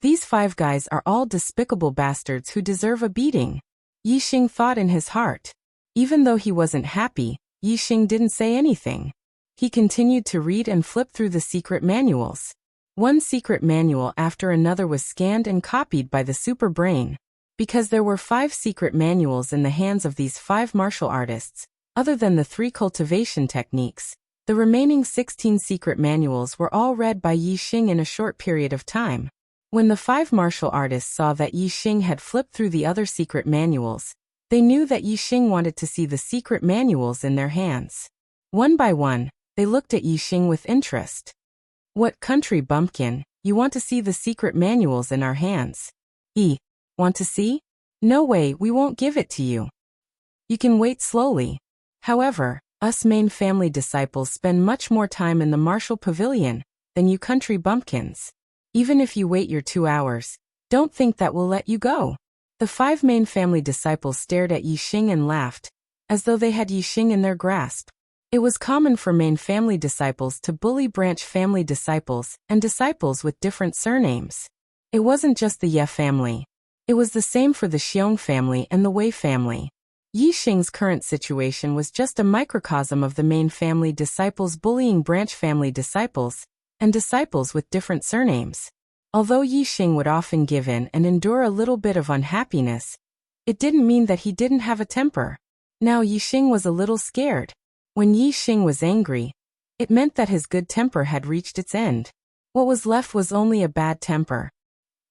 These 5 guys are all despicable bastards who deserve a beating. Yi Xing thought in his heart. Even though he wasn't happy, Yi Xing didn't say anything. He continued to read and flip through the secret manuals. One secret manual after another was scanned and copied by the super brain. Because there were 5 secret manuals in the hands of these 5 martial artists, other than the 3 cultivation techniques, The remaining 16 secret manuals were all read by Yi Xing in a short period of time. When the 5 martial artists saw that Yi Xing had flipped through the other secret manuals, they knew that Yi Xing wanted to see the secret manuals in their hands. One by one, they looked at Yi Xing with interest. "What country, bumpkin? You want to see the secret manuals in our hands?" Want to see? No way, we won't give it to you. You can wait slowly. However, us main family disciples spend much more time in the martial pavilion than you country bumpkins. Even if you wait your 2 hours, don't think that we'll let you go. The 5 main family disciples stared at Yi Xing and laughed, as though they had Yi Xing in their grasp. It was common for main family disciples to bully branch family disciples and disciples with different surnames. It wasn't just the Ye family. It was the same for the Xiong family and the Wei family. Yi Xing's current situation was just a microcosm of the main family disciples bullying branch family disciples and disciples with different surnames. Although Yi Xing would often give in and endure a little bit of unhappiness, it didn't mean that he didn't have a temper. Now Yi Xing was a little scared. When Yi Xing was angry, it meant that his good temper had reached its end. What was left was only a bad temper.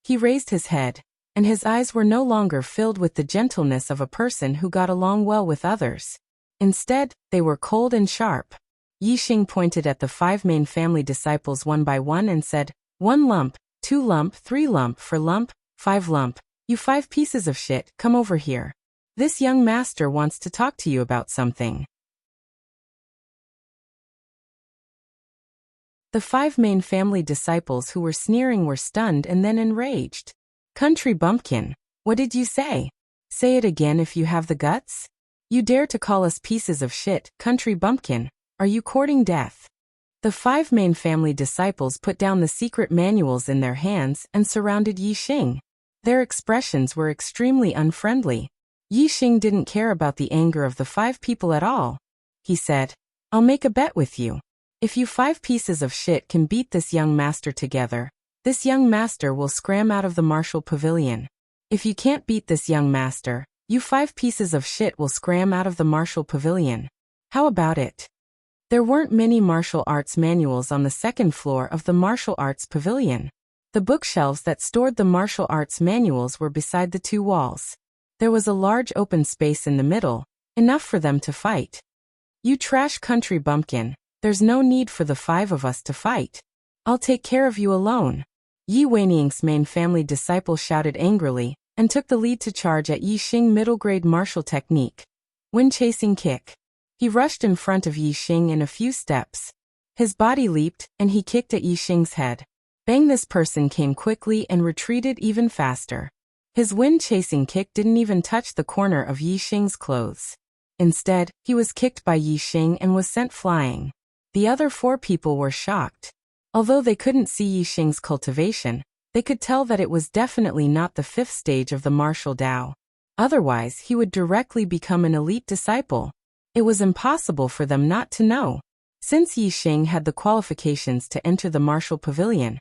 He raised his head, and his eyes were no longer filled with the gentleness of a person who got along well with others. Instead, they were cold and sharp. Yi Xing pointed at the 5 main family disciples one by one and said, "1 lump, 2 lump, 3 lump, 4 lump, 5 lump, you 5 pieces of shit, come over here. This young master wants to talk to you about something." The 5 main family disciples who were sneering were stunned and then enraged. "Country bumpkin, what did you say? Say it again if you have the guts. You dare to call us pieces of shit, country bumpkin, are you courting death?" The 5 main family disciples put down the secret manuals in their hands and surrounded Yi Xing. Their expressions were extremely unfriendly. Yi Xing didn't care about the anger of the 5 people at all. He said, "I'll make a bet with you. If you 5 pieces of shit can beat this young master together, this young master will scram out of the martial pavilion. If you can't beat this young master, you 5 pieces of shit will scram out of the martial pavilion. How about it?" There weren't many martial arts manuals on the 2nd floor of the martial arts pavilion. The bookshelves that stored the martial arts manuals were beside the 2 walls. There was a large open space in the middle, enough for them to fight. "You trash country bumpkin, there's no need for the 5 of us to fight. I'll take care of you alone." Yi Weiniang's main family disciple shouted angrily and took the lead to charge at Yi Xing middle grade martial technique. Wind chasing kick. He rushed in front of Yi Xing in a few steps. His body leaped and he kicked at Yi Xing's head. Bang! This person came quickly and retreated even faster. His wind chasing kick didn't even touch the corner of Yi Xing's clothes. Instead, he was kicked by Yi Xing and was sent flying. The other 4 people were shocked. Although they couldn't see Yi Xing's cultivation, they could tell that it was definitely not the 5th stage of the martial Tao. Otherwise, he would directly become an elite disciple. It was impossible for them not to know. Since Yi Xing had the qualifications to enter the martial pavilion,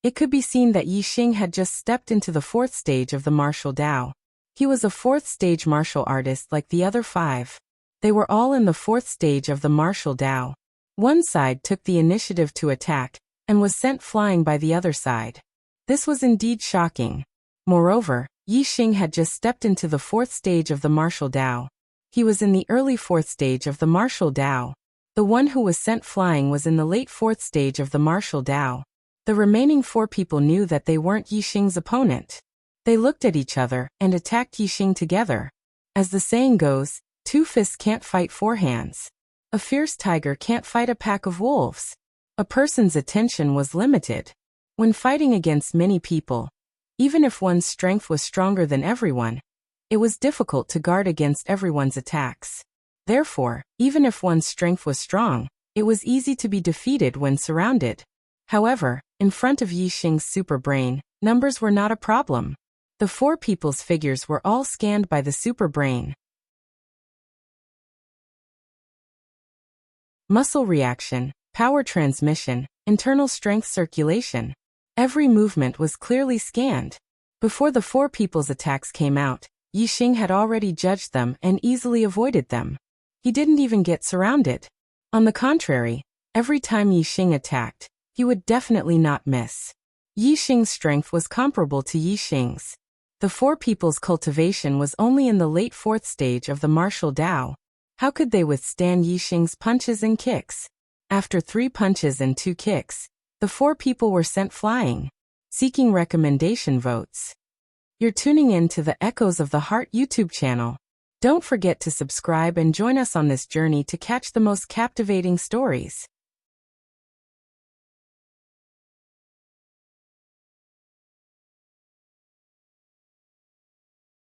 it could be seen that Yi Xing had just stepped into the 4th stage of the martial Tao. He was a 4th stage martial artist like the other 5. They were all in the 4th stage of the martial Tao. One side took the initiative to attack and was sent flying by the other side. This was indeed shocking. Moreover, Yi Xing had just stepped into the 4th stage of the martial Tao. He was in the early 4th stage of the martial Tao. The one who was sent flying was in the late 4th stage of the martial Tao. The remaining 4 people knew that they weren't Yi Xing's opponent. They looked at each other and attacked Yi Xing together. As the saying goes, 2 fists can't fight 4 hands. A fierce tiger can't fight a pack of wolves. A person's attention was limited. When fighting against many people, even if one's strength was stronger than everyone, it was difficult to guard against everyone's attacks. Therefore, even if one's strength was strong, it was easy to be defeated when surrounded. However, in front of Yi Xing's super brain, numbers were not a problem. The 4 people's figures were all scanned by the super brain. Muscle reaction, power transmission, internal strength circulation. Every movement was clearly scanned. Before the 4 people's attacks came out, Yi Xing had already judged them and easily avoided them. He didn't even get surrounded. On the contrary, Every time Yi Xing attacked, he would definitely not miss. Yi Xing's strength was comparable to Yi Xing's. The four people's cultivation was only in the late fourth stage of the martial Dao. How could they withstand Yi Xing's punches and kicks? After 3 punches and 2 kicks, the four people were sent flying, seeking recommendation votes. You're tuning in to the Echoes of the Heart YouTube channel. Don't forget to subscribe and join us on this journey to catch the most captivating stories.